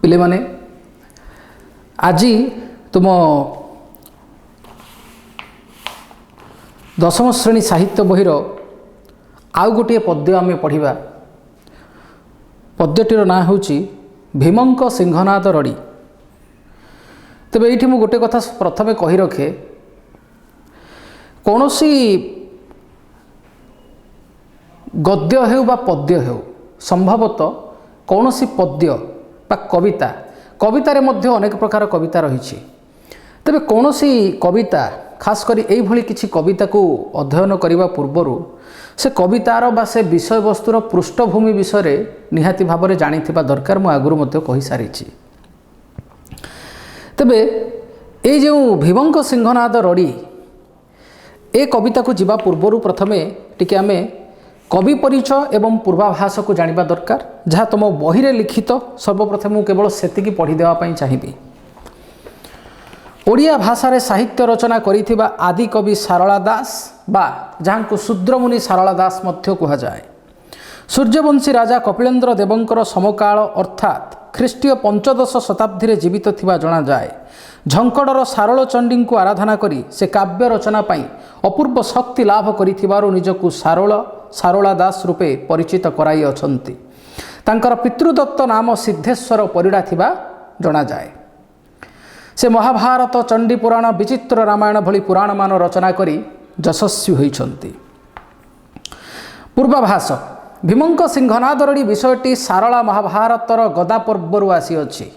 पिले माने आज तुम दशम श्रेणी साहित्य बहिर आउ गोटे पद्य आम पढ़ा। पद्यटीर ना हूँ भीमंक सिंहनाद रड़ी। तेबे ये मुझे गोटे कथा प्रथमे कही रखे, कौन सी गद्य हेउ बा पद्य हेउ, संभवतः कौन सी पद्य बा कविता, कवितारे मध्य अनेक प्रकार कविता रही। तेबे कौन सी कविता खास करी एई भली किछि कविता को अध्ययन करने पूर्वर से कवितार बा से विषय वस्तुर पृष्ठभूमि विषय निहाती भाव में जानिथिबा दरकार। मु आगुरु मध्य कहि सारिछि। तेबे ए जो भीमंक सिंहनाद रड़ी ए कविता को जीवा पूर्वर प्रथमे टिके आमे कवि परिचय एवं पूर्वाभास को जानिबा दरकार। जहाँ तुम बही रे लिखित सर्वप्रथम मु केवल सेतिकी पढ़ी देवा पई चाहिबी। ओडिया भाषा रे साहित्य रचना करिथिबा आदि कवि सारला दास बा जहाँ को शूद्रमुनि सारला दास मध्य कहा जाए। सूर्यवंशी राजा कपिलेन्द्र देवंकर समकाल अर्थात ख्रीष्टीय पंचदश शताब्दी रे जीवित थिबा जणा जाए। झंकड़र सारल चंडी को आराधना करी से काव्य रचना पाई अपूर्व शक्ति लाभ करिथिबारु निजकु सारला दास रूपे परिचित कराई अछंती। तांकर पितृदत्त नाम सिद्धेश्वर परिड़ा थिबा जणा जाए। से महाभारत, चंडी पुराण, विचित्र रामायण भली पुराण मान रचना करी यशस्वी होइछंती। पूर्वाभास भीमंक सिंहनाद रड़ी विषयटी सारला महाभारतर गदा पर्वरु आसी अछि।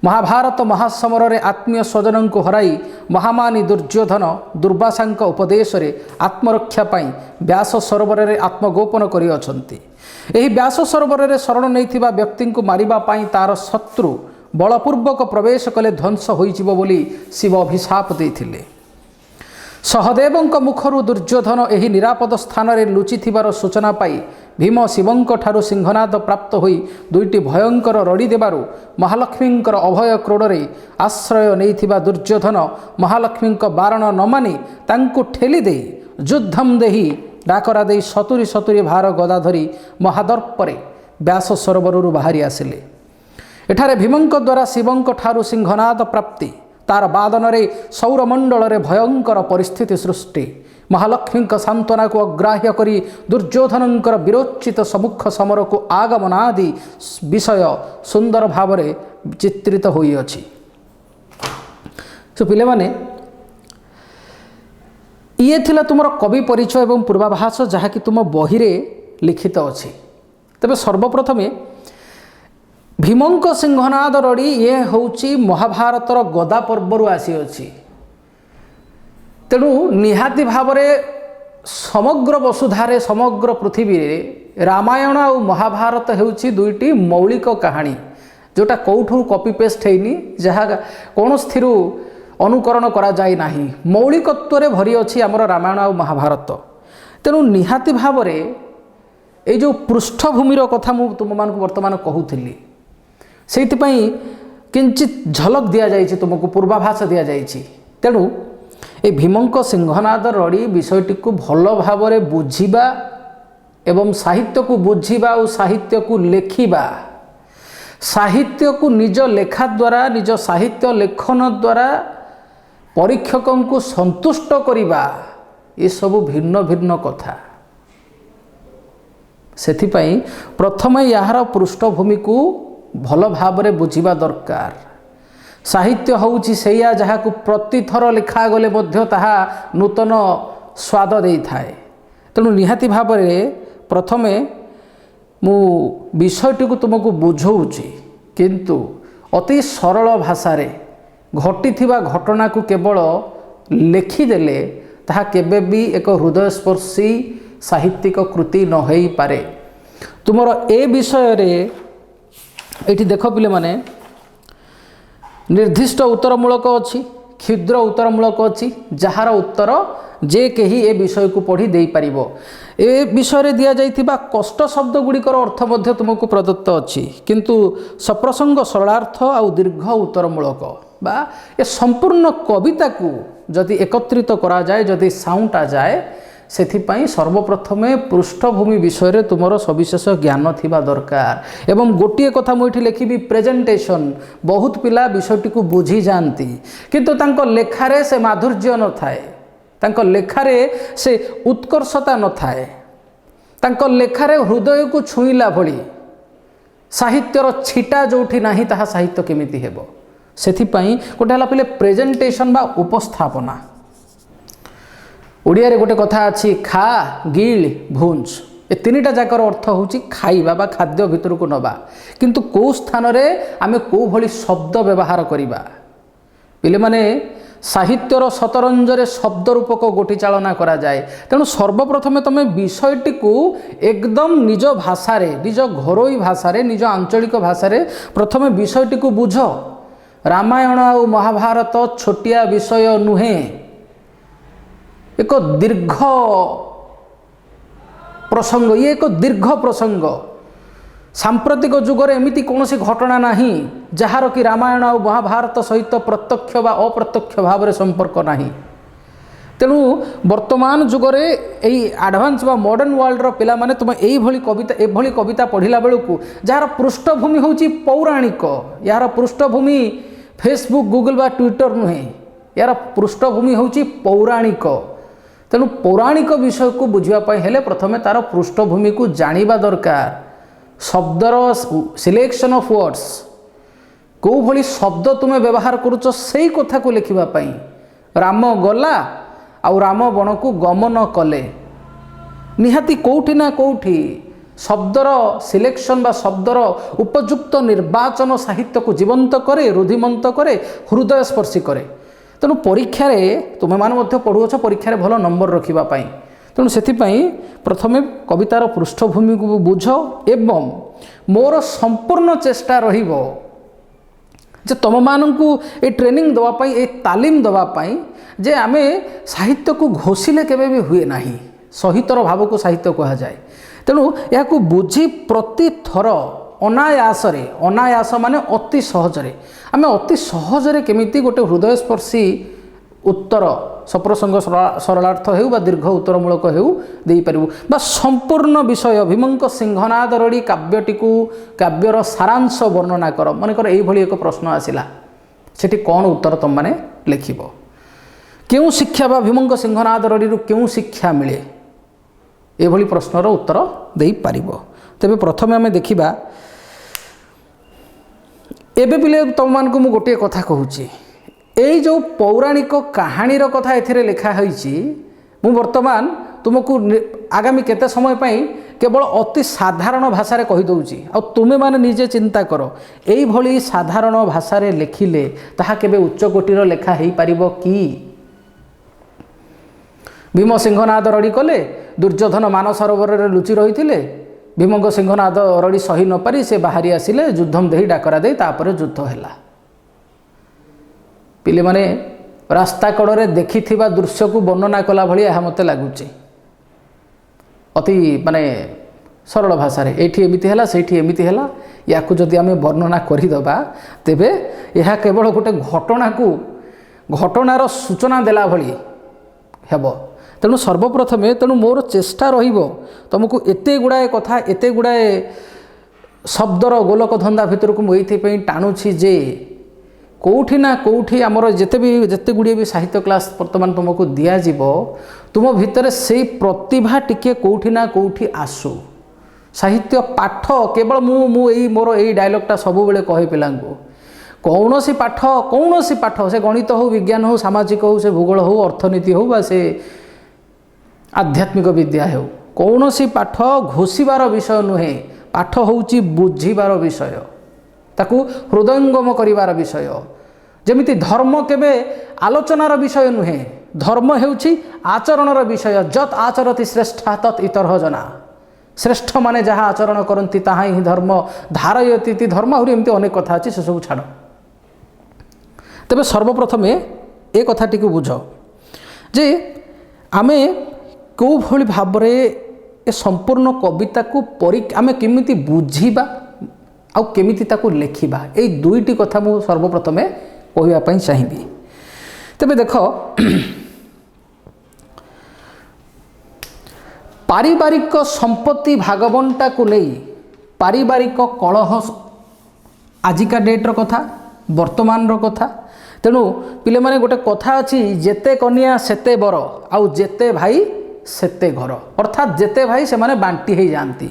महाभारत महासमर रे आत्मीय स्वजन को हराई महामानी दुर्योधन दुर्वासांक उपदेश रे आत्मरक्षा पाई व्यास सरोवर रे आत्मगोपन करी अछंती। एही व्यास सरोवर रे शरण नैथिबा व्यक्ति को मारिबा पाई तार शत्रु बलपूर्वक प्रवेश कले ध्वंस होइजिबो बोली शिव अभिशाप देथिले। सहदेवंक मुखरु दुर्योधन एही निरापद स्थान रे लुचिथिबार सूचना पाई भीम शिवंक ठारु सिंहनाद प्राप्त होई दुईटी भयंकर रड़ी देबारु महालक्ष्मींकर अभय क्रोड़रे आश्रय नैथिबा दुर्योधन महालक्ष्मींक बारण न मानि तांकु ठेली देई युद्धम देही डाकरा देई सतुरी सतुरी भार गदा धरी महादर्परे व्यास सरोवरु बाहरी आसिले। एठारे भीमंक द्वारा शिवंक ठारु सिंहनाद प्राप्ति तार बादन रे सौरमंडल रे भयंकर परिस्थिति सृष्टि महालक्ष्मी सांत्वना को अग्राह्य करी दुर्योधनंकर विरोचित सम्मुख समर को आगमन आदि विषय सुंदर भाव में चित्रित होई अछि। सो पिले माने ये थिला तुमर कवि परिचय एवं पूर्वाभास जहा कि तुम बही रे लिखित अछि। तबे सर्वप्रथमे भीमंक सिंहनाद रड़ी ये होउची महाभारतर गदा पर्वरु आसी अछि। तेणु निहाती भाव में समग्र वसुधारे समग्र पृथ्वी रे रामायण और महाभारत हेउची दुईटी मौलिक कहानी जोटा कौठू कॉपी पेस्ट हैनी जहाँ कौन स्थिर अनुकरण करा जाय नाही। मौलिकत्व रे भरी अछि आमर रामायण और महाभारत। तेणु निहाती भाव में ये जो पृष्ठभूमिर कथा मु तुम मानक वर्तमान कहूथिली सेइथिपई किंचित झलक दिया जाइछि, तुमको पूर्वाभास दिया जाइछि। तेणु ए भीमंक सिंहनाद रड़ी विषयटी को भल भाव में बुझिबा एवं साहित्य को बुझिबा और साहित्य को लेखिबा, साहित्य को निज लेखा द्वारा निज साहित्य लेखन द्वारा परीक्षकों को संतुष्ट करिबा ये सब भिन्न भिन्न कथा। सेथिपई प्रथमे यार पृष्ठभूमि को भल भाव में बुझिबा दरकार। साहित्य होउची सेया जहाँ को प्रतिथर लिखा गले मध्य ताहा नूतन स्वाद दे थाए। तेणु निहाती भाव में प्रथमे मु विषयटी को तुमको बुझौची किंतु अति सरल भाषा रे घटिथिबा घटना को केवल लेखिदेले ताहा केबे भी एक हृदयस्पर्शी साहित्यिक कृति न होई पारे। तुमर ए विषय रे एठी देख पिले माने निर्दिष्ट उत्तरमूलक अच्छी क्षुद्र उत्तरमूलक अच्छी जार उत्तर जे कही ए विषय को पढ़ी दे पारिबो। ए विषय रे दिया जाइथिबा कष्ट शब्द गुड़िकर अर्थ मध्य तुमको प्रदत्त अच्छी किंतु सप्रसंग सरलार्थ आउ दीर्घ उत्तरमूलक बा ए संपूर्ण कविता को जदि एकत्रित करा जाए जदि साउंटा जाए ସେଥିପାଇଁ ସର୍ବପ୍ରଥମେ ପୃଷ୍ଠଭୂମି ବିଷୟରେ ତୁମର ସବିଶେଷ ଜ୍ଞାନ ଥିବା ଦରକାର। ଏବଂ ଗୋଟିଏ କଥା ମୁଁ ଏଠି ଲେଖିବି, ପ୍ରେଜେଣ୍ଟେସନ୍। ବହୁତ ପିଲା ବିଷୟଟିକୁ ବୁଝି ଯାଆନ୍ତି କିନ୍ତୁ ତାଙ୍କ ଲେଖାରେ ସେ ମାଧୁର୍ଯ୍ୟ ନଥାଏ, ତାଙ୍କ ଲେଖାରେ ସେ ଉତ୍କର୍ଷତା ନଥାଏ, ତାଙ୍କ ଲେଖାରେ ହୃଦୟକୁ ଛୁଇଁଲା ଭଳି ସାହିତ୍ୟର ଛିଟା ଯେଉଁଠି ନାହିଁ ତାହା ସାହିତ୍ୟ କେମିତି ହେବ। ସେଥିପାଇଁ ଗୋଟେ ହେଲା ପିଲେ ପ୍ରେଜେଣ୍ଟେସନ୍ ବା ଉପସ୍ଥାପନା। ଓଡ଼ିଆରେ ଗୋଟେ କଥା ଅଛି, ଖା ଗିଳ୍ ଭୁଞ୍ଜ। ଏ ତିନିଟା ଯାକର ଅର୍ଥ ହେଉଛି ଖାଇବା ବା ଖାଦ୍ୟ ଭିତରକୁ ନେବା। କିନ୍ତୁ କେଉଁ ସ୍ଥାନରେ ଆମେ କେଉଁଭଳି ଶବ୍ଦ ବ୍ୟବହାର କରିବା। ପିଲାମାନେ ସାହିତ୍ୟର ଶତରଞ୍ଜରେ ଶବ୍ଦ ରୂପକ ଗୋଟି ଚାଳନା କରାଯାଏ। ତେଣୁ ସର୍ବପ୍ରଥମେ ତୁମେ ବିଷୟଟିକୁ ଏକଦମ ନିଜ ଭାଷାରେ, ନିଜ ଘରୋଇ ଭାଷାରେ, ନିଜ ଆଞ୍ଚଳିକ ଭାଷାରେ ପ୍ରଥମେ ବିଷୟଟିକୁ ବୁଝ। ରାମାୟଣ ଆଉ ମହାଭାରତ ଛୋଟିଆ ବିଷୟ ନୁହେଁ, ଏକ ଦୀର୍ଘ ପ୍ରସଙ୍ଗ। ଇଏ ଏକ ଦୀର୍ଘ ପ୍ରସଙ୍ଗ। ସାମ୍ପ୍ରତିକ ଯୁଗରେ ଏମିତି କୌଣସି ଘଟଣା ନାହିଁ ଯାହାର କି ରାମାୟଣ ଆଉ ମହାଭାରତ ସହିତ ପ୍ରତ୍ୟକ୍ଷ ବା ଅପ୍ରତ୍ୟକ୍ଷ ଭାବରେ ସମ୍ପର୍କ ନାହିଁ। ତେଣୁ ବର୍ତ୍ତମାନ ଯୁଗରେ ଏଇ ଆଡ଼ଭାନ୍ସ ବା ମଡ଼ର୍ଣ୍ଣ ୱାର୍ଲଡର ପିଲାମାନେ ତୁମେ ଏଭଳି କବିତା ପଢ଼ିଲା ବେଳକୁ ଯାହାର ପୃଷ୍ଠଭୂମି ହେଉଛି ପୌରାଣିକ, ଏହାର ପୃଷ୍ଠଭୂମି ଫେସବୁକ୍, ଗୁଗଲ ବା ଟ୍ୱିଟର ନୁହେଁ, ଏହାର ପୃଷ୍ଠଭୂମି ହେଉଛି ପୌରାଣିକ। ତେଣୁ ପୌରାଣିକ ବିଷୟକୁ ବୁଝିବା ପାଇଁ ହେଲେ ପ୍ରଥମେ ତା'ର ପୃଷ୍ଠଭୂମିକୁ ଜାଣିବା ଦରକାର। ଶବ୍ଦର ସିଲେକ୍ସନ୍ ଅଫ୍ ୱାର୍ଡ଼ସ୍, କେଉଁଭଳି ଶବ୍ଦ ତୁମେ ବ୍ୟବହାର କରୁଛ ସେଇ କଥାକୁ ଲେଖିବା ପାଇଁ। ରାମ ଗଲା ଆଉ ରାମ ବଣକୁ ଗମନ କଲେ, ନିହାତି କେଉଁଠି ନା କେଉଁଠି ଶବ୍ଦର ସିଲେକ୍ସନ୍ ବା ଶବ୍ଦର ଉପଯୁକ୍ତ ନିର୍ବାଚନ ସାହିତ୍ୟକୁ ଜୀବନ୍ତ କରେ, ରୁଧିମନ୍ତ କରେ, ହୃଦୟସ୍ପର୍ଶୀ କରେ। ତେଣୁ ପରୀକ୍ଷାରେ ତୁମେମାନେ ମଧ୍ୟ ପଢ଼ୁଅଛ ପରୀକ୍ଷାରେ ଭଲ ନମ୍ବର ରଖିବା ପାଇଁ। ତେଣୁ ସେଥିପାଇଁ ପ୍ରଥମେ କବିତାର ପୃଷ୍ଠଭୂମିକୁ ବୁଝ। ଏବଂ ମୋର ସମ୍ପୂର୍ଣ୍ଣ ଚେଷ୍ଟା ରହିବ ଯେ ତୁମମାନଙ୍କୁ ଏ ଟ୍ରେନିଂ ଦେବା ପାଇଁ, ଏ ତାଲିମ ଦେବା ପାଇଁ ଯେ ଆମେ ସାହିତ୍ୟକୁ ଘୋଷିଲେ କେବେ ବି ହୁଏ ନାହିଁ। ସହିତର ଭାବକୁ ସାହିତ୍ୟ କୁହାଯାଏ। ତେଣୁ ଏହାକୁ ବୁଝି ପ୍ରତିଥର ଅନାୟାସରେ, ଅନାୟାସ ମାନେ ଅତି ସହଜରେ, ଆମେ ଅତି ସହଜରେ କେମିତି ଗୋଟେ ହୃଦୟସ୍ପର୍ଶୀ ଉତ୍ତର, ସପ୍ରସଙ୍ଗ ସରଳାର୍ଥ ହେଉ ବା ଦୀର୍ଘ ଉତ୍ତରମୂଳକ ହେଉ ଦେଇପାରିବୁ। ବା ସମ୍ପୂର୍ଣ୍ଣ ବିଷୟ ଭୀମଙ୍କ ସିଂହନାଦ ରଡ଼ି କାବ୍ୟଟିକୁ, କାବ୍ୟର ସାରାଂଶ ବର୍ଣ୍ଣନା କର। ମନେକର ଏଇଭଳି ଏକ ପ୍ରଶ୍ନ ଆସିଲା, ସେଠି କ'ଣ ଉତ୍ତର ତୁମମାନେ ଲେଖିବ? କେଉଁ ଶିକ୍ଷା ବା ଭୀମଙ୍କ ସିଂହନାଦ ରଡ଼ିରୁ କେଉଁ ଶିକ୍ଷା ମିଳେ? ଏଭଳି ପ୍ରଶ୍ନର ଉତ୍ତର ଦେଇପାରିବ। ତେବେ ପ୍ରଥମେ ଆମେ ଦେଖିବା, ଏବେ ପିଲେ ତୁମମାନଙ୍କୁ ମୁଁ ଗୋଟିଏ କଥା କହୁଛି, ଏଇ ଯେଉଁ ପୌରାଣିକ କାହାଣୀର କଥା ଏଥିରେ ଲେଖା ହୋଇଛି, ମୁଁ ବର୍ତ୍ତମାନ ତୁମକୁ ଆଗାମୀ କେତେ ସମୟ ପାଇଁ କେବଳ ଅତି ସାଧାରଣ ଭାଷାରେ କହିଦେଉଛି। ଆଉ ତୁମେମାନେ ନିଜେ ଚିନ୍ତା କର, ଏଇଭଳି ସାଧାରଣ ଭାଷାରେ ଲେଖିଲେ ତାହା କେବେ ଉଚ୍ଚକୋଟୀର ଲେଖା ହୋଇପାରିବ କି? ଭୀମ ସିଂହନାଦ ରଡ଼ି କଲେ, ଦୁର୍ଯ୍ୟୋଧନ ମାନସରୋବରରେ ଲୁଚି ରହିଥିଲେ, ଭୀମଙ୍କ ସିଂହନାଦ ରଡ଼ି ସହି ନପାରି ସେ ବାହାରି ଆସିଲେ, ଯୁଦ୍ଧମ ଦେଇ ଡାକରା ଦେଇ, ତାପରେ ଯୁଦ୍ଧ ହେଲା। ପିଲାମାନେ ରାସ୍ତା କଡ଼ରେ ଦେଖିଥିବା ଦୃଶ୍ୟକୁ ବର୍ଣ୍ଣନା କଲା ଭଳି ଏହା ମୋତେ ଲାଗୁଛି। ଅତି ସରଳ ଭାଷାରେ ଏଇଠି ଏମିତି ହେଲା, ସେଇଠି ଏମିତି ହେଲା, ୟାକୁ ଯଦି ଆମେ ବର୍ଣ୍ଣନା କରିଦେବା ତେବେ ଏହା କେବଳ ଗୋଟେ ଘଟଣାର ସୂଚନା ଦେଲା ଭଳି ହେବ। ତେଣୁ ସର୍ବପ୍ରଥମେ ମୋର ଚେଷ୍ଟା ରହିବ ତୁମକୁ ଏତେ ଗୁଡ଼ାଏ କଥା, ଏତେ ଗୁଡ଼ାଏ ଶବ୍ଦର ଗୋଲକ ଧନ୍ଦା ଭିତରକୁ ମୁଁ ଏଇଥିପାଇଁ ଟାଣୁଛି ଯେ କେଉଁଠି ନା କେଉଁଠି ଆମର ଯେତେ ଗୁଡ଼ିଏ ବି ସାହିତ୍ୟ କ୍ଲାସ୍ ବର୍ତ୍ତମାନ ତୁମକୁ ଦିଆଯିବ, ତୁମ ଭିତରେ ସେଇ ପ୍ରତିଭା ଟିକିଏ କେଉଁଠି ନା କେଉଁଠି ଆସୁ। ସାହିତ୍ୟ ପାଠ କେବଳ ମୋର ଏଇ ଡାଇଲଗ୍ଟା ସବୁବେଳେ କହେ ପିଲାଙ୍କୁ, କୌଣସି ପାଠ ସେ ଗଣିତ ହେଉ, ବିଜ୍ଞାନ ହେଉ, ସାମାଜିକ ହେଉ, ସେ ଭୂଗୋଳ ହେଉ, ଅର୍ଥନୀତି ହେଉ ବା ସେ ଆଧ୍ୟାତ୍ମିକ ବିଦ୍ୟା ହେଉ, କୌଣସି ପାଠ ଘୋଷିବାର ବିଷୟ ନୁହେଁ। ପାଠ ହେଉଛି ବୁଝିବାର ବିଷୟ, ତାକୁ ହୃଦୟଙ୍ଗମ କରିବାର ବିଷୟ। ଯେମିତି ଧର୍ମ କେବେ ଆଲୋଚନାର ବିଷୟ ନୁହେଁ, ଧର୍ମ ହେଉଛି ଆଚରଣର ବିଷୟ। ଯତ୍ ଆଚରତି ଶ୍ରେଷ୍ଠା ତତ୍ ଇତରଃ ଜନା। ଶ୍ରେଷ୍ଠମାନେ ଯାହା ଆଚରଣ କରନ୍ତି ତାହା ହିଁ ଧର୍ମ। ଧାରୟତି ଧର୍ମ, ଆହୁରି ଏମିତି ଅନେକ କଥା ଅଛି, ସେସବୁ ଛାଡ଼। ତେବେ ସର୍ବପ୍ରଥମେ ଏ କଥାଟିକୁ ବୁଝ ଯେ ଆମେ କେଉଁଭଳି ଭାବରେ ଏ ସମ୍ପୂର୍ଣ୍ଣ କବିତାକୁ ଆମେ କେମିତି ବୁଝିବା ଆଉ କେମିତି ତାକୁ ଲେଖିବା, ଏଇ ଦୁଇଟି କଥା ମୁଁ ସର୍ବପ୍ରଥମେ କହିବା ପାଇଁ ଚାହିଁବି। ତେବେ ଦେଖ, पारिवारिक संपत्ति भागबंटा को नहीं पारिवारिक कलह आजिका डेट्र कथा वर्तमान कथा। तेणु पिले माने गोटे कथा अच्छी जेते कनिया सेते बर आउ जेते भाई सेते घर, अर्थात जेते भाई से माने बांटी ही जाती।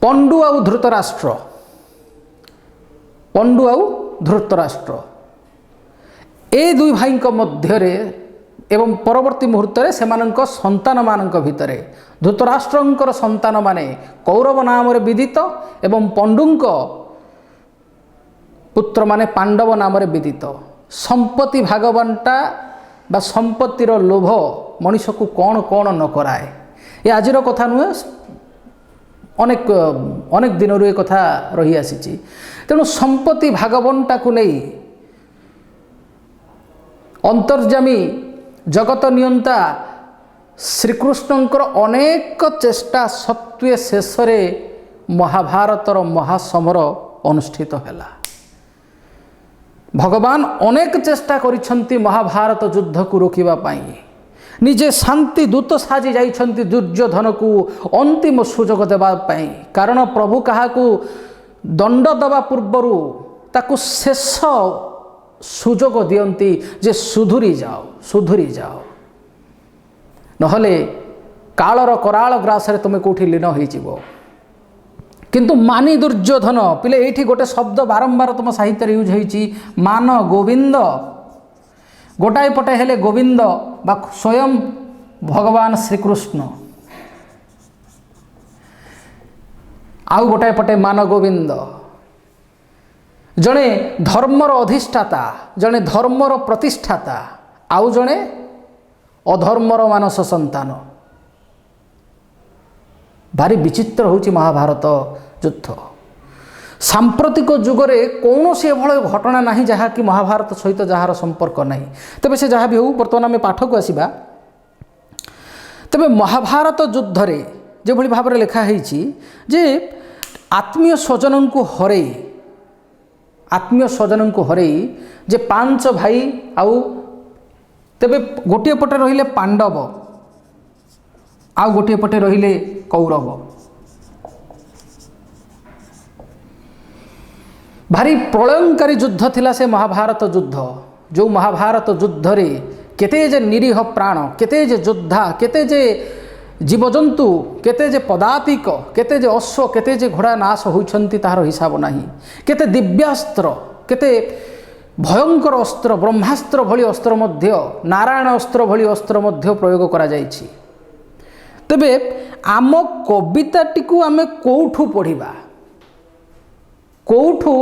पंडु आउ धृतराष्ट्र, पंडु आउ धृतराष्ट्र ए दुई भाई मध्य एवं परवर्ती मुहूर्त में सेमानंक संतान मानक भितरे धृतराष्ट्रंकर संतान माने कौरव नाम विदित एवं पंडुंक पुत्र माने पांडव नाम विदित। संपत्ति भागबंटा बा संपत्तिर लोभ मनीष को कौन कौन न कराए, ये आजिर कथा नुहे, अनेक अनेक दिन ये कथा रही आसी। तेणु संपत्ति भागबंटा को नहीं अंतर्जामी जगत नियंता श्रीकृष्णंकर अनेक चेष्टा सत्वे शेष महाभारतर महासमर अनुष्ठित हैला। भगवान अनेक चेष्टा करिछंती महाभारत युद्ध को रोकिबा पाई, निजे शांति दूत साजी जाइछंती दुर्योधन को अंतिम सुजोग देबा पाई। कारण प्रभु काहाकू दंड देवा पूर्वरु ताकू शेष सुजोग दियंती जे सुधुरी जाओ नहले कालर कराल ग्रासरे तुम कौटी लीन हो। किंतु मानी दुर्योधन पिले एठी गोटे शब्द बारंबार तुम साहित्य यूज होईची मान गोविंद, गोटाए पटे हेले गोविंद बा स्वयं भगवान श्रीकृष्ण, आउ गोटाए पटे मान गोविंद, जड़े धर्मर अधिष्ठाता, जड़े धर्मर प्रतिष्ठाता, आउ जड़े अधर्मर मानस संतान। भारी विचित्र होची महाभारत युद्ध। सांप्रतिक जुगरे कौन से एभल घटना नहीं जहाँ कि महाभारत सहित जार संपर्क नहीं। तेबे से जहाँ भी हो बर्तमान आम पाठ को आसिबा। तेबे महाभारत युद्ध रे जो भली भाव लिखा है जे आत्मीय स्वजन को हरई जे 5 भाई आउ तेबे गोटे पटे रहिले पांडव आउ गोटे पटे रहिले कौरव। भारी प्रलयंकारी युद्ध थिला से महाभारत युद्ध। जो महाभारत युद्ध रे केते जे निरीह प्राण, केते जे योद्धा, केते जे जीवजंतु, केते जे पदातिक, केते जे अश्व, केते जे घोड़ा नाश होइछंती ताहार हिसाब नाही। केते दिव्यास्त्र, केते भयंकर अस्त्र, ब्रह्मास्त्र भली अस्त्र मध्य, नारायण अस्त्र भली अस्त्र मध्य प्रयोग करा जाइछि। तेबे आम कविताटी को आमे कोठू पढ़िबा, कोठू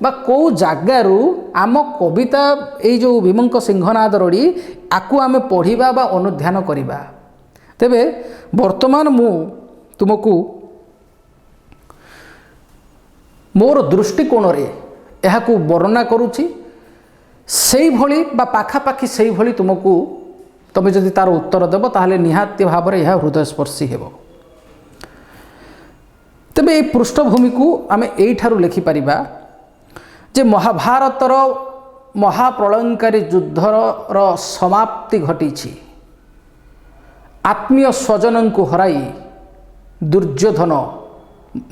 बा को जागारू आम कविता ए जो भीमंक सिंहनाद रड़ी आकु आमे पढ़िबा बा अनुध्यान करिबा। तेबे वर्तमान मु तुमको मोर दृष्टिकोण रे एहाकू वर्णना करूची, सेई भली बा पाखापाखी सेई भली तुमको तमे जदि तार उत्तर देव ताहले निहात्य भाव में यह हृदयस्पर्शी हेबो। तेबे ए पृष्ठभूमि को आमे एठारु लिखि परिबा जे महाभारतर महाप्रलयंकारी युद्धर समाप्ति घटीछि। आत्मीय स्वजन को हराई दुर्योधन,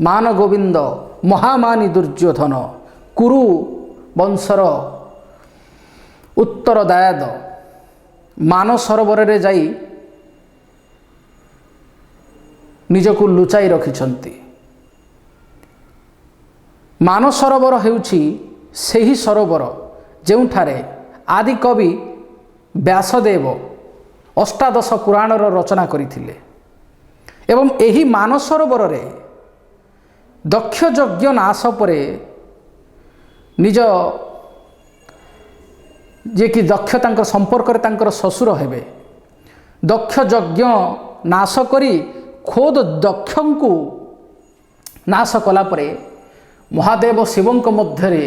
मान गोविंद, महामानी दुर्योधन, कुरु वंशर उत्तरदायद मान सरोवर रे जाई निजको लुचाई रखिछंती। मान सरोवर हेउछि सेही सरोवर जेउठारे आदि कवि व्यासदेव अष्टादश पुराणर रचना करिथिले एवं एही मान सरोवर रे दक्ष यज्ञ नाश परे निज जे कि दक्ष तांकर संपर्क रे तांकर ससुर हेबे दक्ष यज्ञ नाश करी खोद दक्षंकु नाश कला परे महादेव शिवंक मध्यरे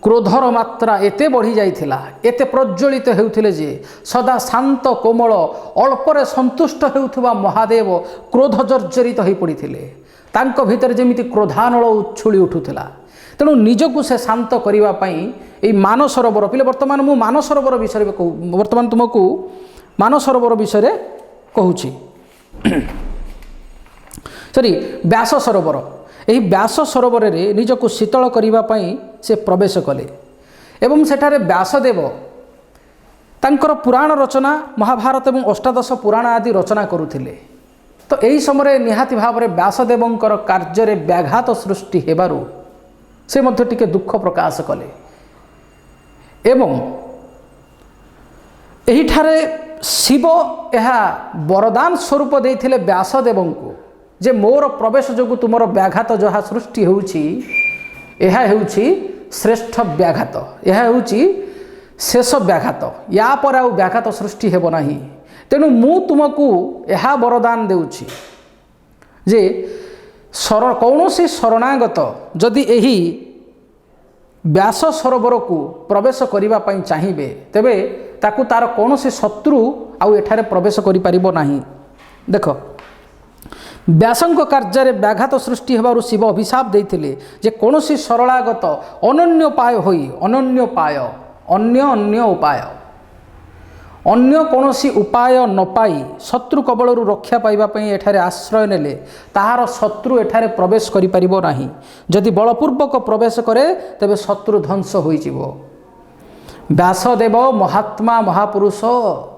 क्रोधर मात्रा एते बढ़ी जाइथिला, एते प्रज्वलित हेउथिले जे सदा शांत कोमल अल्परे संतुष्ट हेउथुवा महादेव क्रोध जर्जरित हो पड़िथिले। तांको भितर जेमिति क्रोधानल उछुली उठुथिला। तेणु निजको से शांत करिवा पई एई मान सरोवर पिले वर्तमान मु मान सरोवर विषय वर्तमान तुमको मान सरोवर विषय କହୁଛି ସରି ବ୍ୟାସ ସରୋବର। ଏହି ବ୍ୟାସ ସରୋବରରେ ନିଜକୁ ଶୀତଳ କରିବା ପାଇଁ ସେ ପ୍ରବେଶ କଲେ ଏବଂ ସେଠାରେ ବ୍ୟାସଦେବ ତାଙ୍କର ପୁରାଣ ରଚନା ମହାଭାରତ ଏବଂ ଅଷ୍ଟାଦଶ ପୁରାଣ ଆଦି ରଚନା କରୁଥିଲେ। ତ ଏହି ସମୟରେ ନିହାତି ଭାବରେ ବ୍ୟାସଦେବଙ୍କର କାର୍ଯ୍ୟରେ ବ୍ୟାଘାତ ସୃଷ୍ଟି ହେବାରୁ ସେ ମଧ୍ୟ ଟିକେ ଦୁଃଖ ପ୍ରକାଶ କଲେ ଏବଂ ଏହିଠାରେ ଶିବ ଏହା ବରଦାନ ସ୍ୱରୂପ ଦେଇଥିଲେ ବ୍ୟାସଦେବଙ୍କୁ ଯେ ମୋର ପ୍ରବେଶ ଯୋଗୁଁ ତୁମର ବ୍ୟାଘାତ ଯାହା ସୃଷ୍ଟି ହେଉଛି ଏହା ହେଉଛି ଶ୍ରେଷ୍ଠ ବ୍ୟାଘାତ, ଏହା ହେଉଛି ଶେଷ ବ୍ୟାଘାତ, ୟା ପରେ ଆଉ ବ୍ୟାଘାତ ସୃଷ୍ଟି ହେବ ନାହିଁ। ତେଣୁ ମୁଁ ତୁମକୁ ଏହା ବରଦାନ ଦେଉଛି ଯେ କୌଣସି ଶରଣାଗତ ଯଦି ଏହି ବ୍ୟାସ ସରୋବରକୁ ପ୍ରବେଶ କରିବା ପାଇଁ ଚାହିଁବେ ତେବେ ତାକୁ ତାର କୌଣସି ଶତ୍ରୁ ଆଉ ଏଠାରେ ପ୍ରବେଶ କରିପାରିବ ନାହିଁ। ଦେଖ ବ୍ୟାସଙ୍କ କାର୍ଯ୍ୟରେ ବ୍ୟାଘାତ ସୃଷ୍ଟି ହେବାରୁ ଶିବ ଅଭିଶାପ ଦେଇଥିଲେ ଯେ କୌଣସି ସରଳାଗତ ଅନନ୍ୟ ଅନ୍ୟ କୌଣସି ଉପାୟ ନ ପାଇ ଶତ୍ରୁ କବଳରୁ ରକ୍ଷା ପାଇବା ପାଇଁ ଏଠାରେ ଆଶ୍ରୟ ନେଲେ ତାହାର ଶତ୍ରୁ ଏଠାରେ ପ୍ରବେଶ କରିପାରିବ ନାହିଁ। ଯଦି ବଳପୂର୍ବକ ପ୍ରବେଶ କରେ ତେବେ ଶତ୍ରୁ ଧ୍ୱଂସ ହୋଇଯିବ। ବ୍ୟାସଦେବ ମହାତ୍ମା ମହାପୁରୁଷ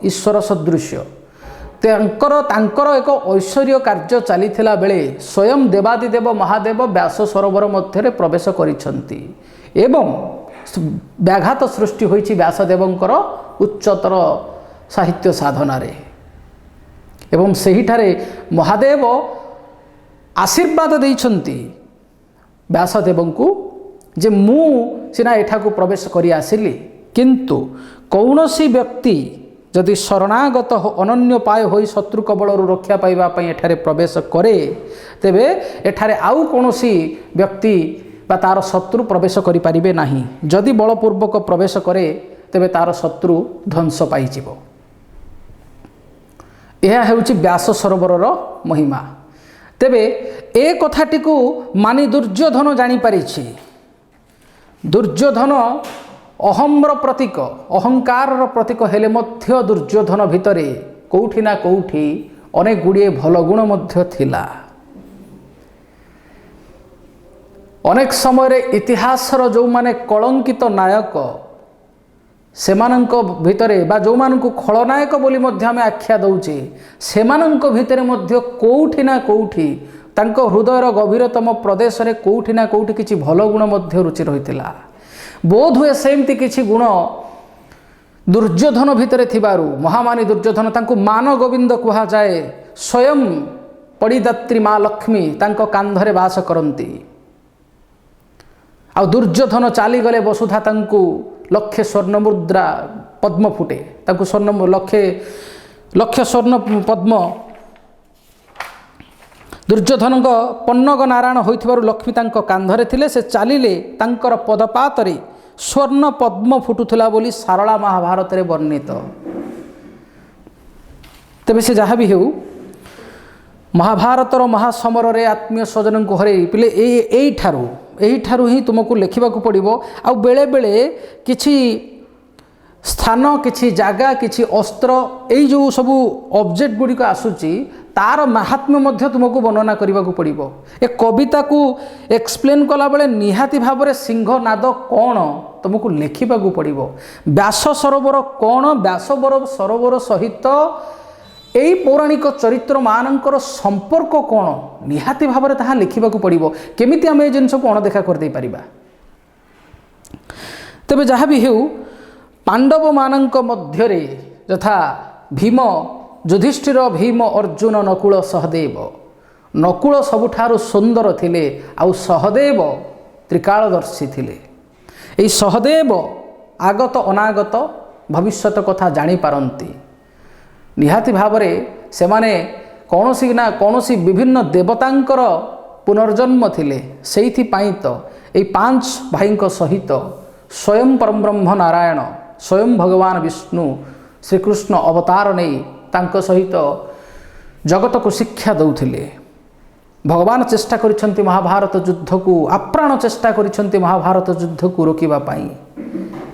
ଈଶ୍ୱର ସଦୃଶ୍ୟ ତାଙ୍କର ଏକ ଐଶ୍ୱର୍ଯ୍ୟ କାର୍ଯ୍ୟ ଚାଲିଥିଲା ବେଳେ ସ୍ୱୟଂ ଦେବାଦିଦେବ ମହାଦେବ ବ୍ୟାସ ସରୋବର ମଧ୍ୟରେ ପ୍ରବେଶ କରିଛନ୍ତି ଏବଂ ବ୍ୟାଘାତ ସୃଷ୍ଟି ହୋଇଛି ବ୍ୟାସଦେବଙ୍କର ଉଚ୍ଚତର ସାହିତ୍ୟ ସାଧନାରେ ଏବଂ ସେହିଠାରେ ମହାଦେବ ଆଶୀର୍ବାଦ ଦେଇଛନ୍ତି ବ୍ୟାସଦେବଙ୍କୁ ଯେ ମୁଁ ସିନା ଏଠାକୁ ପ୍ରବେଶ କରି ଆସିଲି କିନ୍ତୁ କୌଣସି ବ୍ୟକ୍ତି ଯଦି ଶରଣାଗତ ଅନନ୍ୟ ପାୟ ହୋଇ ଶତ୍ରୁ କବଳରୁ ରକ୍ଷା ପାଇବା ପାଇଁ ଏଠାରେ ପ୍ରବେଶ କରେ ତେବେ ଏଠାରେ ଆଉ କୌଣସି ବ୍ୟକ୍ତି ବା ତାର ଶତ୍ରୁ ପ୍ରବେଶ କରିପାରିବେ ନାହିଁ। ଯଦି ବଳପୂର୍ବକ ପ୍ରବେଶ କରେ ତେବେ ତାର ଶତ୍ରୁ ଧ୍ୱଂସ ପାଇଯିବ। ଏହା ହେଉଛି ବ୍ୟାସ ସରୋବରର ମହିମା। ତେବେ ଏ କଥାଟିକୁ ମାନି ଦୁର୍ଯ୍ୟୋଧନ ଜାଣିପାରିଛି। ଦୁର୍ଯ୍ୟୋଧନ ଅହମ୍ର ପ୍ରତୀକ, ଅହଙ୍କାରର ପ୍ରତୀକ ହେଲେ ମଧ୍ୟ ଦୁର୍ଯ୍ୟୋଧନ ଭିତରେ କେଉଁଠି ନା କେଉଁଠି ଅନେକ ଗୁଡ଼ିଏ ଭଲ ଗୁଣ ମଧ୍ୟ ଥିଲା। ଅନେକ ସମୟରେ ଇତିହାସର ଯେଉଁମାନେ କଳଙ୍କିତ ନାୟକ ସେମାନଙ୍କ ଭିତରେ ବା ଯେଉଁମାନଙ୍କୁ ଖଳନାୟକ ବୋଲି ମଧ୍ୟ ଆମେ ଆଖ୍ୟା ଦେଉଛେ ସେମାନଙ୍କ ଭିତରେ ମଧ୍ୟ କେଉଁଠି ନା କେଉଁଠି ତାଙ୍କ ହୃଦୟର ଗଭୀରତମ ପ୍ରଦେଶରେ କେଉଁଠି ନା କେଉଁଠି କିଛି ଭଲ ଗୁଣ ମଧ୍ୟ ରୁଚି ରହିଥିଲା। ବୋଧହୁଏ ସେମିତି କିଛି ଗୁଣ ଦୁର୍ଯ୍ୟୋଧନ ଭିତରେ ଥିବାରୁ ମହାମାନି ଦୁର୍ଯ୍ୟୋଧନ ତାଙ୍କୁ ମାନ ଗୋବିନ୍ଦ କୁହାଯାଏ। ସ୍ୱୟଂ ପଡ଼ିଦାତ୍ରୀ ମା ଲକ୍ଷ୍ମୀ ତାଙ୍କ କାନ୍ଧରେ ବାସ କରନ୍ତି। ଆଉ ଦୁର୍ଯ୍ୟୋଧନ ଚାଲିଗଲେ ବସୁଧା ତାଙ୍କୁ ଲକ୍ଷେ ସ୍ୱର୍ଣ୍ଣ ମୁଦ୍ରା ପଦ୍ମ ଫୁଟେ, ତାଙ୍କୁ ଲକ୍ଷେ ସ୍ୱର୍ଣ୍ଣ ପଦ୍ମ ଦୁର୍ଯ୍ୟୋଧନଙ୍କ ପନ୍ନଗ ନାରାୟଣ ହୋଇଥିବାରୁ ଲକ୍ଷ୍ମୀ ତାଙ୍କ କାନ୍ଧରେ ଥିଲେ। ସେ ଚାଲିଲେ ତାଙ୍କର ପଦପାତରେ ସ୍ୱର୍ଣ୍ଣ ପଦ୍ମ ଫୁଟୁଥିଲା ବୋଲି ସାରଳା ମହାଭାରତରେ ବର୍ଣ୍ଣିତ। ତେବେ ସେ ଯାହା ବି ହେଉ ମହାଭାରତର ମହାସମରରେ ଆତ୍ମୀୟ ସ୍ୱଜନଙ୍କୁ ହରାଇ ପିଲେ ଏଇଠାରୁ ହିଁ ତୁମକୁ ଲେଖିବାକୁ ପଡ଼ିବ। ଆଉ ବେଳେବେଳେ କିଛି ସ୍ଥାନ, କିଛି ଜାଗା, କିଛି ଅସ୍ତ୍ର, ଏଇ ଯେଉଁ ସବୁ ଅବଜେକ୍ଟ ଗୁଡ଼ିକ ଆସୁଛି ତାର ମାହାତ୍ମ୍ୟ ମଧ୍ୟ ତୁମକୁ ବର୍ଣ୍ଣନା କରିବାକୁ ପଡ଼ିବ। ଏ କବିତାକୁ ଏକ୍ସପ୍ଲେନ୍ କଲାବେଳେ ନିହାତି ଭାବରେ ସିଂହନାଦ କ'ଣ ତୁମକୁ ଲେଖିବାକୁ ପଡ଼ିବ। ବ୍ୟାସ ସରୋବର କ'ଣ, ବ୍ୟାସ ସରୋବର ସହିତ ଏହି ପୌରାଣିକ ଚରିତ୍ରମାନଙ୍କର ସମ୍ପର୍କ କ'ଣ ନିହାତି ଭାବରେ ତାହା ଲେଖିବାକୁ ପଡ଼ିବ। କେମିତି ଆମେ ଏ ଜିନିଷକୁ ଅଣଦେଖା କରିଦେଇପାରିବା। ତେବେ ଯାହା ବି ହେଉ ପାଣ୍ଡବମାନଙ୍କ ମଧ୍ୟରେ ଯଥା ଭୀମ, ଯୁଧିଷ୍ଠିର, ଭୀମ, ଅର୍ଜୁନ, ନକୁଳ, ସହଦେବ। ନକୁଳ ସବୁଠାରୁ ସୁନ୍ଦର ଥିଲେ ଆଉ ସହଦେବ ତ୍ରିକାଳଦର୍ଶୀ ଥିଲେ। ଏହି ସହଦେବ ଆଗତ ଅନାଗତ ଭବିଷ୍ୟତ କଥା ଜାଣିପାରନ୍ତି। ନିହାତି ଭାବରେ ସେମାନେ କୌଣସି ନା କୌଣସି ବିଭିନ୍ନ ଦେବତାଙ୍କର ପୁନର୍ଜନ୍ମ ଥିଲେ। ସେଇଥିପାଇଁ ତ ଏହି 5 ଭାଇଙ୍କ ସହିତ ସ୍ୱୟଂ ପରବ୍ରହ୍ମ ନାରାୟଣ, ସ୍ୱୟଂ ଭଗବାନ ବିଷ୍ଣୁ ଶ୍ରୀକୃଷ୍ଣ ଅବତାର ନେଇ ତାଙ୍କ ସହିତ ଜଗତକୁ ଶିକ୍ଷା ଦେଉଥିଲେ। ଭଗବାନ ଚେଷ୍ଟା କରିଛନ୍ତି ମହାଭାରତ ଯୁଦ୍ଧକୁ, ଆପ୍ରାଣ ଚେଷ୍ଟା କରିଛନ୍ତି ମହାଭାରତ ଯୁଦ୍ଧକୁ ରୋକିବା ପାଇଁ।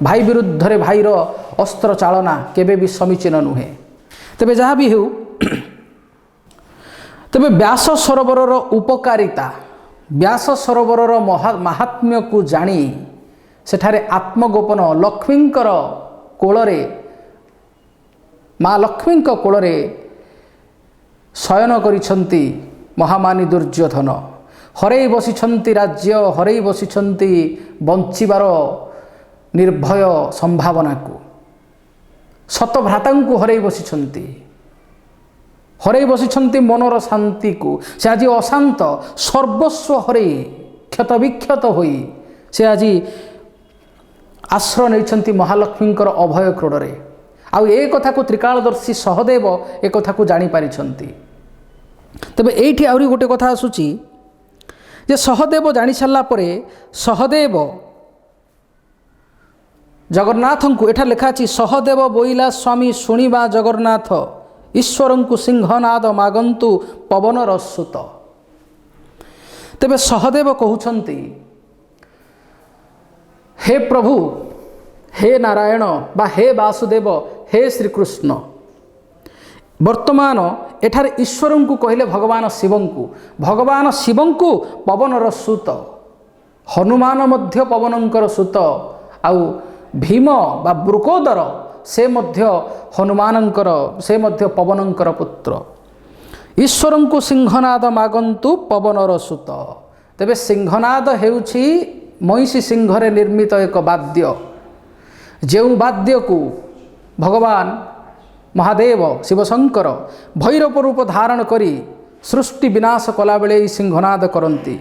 ଭାଇ ବିରୁଦ୍ଧରେ ଭାଇର ଅସ୍ତ୍ର ଚାଳନା କେବେ ବି ସମୀଚୀନ ନୁହେଁ। ତେବେ ଯାହା ବି ହେଉ ତେବେ ବ୍ୟାସ ସରୋବରର ଉପକାରିତା, ବ୍ୟାସ ସରୋବରର ମାହାତ୍ମ୍ୟ को ଜାଣି ସେଠାରେ ଆତ୍ମଗୋପନ ଲକ୍ଷ୍ମୀଙ୍କର କୋଳରେ, ମା ଲକ୍ଷ୍ମୀଙ୍କ କୋଳରେ ଶୟନ କରିଛନ୍ତି ମହାମାନି ଦୁର୍ଯ୍ୟୋଧନ। ହରେଇ ବସିଛନ୍ତି ରାଜ୍ୟ, ହରେଇ ବସିଛନ୍ତି ବଞ୍ଚିବାର ନିର୍ଭୟ ସମ୍ଭାବନାକୁ, ସତ ଭ୍ରାତାଙ୍କୁ ହରେଇ ବସିଛନ୍ତି, ହରେଇ ବସିଛନ୍ତି ମନର ଶାନ୍ତିକୁ। ସେ ଆଜି ଅଶାନ୍ତ, ସର୍ବସ୍ୱ ହରେଇ କ୍ଷତବିକ୍ଷତ ହୋଇ ସେ ଆଜି ଆଶ୍ରୟ ନେଇଛନ୍ତି ମହାଲକ୍ଷ୍ମୀଙ୍କର ଅଭୟ କ୍ରୋଡ଼ରେ। ଆଉ ଏ କଥାକୁ ତ୍ରିକାଳଦର୍ଶୀ ସହଦେବ ଏ କଥାକୁ ଜାଣିପାରିଛନ୍ତି। ତେବେ ଏଇଠି ଆହୁରି ଗୋଟେ କଥା ଆସୁଛି ଯେ ସହଦେବ ଜାଣିସାରିଲା ପରେ ସହଦେବ ଜଗନ୍ନାଥଙ୍କୁ, ଏଠାରେ ଲେଖା ଅଛି ସହଦେବ ବୋଇଲା ସ୍ୱାମୀ ଶୁଣିବା ଜଗନ୍ନାଥ, ଈଶ୍ୱରଙ୍କୁ ସିଂହନାଦ ମାଗନ୍ତୁ ପବନର ସୁତ। ତେବେ ସହଦେବ କହୁଛନ୍ତି ହେ ପ୍ରଭୁ, ହେ ନାରାୟଣ ବା ହେ ବାସୁଦେବ, ହେ ଶ୍ରୀକୃଷ୍ଣ। ବର୍ତ୍ତମାନ ଏଠାରେ ଈଶ୍ୱରଙ୍କୁ କହିଲେ ଭଗବାନ ଶିବଙ୍କୁ, ଭଗବାନ ଶିବଙ୍କୁ ପବନର ସୁତ, ହନୁମାନ ମଧ୍ୟ ପବନଙ୍କର ସୁତ, ଆଉ ଭୀମ ବା ବୃକୋଦର ସେ ମଧ୍ୟ ହନୁମାନଙ୍କର, ସେ ମଧ୍ୟ ପବନଙ୍କର ପୁତ୍ର। ଈଶ୍ୱରଙ୍କୁ ସିଂହନାଦ ମାଗନ୍ତୁ ପବନର ସୁତ। ତେବେ ସିଂହନାଦ ହେଉଛି ମଇଁଷି ସିଂହରେ ନିର୍ମିତ ଏକ ବାଦ୍ୟ, ଯେଉଁ ବାଦ୍ୟକୁ ଭଗବାନ ମହାଦେବ ଶିବଶଙ୍କର ଭୈରବ ରୂପ ଧାରଣ କରି ସୃଷ୍ଟି ବିନାଶ କଲାବେଳେ ଏହି ସିଂହନାଦ କରନ୍ତି।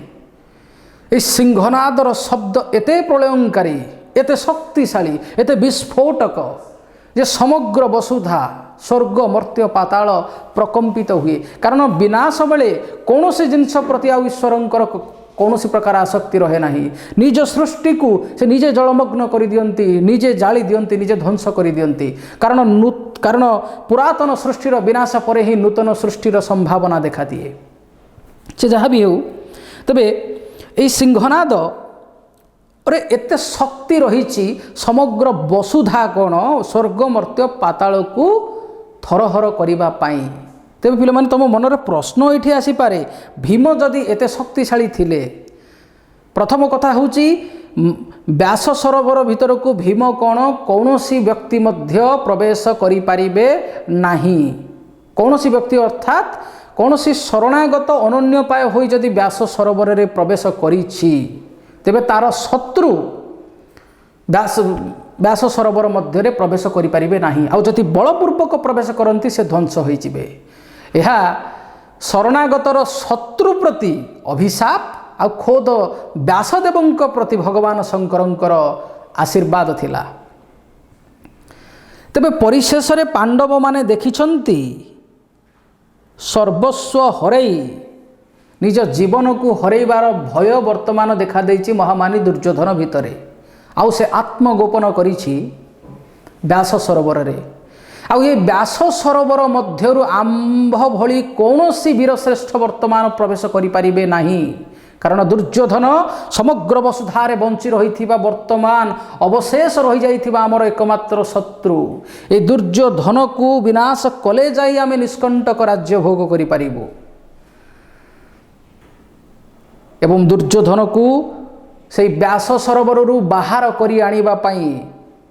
ଏହି ସିଂହନାଦର ଶବ୍ଦ ଏତେ ପ୍ରଳୟଙ୍କାରୀ, ଏତେ ଶକ୍ତିଶାଳୀ, ଏତେ ବିସ୍ଫୋଟକ ଯେ ସମଗ୍ର ବସୁଧା ସ୍ୱର୍ଗ ମର୍ତ୍ତ୍ୟ ପାତାଳ ପ୍ରକମ୍ପିତ ହୁଏ। କାରଣ ବିନାଶ ବେଳେ କୌଣସି ଜିନିଷ ପ୍ରତି ଆଉ ଈଶ୍ୱରଙ୍କର କୌଣସି ପ୍ରକାର ଆସକ୍ତି ରହେ ନାହିଁ। ନିଜ ସୃଷ୍ଟିକୁ ସେ ନିଜେ ଜଳମଗ୍ନ କରିଦିଅନ୍ତି, ନିଜେ ଜାଳି ଦିଅନ୍ତି, ନିଜେ ଧ୍ୱଂସ କରିଦିଅନ୍ତି। କାରଣ ପୁରାତନ ସୃଷ୍ଟିର ବିନାଶ ପରେ ହିଁ ନୂତନ ସୃଷ୍ଟିର ସମ୍ଭାବନା ଦେଖାଦିଏ। ସେ ଯାହା ବି ହେଉ, ତେବେ ଏହି ସିଂହନାଦରେ ଏତେ ଶକ୍ତି ରହିଛି, ସମଗ୍ର ବସୁଧା କ'ଣ ସ୍ୱର୍ଗ ମର୍ତ୍ତ୍ୟ ପାତାଳକୁ ଥରହର କରିବା ପାଇଁ। ତେବେ ପିଲାମାନେ, ତୁମ ମନରେ ପ୍ରଶ୍ନ ଏଇଠି ଆସିପାରେ, ଭୀମ ଯଦି ଏତେ ଶକ୍ତିଶାଳୀ ଥିଲେ, ପ୍ରଥମ କଥା ହେଉଛି ବ୍ୟାସ ସରୋବର ଭିତରକୁ ଭୀମ କ'ଣ କୌଣସି ବ୍ୟକ୍ତି ମଧ୍ୟ ପ୍ରବେଶ କରିପାରିବେ ନାହିଁ। କୌଣସି ବ୍ୟକ୍ତି ଅର୍ଥାତ୍ କୌଣସି ଶରଣାଗତ ଅନନ୍ୟପାୟ ହୋଇ ଯଦି ବ୍ୟାସ ସରୋବରରେ ପ୍ରବେଶ କରିଛି, ତେବେ ତାର ଶତ୍ରୁ ବ୍ୟାସ ସରୋବର ମଧ୍ୟରେ ପ୍ରବେଶ କରିପାରିବେ ନାହିଁ। ଆଉ ଯଦି ବଳପୂର୍ବକ ପ୍ରବେଶ କରନ୍ତି ସେ ଧ୍ୱଂସ ହୋଇଯିବେ। ଏହା ଶରଣାଗତର ଶତ୍ରୁ ପ୍ରତି ଅଭିଶାପ, ଆଉ ଖୋଦ ବ୍ୟାସଦେବଙ୍କ ପ୍ରତି ଭଗବାନ ଶଙ୍କରଙ୍କର ଆଶୀର୍ବାଦ ଥିଲା। ତେବେ ପରିଶେଷରେ ପାଣ୍ଡବମାନେ ଦେଖିଛନ୍ତି ସର୍ବସ୍ୱ ହରେଇ ନିଜ ଜୀବନକୁ ହରେଇବାର ଭୟ ବର୍ତ୍ତମାନ ଦେଖାଦେଇଛି ମହାମାନି ଦୁର୍ଯ୍ୟୋଧନ ଭିତରେ। ଆଉ ସେ ଆତ୍ମଗୋପନ କରିଛି ବ୍ୟାସ ସରୋବରରେ। ଆଉ ଏ ବ୍ୟାସ ସରୋବର ମଧ୍ୟରୁ ଆମ୍ଭ ଭଳି କୌଣସି ବୀରଶ୍ରେଷ୍ଠ ବର୍ତ୍ତମାନ ପ୍ରବେଶ କରିପାରିବେ ନାହିଁ। କାରଣ ଦୁର୍ଯ୍ୟୋଧନ ସମଗ୍ର ବସୁଧାରେ ବଞ୍ଚି ରହିଥିବା, ବର୍ତ୍ତମାନ ଅବଶେଷ ରହିଯାଇଥିବା ଆମର ଏକମାତ୍ର ଶତ୍ରୁ। ଏ ଦୁର୍ଯ୍ୟୋଧନକୁ ବିନାଶ କଲେ ଯାଇ ଆମେ ନିଷ୍କଣ୍ଟକ ରାଜ୍ୟ ଭୋଗ କରିପାରିବୁ। ଏବଂ ଦୁର୍ଯ୍ୟୋଧନକୁ ସେହି ବ୍ୟାସ ସରୋବରରୁ ବାହାର କରି ଆଣିବା ପାଇଁ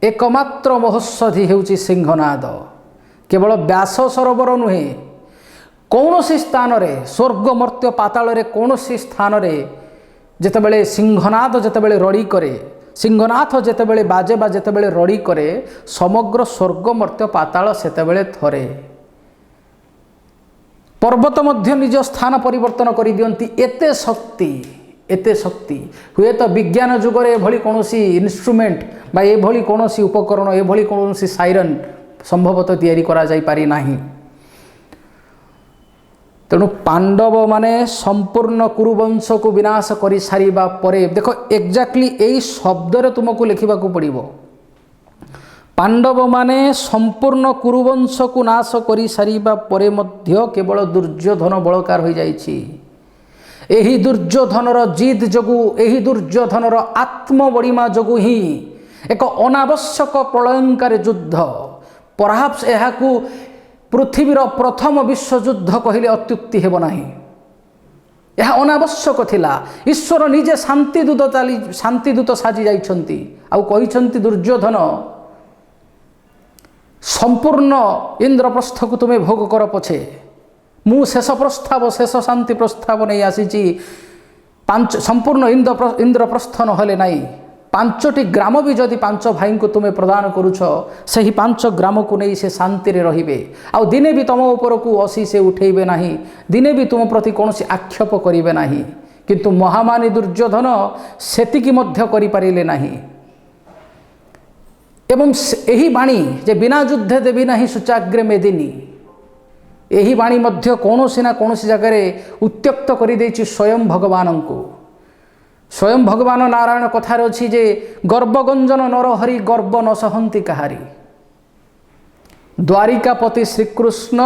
ଏକମାତ୍ର ମହୋଷଧି ହେଉଛି ସିଂହନାଦ। କେବଳ ବ୍ୟାସ ସରୋବର ନୁହେଁ, କୌଣସି ସ୍ଥାନରେ ସ୍ୱର୍ଗ ମର୍ତ୍ତ୍ୟ ପାତାଳରେ କୌଣସି ସ୍ଥାନରେ ଯେତେବେଳେ ସିଂହନାଦ ଯେତେବେଳେ ରଡ଼ି କରେ, ସିଂହନାଥ ଯେତେବେଳେ ବାଜେ ବା ଯେତେବେଳେ ରଡ଼ି କରେ, ସମଗ୍ର ସ୍ୱର୍ଗ ମର୍ତ୍ତ୍ୟ ପାତାଳ ସେତେବେଳେ ଥରେ। ପର୍ବତ ମଧ୍ୟ ନିଜ ସ୍ଥାନ ପରିବର୍ତ୍ତନ କରିଦିଅନ୍ତି। ଏତେ ଶକ୍ତି, ଏତେ ଶକ୍ତି। ହୁଏତ ବିଜ୍ଞାନ ଯୁଗରେ ଏଭଳି କୌଣସି ଇନଷ୍ଟ୍ରୁମେଣ୍ଟ ବା ଏଭଳି କୌଣସି ଉପକରଣ, ଏଭଳି କୌଣସି ସାଇରନ୍ ସମ୍ଭବତଃ ତିଆରି କରାଯାଇପାରି ନାହିଁ। ତେଣୁ ପାଣ୍ଡବମାନେ ସମ୍ପୂର୍ଣ୍ଣ କୁରୁବଂଶକୁ ବିନାଶ କରିସାରିବା ପରେ, ଦେଖ ଏକ୍ଜାକ୍ଟଲି ଏଇ ଶବ୍ଦରେ ତୁମକୁ ଲେଖିବାକୁ ପଡ଼ିବ। ପାଣ୍ଡବମାନେ ସମ୍ପୂର୍ଣ୍ଣ କୁରୁବଂଶକୁ ନାଶ କରିସାରିବା ପରେ ମଧ୍ୟ କେବଳ ଦୁର୍ଯ୍ୟୋଧନ ବଳକାର ହୋଇଯାଇଛି। ଏହି ଦୁର୍ଯ୍ୟୋଧନର ଜିଦ୍ ଯୋଗୁଁ, ଏହି ଦୁର୍ଯ୍ୟୋଧନର ଆତ୍ମବଡ଼ିମା ଯୋଗୁଁ ହିଁ ଏକ ଅନାବଶ୍ୟକ ପ୍ରଳୟଙ୍କାରୀ ଯୁଦ୍ଧ, ପରହାପ୍ସ ଏହାକୁ ପୃଥିବୀର ପ୍ରଥମ ବିଶ୍ୱଯୁଦ୍ଧ କହିଲେ ଅତ୍ୟୁକ୍ତି ହେବ ନାହିଁ। ଏହା ଅନାବଶ୍ୟକ ଥିଲା। ଈଶ୍ୱର ନିଜେ ଶାନ୍ତିଦୂତ ସାଜି ଯାଇଛନ୍ତି ଆଉ କହିଛନ୍ତି ଦୁର୍ଯ୍ୟୋଧନ ସମ୍ପୂର୍ଣ୍ଣ ଇନ୍ଦ୍ରପ୍ରସ୍ଥକୁ ତୁମେ ଭୋଗ କର ପଛେ, ମୁଁ ଶେଷ ପ୍ରସ୍ତାବ, ଶେଷ ଶାନ୍ତି ପ୍ରସ୍ତାବ ନେଇ ଆସିଛି। ସମ୍ପୂର୍ଣ୍ଣ ଇନ୍ଦ୍ରପ୍ରସ୍ଥ ନହେଲେ ନାହିଁ। 5ଟି ଗ୍ରାମ ବି ଯଦି 5 ଭାଇଙ୍କୁ ତୁମେ ପ୍ରଦାନ କରୁଛ, ସେହି 5 ଗ୍ରାମକୁ ନେଇ ସେ ଶାନ୍ତିରେ ରହିବେ। ଆଉ ଦିନେ ବି ତୁମ ଉପରକୁ ଅସି ସେ ଉଠେଇବେ ନାହିଁ, ଦିନେ ବି ତୁମ ପ୍ରତି କୌଣସି ଆକ୍ଷେପ କରିବେ ନାହିଁ। କିନ୍ତୁ ମହାମାନୀ ଦୁର୍ଯ୍ୟୋଧନ ସେତିକି ମଧ୍ୟ କରିପାରିଲେ ନାହିଁ। ଏବଂ ଏହି ବାଣୀ ଯେ ବିନା ଯୁଦ୍ଧେ ଦେବି ନାହିଁ ସୁଚାଗ୍ରେ ମେଦିନୀ, ଏହି ବାଣୀ ମଧ୍ୟ କୌଣସି ନା କୌଣସି ଜାଗାରେ ଉତ୍ତ୍ୟକ୍ତ କରିଦେଇଛି ସ୍ୱୟଂ ଭଗବାନଙ୍କୁ। ସ୍ୱୟଂ ଭଗବାନ ନାରାୟଣ କଥାରେ ଅଛି ଯେ ଗର୍ବଗଞ୍ଜନ ନରହରି ଗର୍ବ ନ ସହନ୍ତି କାହାରି। ଦ୍ୱାରିକାପତି ଶ୍ରୀକୃଷ୍ଣ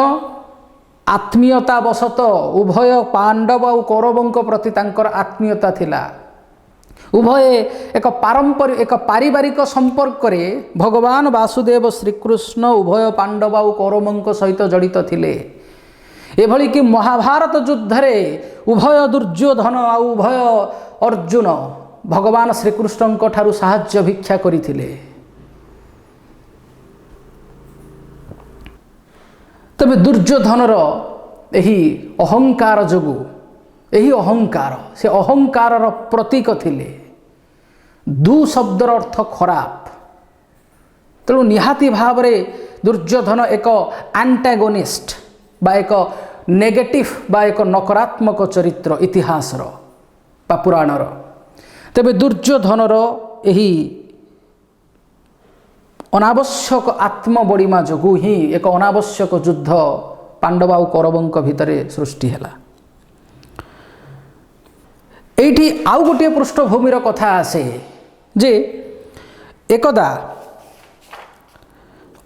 ଆତ୍ମୀୟତା ବଶତ ଉଭୟ ପାଣ୍ଡବ ଆଉ କୌରବଙ୍କ ପ୍ରତି ତାଙ୍କର ଆତ୍ମୀୟତା ଥିଲା। ଉଭୟ ଏକ ପାରିବାରିକ ସମ୍ପର୍କରେ ଭଗବାନ ବାସୁଦେବ ଶ୍ରୀକୃଷ୍ଣ ଉଭୟ ପାଣ୍ଡବ ଆଉ କୌରବଙ୍କ ସହିତ ଜଡ଼ିତ ଥିଲେ। ଏଭଳିକି ମହାଭାରତ ଯୁଦ୍ଧରେ ଉଭୟ ଦୁର୍ଯ୍ୟୋଧନ ଆଉ ଉଭୟ ଅର୍ଜୁନ ଭଗବାନ ଶ୍ରୀକୃଷ୍ଣଙ୍କ ଠାରୁ ସାହାଯ୍ୟ ଭିକ୍ଷା କରିଥିଲେ। ତେବେ ଦୁର୍ଯ୍ୟୋଧନର ଏହି ଅହଙ୍କାର ଯୋଗୁଁ, ଏହି ଅହଙ୍କାର ସେ ଅହଙ୍କାରର ପ୍ରତୀକ ଥିଲେ। ଦୁ ଶବ୍ଦର ଅର୍ଥ ଖରାପ। ତେଣୁ ନିହାତି ଭାବରେ ଦୁର୍ଯ୍ୟୋଧନ ଏକ ଆଣ୍ଟାଗୋନିଷ୍ଟ ବା ଏକ ନେଗେଟିଭ୍ ବା ଏକ ନକାରାତ୍ମକ ଚରିତ୍ର ଇତିହାସର ବା ପୁରାଣର। ତେବେ ଦୁର୍ଯ୍ୟୋଧନର ଏହି ଅନାବଶ୍ୟକ ଆତ୍ମବଡ଼ିମା ଯୋଗୁଁ ହିଁ ଏକ ଅନାବଶ୍ୟକ ଯୁଦ୍ଧ ପାଣ୍ଡବ ଆଉ କୌରବଙ୍କ ଭିତରେ ସୃଷ୍ଟି ହେଲା। ଏଇଠି ଆଉ ଗୋଟିଏ ପୃଷ୍ଠଭୂମିର କଥା ଆସେ ଯେ ଏକଦା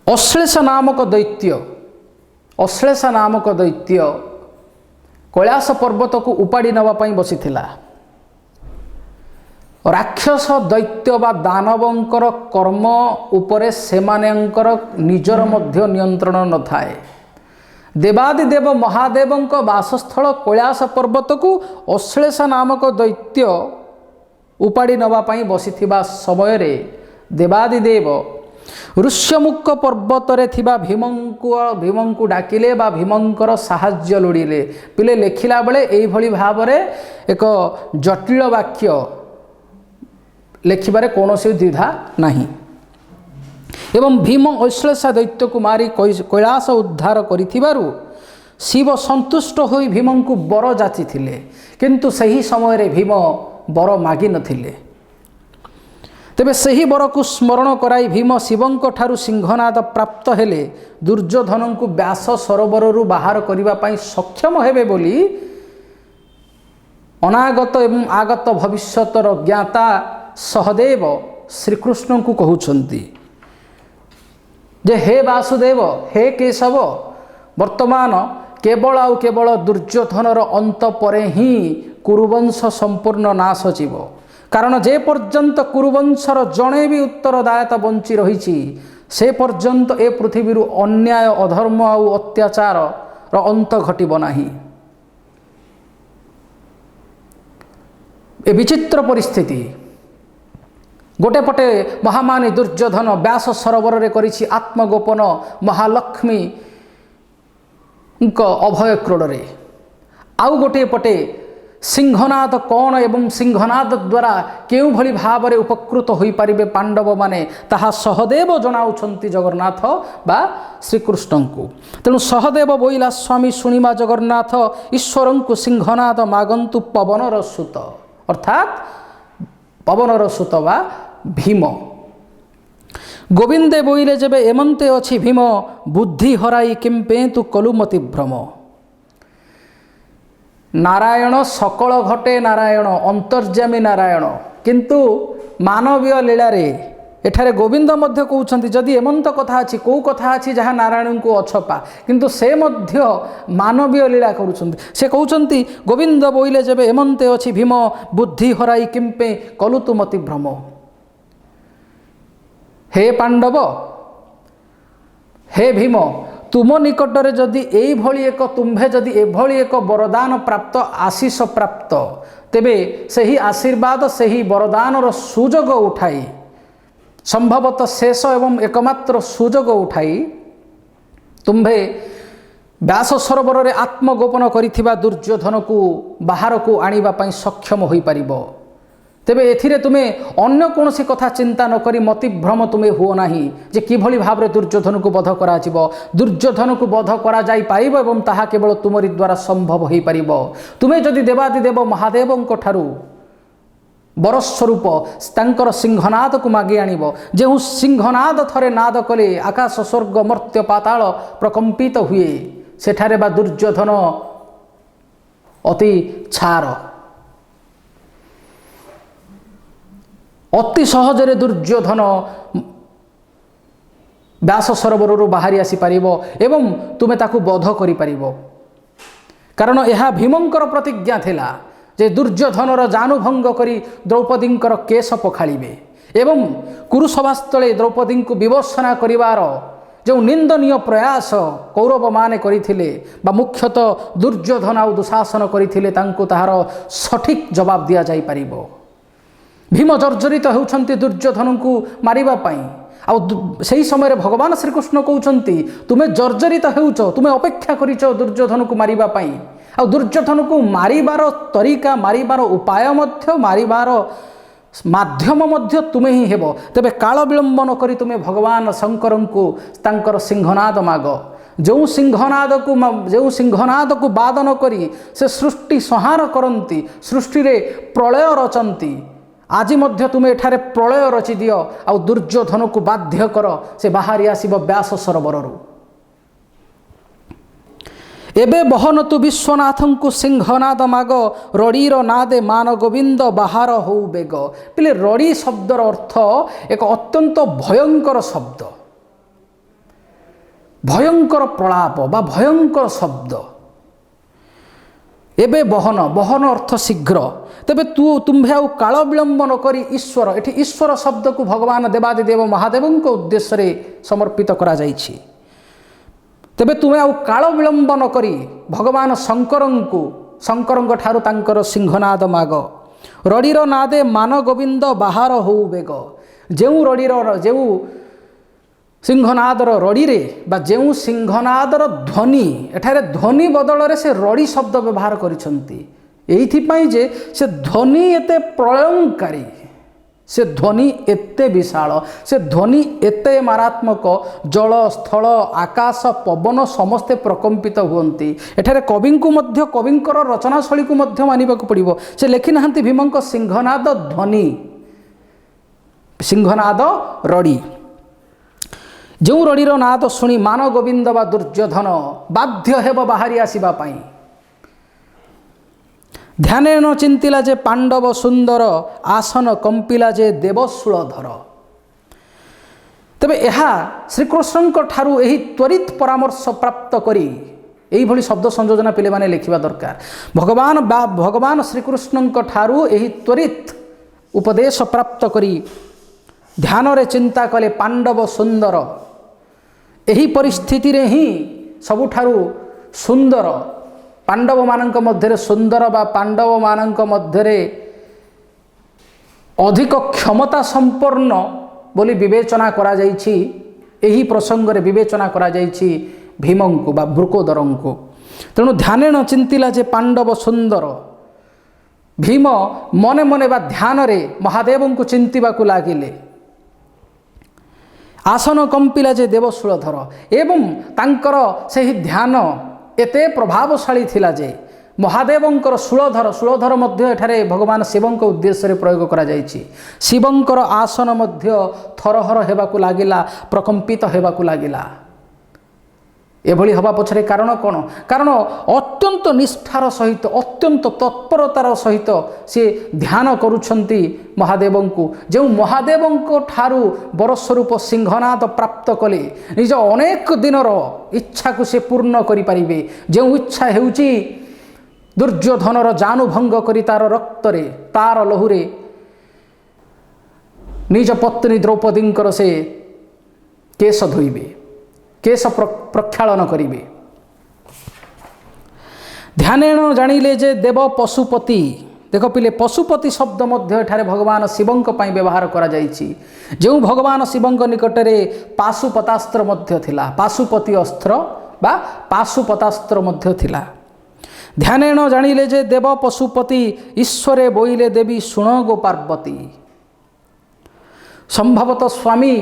ଅଶ୍ଳେଷ ନାମକ ଦୈତ୍ୟ କୈଳାସ ପର୍ବତକୁ ଉପାଡ଼ି ନେବା ପାଇଁ ବସିଥିଲା। ରାକ୍ଷସ ଦୈତ୍ୟ ବା ଦାନବଙ୍କର କର୍ମ ଉପରେ ସେମାନଙ୍କର ନିଜର ମଧ୍ୟ ନିୟନ୍ତ୍ରଣ ନଥାଏ। ଦେବାଦିଦେବ ମହାଦେବଙ୍କ ବାସସ୍ଥଳ କୈଳାସ ପର୍ବତକୁ ଅଶ୍ଳେଷ ନାମକ ଦୈତ୍ୟ ଉପାଡ଼ି ନେବା ପାଇଁ ବସିଥିବା ସମୟରେ ଦେବାଦିଦେବ ଋଷ୍ୟମୁଖ ପର୍ବତରେ ଥିବା ଭୀମଙ୍କୁ ଡାକିଲେ ବା ଭୀମଙ୍କର ସାହାଯ୍ୟ ଲୋଡ଼ିଲେ। ପିଲେ ଲେଖିଲା ବେଳେ ଏଇଭଳି ଭାବରେ ଏକ ଜଟିଳ ବାକ୍ୟ ଲେଖିବାରେ କୌଣସି ଦ୍ୱିଧା ନାହିଁ। ଏବଂ ଭୀମ ଅଶ୍ଳେଷ ଦୈତ୍ୟକୁ ମାରି କୈଳାସ ଉଦ୍ଧାର କରିଥିବାରୁ ଶିବ ସନ୍ତୁଷ୍ଟ ହୋଇ ଭୀମଙ୍କୁ ବର ଯାଚିଥିଲେ। କିନ୍ତୁ ସେହି ସମୟରେ ଭୀମ ବର ମାଗିନଥିଲେ। ତେବେ ସେହି ବରକୁ ସ୍ମରଣ କରାଇ ଭୀମ ଶିବଙ୍କ ଠାରୁ ସିଂହନାଦ ପ୍ରାପ୍ତ ହେଲେ ଦୁର୍ଯ୍ୟୋଧନଙ୍କୁ ବ୍ୟାସ ସରୋବରରୁ ବାହାର କରିବା ପାଇଁ ସକ୍ଷମ ହେବେ ବୋଲି ଅନାଗତ ଏବଂ ଆଗତ ଭବିଷ୍ୟତର ଜ୍ଞାତା ସହଦେବ ଶ୍ରୀକୃଷ୍ଣଙ୍କୁ କହୁଛନ୍ତି ଯେ ହେ ବାସୁଦେବ, ହେ କେଶବ, ବର୍ତ୍ତମାନ କେବଳ ଆଉ କେବଳ ଦୁର୍ଯ୍ୟୋଧନର ଅନ୍ତ ପରେ ହିଁ କୁରୁବଂଶ ସମ୍ପୂର୍ଣ୍ଣ ନାଶ ଯିବ। କାରଣ ଯେ ପର୍ଯ୍ୟନ୍ତ କୁରୁବଂଶର ଜଣେ ବି ଉତ୍ତରଦାୟତା ବଞ୍ଚି ରହିଛି ସେ ପର୍ଯ୍ୟନ୍ତ ଏ ପୃଥିବୀରୁ ଅନ୍ୟାୟ, ଅଧର୍ମ ଆଉ ଅତ୍ୟାଚାରର ଅନ୍ତ ଘଟିବ ନାହିଁ। ଏ ବିଚିତ୍ର ପରିସ୍ଥିତି। ଗୋଟେ ପଟେ ମହାମାନୀ ଦୁର୍ଯ୍ୟୋଧନ ବ୍ୟାସ ସରୋବରରେ କରିଛି ଆତ୍ମଗୋପନ ମହାଲକ୍ଷ୍ମୀଙ୍କ ଅଭୟ କ୍ରୋଡ଼ରେ। ଆଉ ଗୋଟିଏ ପଟେ ସିଂହନାଦ କ'ଣ ଏବଂ ସିଂହନାଦ ଦ୍ୱାରା କେଉଁଭଳି ଭାବରେ ଉପକୃତ ହୋଇପାରିବେ ପାଣ୍ଡବମାନେ ତାହା ସହଦେବ ଜଣାଉଛନ୍ତି ଜଗନ୍ନାଥ ବା ଶ୍ରୀକୃଷ୍ଣଙ୍କୁ। ତେଣୁ ସହଦେବ ବୋଇଲା ସ୍ୱାମୀ ଶୁଣିମା ଜଗନ୍ନାଥ ଈଶ୍ୱରଙ୍କୁ ସିଂହନାଦ ମାଗନ୍ତୁ ପବନର ସୁତ, ଅର୍ଥାତ୍ ପବନର ସୁତ ବା ଭୀମ। ଗୋବିନ୍ଦେ ବୋଇଲେ ଯେବେ ଏମନ୍ତେ ଅଛି ଭୀମ ବୁଦ୍ଧି ହରାଇ କିମ୍ପେନ୍ତୁ କଲୁମତି ଭ୍ରମ। ନାରାୟଣ ସକଳ ଘଟେ ନାରାୟଣ, ଅନ୍ତର୍ଯ୍ୟାମୀ ନାରାୟଣ। କିନ୍ତୁ ମାନବୀୟ ଲୀଳାରେ ଏଠାରେ ଗୋବିନ୍ଦ ମଧ୍ୟ କହୁଛନ୍ତି ଯଦି ଏମନ୍ତ କଥା ଅଛି, କେଉଁ କଥା ଅଛି ଯାହା ନାରାୟଣଙ୍କୁ ଅଛପା, କିନ୍ତୁ ସେ ମଧ୍ୟ ମାନବୀୟ ଲୀଳା କରୁଛନ୍ତି। ସେ କହୁଛନ୍ତି ଗୋବିନ୍ଦ ବୋଇଲେ ଯେବେ ଏମନ୍ତେ ଅଛି ଭୀମ ବୁଦ୍ଧି ହରାଇ କିମ୍ପେ କଲୁ ତୁମତି ଭ୍ରମ। ହେ ପାଣ୍ଡବ, ହେ ଭୀମ, तुम निकटरे जदि एभली एक तुम्भे जदि एभली एक वरदान प्राप्त आशीष प्राप्त तेबे सही आशीर्वाद सही वरदानर सुजोग उठाई संभवतः शेष एवं एकमात्र सुजोग उठाई तुम्भे व्यास सरोवर में आत्मगोपन करिथिबा दुर्योधन को बाहर को आनिबा पई सक्षम होई परिबो। तेबे एथिरे तुमे अन्य कोनोसी कथा चिंता न करी मतिभ्रम तुमे हुओ नाही जे किभली भाबरे दुर्योधन को वध करा जिवो। दुर्योधन को वध करा जाई पाइबो एवं ताहा केवल तुमरी द्वारा संभव होई परिबो। तुमे जदि देवादिदेव महादेवंको ठारू वर स्वरूप तांकर सिंहनाद को मागी आनिबो। जेउ सिंहनाद थरे नाद कले आकाश स्वर्ग मर्त्य पाताल प्रकंपित हुए सेठारे बा दुर्योधन अति छार अति सहजरे दुर्योधन व्यास सरोवर बाहरी आसी पारिबो एवं तुमे ताकू बध करि पारिबो। कारण यह भीमंकर प्रतिज्ञा थिला जे दुर्योधनर जानुभंग करी द्रौपदींकर केश पखाड़े एवं कुरुसभास्थले द्रौपदी को विवशना करिवार जो निंदनीय प्रयास कौरव माने करिथिले बा मुख्यतः दुर्योधन आ दुशासन करिथिले तांको ताहार सठिक जवाब दिया जाई परिबो। भीम जर्जरित होउछंती दुर्योधन को मारिबा पई आ सेही समय भगवान श्रीकृष्ण कहउछंती तुमे जर्जरित हेउछ तुमे अपेक्षा करिछ दुर्योधन को मारिबा पई आ दुर्योधन को मारिबार तरीका मारिबार उपाय मध्य मारिबार माध्यम मध्य तुमे ही हेबो। तेबे काल विलंब न करी तुमे भगवान शंकर को तांकर सिंहनाद माग जो सिंहनाद को वादन करी से सृष्टि संहार करंती सृष्टि रे प्रलय रचंती आज मध्य तुमे एठारे प्रलय रचि दियो आ दुर्योधन को बाध्य कर से बाहरी आसीबो व्यास सरोवररू। एबे बहन तु विश्वनाथं को सिंहनाद माग रड़ीर नादे मान गोविंद बाहर हो बेग। पिले रड़ी शब्दर अर्थ एक अत्यंत भयंकर शब्द भयंकर प्रलाप बा भयंकर शब्द। एबे बहन बहन अर्थ शीघ्र तेबे तुम्भे आउ काल विलंब न करी ईश्वर एठी ईश्वर शब्द को भगवान देवादिदेव महादेव को उद्देश्य रे समर्पित करा जाइछि। तेबे तुमे आउ काल विलंब न करी भगवान शंकर ठारू तांकर सिंहनाद माग रड़ीर नादे मान गोविंद बाहर हो बेग। जेउ रड़ीर जेउ सिंहनादर रड़ी रे बा जेउ सिंहनादर ध्वनि एठारे ध्वनि बदल रे से रड़ी शब्द व्यवहार करिसंती एइथिपाई जे से ध्वनि एते प्रलयंकारी से ध्वनि एते विशाल से ध्वनि एते मारात्मक जल स्थल आकाश पवन समस्ते प्रकंपित हुअन्ति। एठारे कवि को मध्य कविंकर रचनाशैली को मध्य मानिबाकु पड़िबो। से लेखि नाहंती भीमंक सिंहनाद ध्वनि सिंहनाद रड़ी जो रड़ीर नाद शुणी मान गोविंद बा दुर्योधन बाध्य हेब बाहरी आसीबा पाई। ध्यान चिंतिला जे पांडव सुंदर आसन कंपिला जे देवशूलधर। तेबे यह श्रीकृष्ण ठारू एही त्वरित परामर्श प्राप्त करी एही भली शब्द संयोजना पिले माने लिखिबा दरकार। भगवान श्रीकृष्ण ठारू एही त्वरित उपदेश प्राप्त करी ध्यान रे चिंता कले पांडव सुंदर एही परिस्थिति रे ही सबुठारू सुंदर पांडव मानक मध्य सुंदर बा पांडव मानक मध्य अधिक क्षमता संपन्न बोली विवेचना करा जाइछि। एही प्रसंग रे विवेचना करा जाइछि भीमं को बा वृकोदरं को। तेणु ध्यान न चिंतिला जे पांडव सुंदर भीम मने मने बा ध्यान रे महादेव को चिंतिबा को लागिले। आसन कंपिला जे देवशूलधर एवं तांकर सेही ध्यान एते प्रभावशाली थिला जे महादेवंकर शूलधर मध्य एठारे भगवान शिवंक उद्देश्य रे प्रयोग करा जाइछि। शिवंकर आसन मध्य थरहर हेबाकु लागिला प्रकंपित हेबाकु लागिला। एभली हवा पछरे कारण कोन? कारण अत्यंत निष्ठार सहित अत्यंत तत्परतार सहित से ध्यान करुछंती महादेवंकु। जो महादेवंको ठारू बरस्वरूप सिंहनाद प्राप्त कले निज अनेक दिनर इच्छा को से पूर्ण करि परिबे। जो इच्छा हेउची दुर्योधनर जानुभंग करी तार रक्तरे तार लहुरे निज पत्नी द्रौपदींकर से केश धोइबे। केश प्रक्षालन करिवे। ध्यानेन जानिले जे देव पशुपति, देख पिले पशुपति शब्द मध्य एठारे भगवान शिवंक पई व्यवहार करा जाइछि। जो भगवान शिवंक निकटरे पाशुपतास्त्र मध्य थिला, पाशुपति अस्त्र बा पाशुपतास्त्र मध्य थिला। ध्यानेन जानिले जे देव पशुपति ईश्वरे बोइले देवी शुण गो पार्वती। संभवतः स्वामी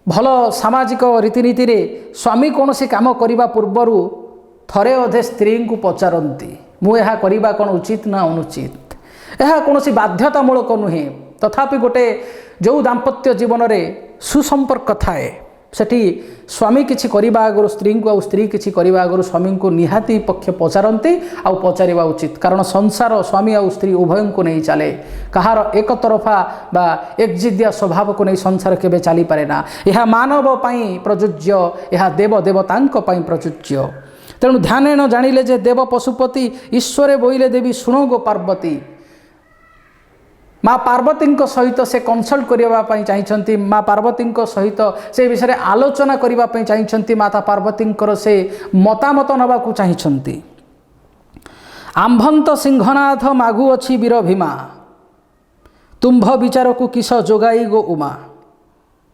भल सामाजिक रीतिनीति रे स्वामी कौन सी काम करने पूर्वर थरे अधे स्त्री को पचारती मु यह करवा कौन उचित ना अनुचित, यह कौन सी बाध्यतामूलक नुहे। तथापि गोटे जो दाम्पत्य जीवन में सुसंपर्क थाए सेठी स्वामी किछि करिबा आगु स्त्री को आ स्त्री किछि करिबा आगु स्वामी को निहाती पक्ष पचारती आ पचारिबा उचित। कारण संसार स्वामी आ स्त्री उभय को नहीं चले, कहार एक तरफा बा एकजिदिया स्वभाव को नहीं संसार केबे चली पारे ना। यह मानव पई प्रयोज्य, यह देव देवतांक पई प्रयोज्य। तेणु ध्यान जानिले जे देव पशुपति ईश्वरे बोइले देवी शुण गो पार्वती। माँ पार्वती सहित से कनसल्ट करने चाहिए, माँ पार्वती सहित से विषय में आलोचना करने चाहिए, माता पार्वती से मतामत नवाकू चाहिए। आंभंत सिंहनाथ मागु अच्छी वीर भीमा, तुम्भ विचार को किस जोगाई गो उमा।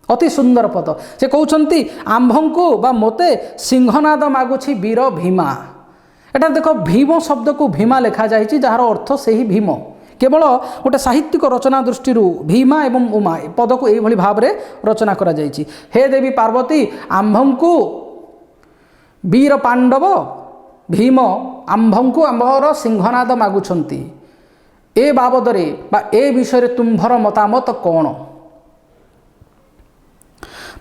अति सुंदर पद से कहते आंभ को बा मोते सिंहनाद मागुछि वीर भीमा। एटा देख भीम शब्द को भीमा लिखा जाइछि, जार अर्थ से ही भीम। केवल गोटे साहित्यिक रचना दृष्टि भीमा एवं उमा पद को यही भाव में रचना करा जाइछि। हे देवी पार्वती आंभं को वीर पांडव भीम आंभं को आंभर सिंहनाद मागुछंती। ए बाबदरे बा ए विषय तुम्भर मतामत कौन?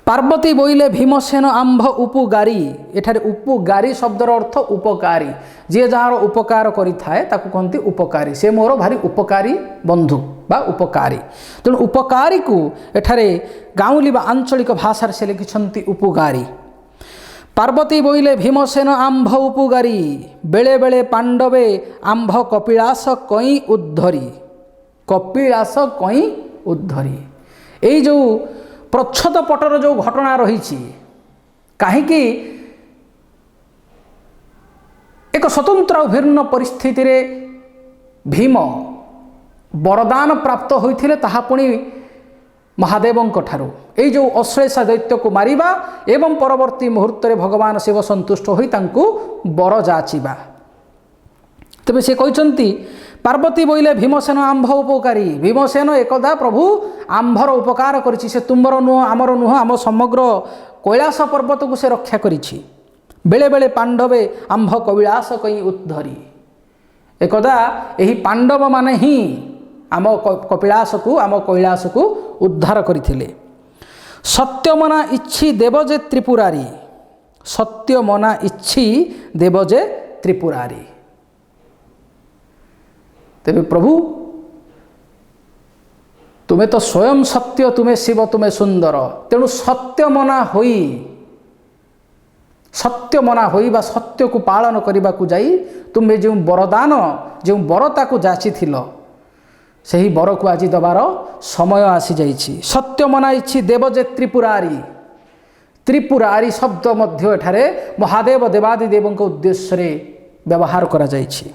पार्वती बोइले भीमसेन आंभ उपगारी। एठारे उपगारी शब्दर अर्थ उपकारी, जे जार उपकार करिथाए ताकू कहती उपकारी। से मोर भारी उपकारी बंधु बा उपकारी। तेणु उपकारी को एठारे गाँवली बा आंचलिक भाषा से लिखिछंती उपगारी। पार्वती बोइले भीमसेन आंभ उपगारी, बेले बेले पांडवे आंभ कपिलास कई उद्धरी। कपिलास कई उद्धरी यही जो प्रच्छद पटर जो घटना रही कहीं एक स्वतंत्र भिन्न परिस्थिति रे भीम वरदान प्राप्त होइथिले ताहा पुणी महादेवंक ठारू। एई जो अश्लेषा दैत्य को मारिबा एवं परवर्ती मुहूर्त रे भगवान शिव संतुष्ट होई तांकू बर जाचिबा। तेबे से कहते पार्वती बोइले भीमसेन आंभ उपकारी। भीमसेन एकदा प्रभु आंभर उपकार करिछि। से तुमर नुह आमर नुह आम समग्र कैलास पर्वत को से रक्षा करिछि। बेले बेले पांडवे आंभ कविलास कई उद्धरी। एकदा यही पांडव माने ही आम कपिलास को आम कैलास को उद्धार करथिले। सत्यमना इच्छी देवजे त्रिपुरारी। सत्यमना इच्छी देवजे त्रिपुरारी। तेरे प्रभु तुम्हें तो स्वयं सत्य, तुम्हें शिव, तुम्हें सुंदर। तेणु सत्यमना होई बा सत्य को पालन करने को जाई तुम्हें जो वरदान जो बरता को जाची थिल सही बर को आज दबार समय आसी जाइछि। सत्यमना इच्छी देवजे त्रिपुरारी। त्रिपुरारी शब्द मध्य एठारे महादेव देवादि देवों उद्देश्य रे व्यवहार करा जाइछि।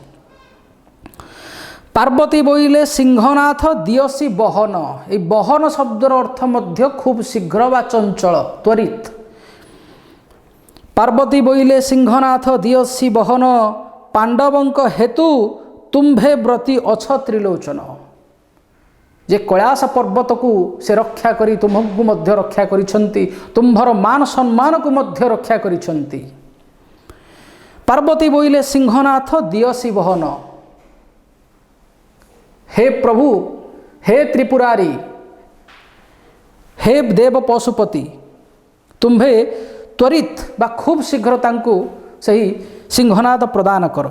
पार्वती बोइले सिंहनाथ दियसी बहन। ये बहन शब्दर अर्थ मध्य खूब शीघ्र बा चंचल त्वरित। पार्वती बोइले सिंहनाथ दियसी बहन, पांडवंक हेतु तुम्भे व्रती अछ त्रिलोचन। जे कैलास पर्वत को से रक्षा करी तुम्हको मध्य रक्षा करिछंती, तुम्भर मान सम्मान को मध्य रक्षा करिछंती। पार्वती बोइले सिंहनाथ दियसी बहन। हे प्रभु, हे त्रिपुरारी, हे देव पशुपति, तुम्भे त्वरित बा खूब शीघ्र तांको सही सिंहनाद प्रदान कर।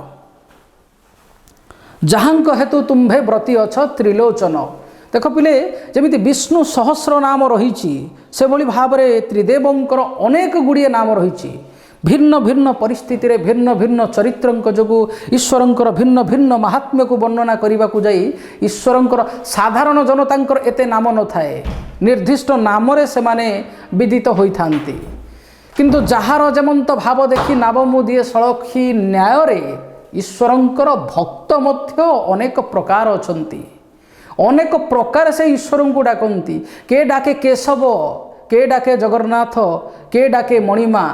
जहांक हेतु तुम्भे व्रती अछ त्रिलोचन। देख पिले जमिति विष्णु सहस्र नाम रही से भली भाव में त्रिदेवंकर अनेक गुड़िए नाम रही। भिन्न भिन्न परिस्थिति रे भिन्न भिन्न चरित्रंक जोगु ईश्वरंकर भिन्न भिन्न महात्म्य को वर्णना करने को जाई ईश्वरंकर साधारण जनतांकर एते नाम न थाए। निर्दिष्ट नाम रे से माने विदित होई थांती। किंतु जार जेमंत भाव देखि नाव मुदिए सळखी न्याय रे ईश्वरंकर भक्त मध्य अनेक प्रकार अछंती। अनेक प्रकार से ईश्वर को डाकती। के डाके केशव, के डाके जगन्नाथ, के डाके मणिमा,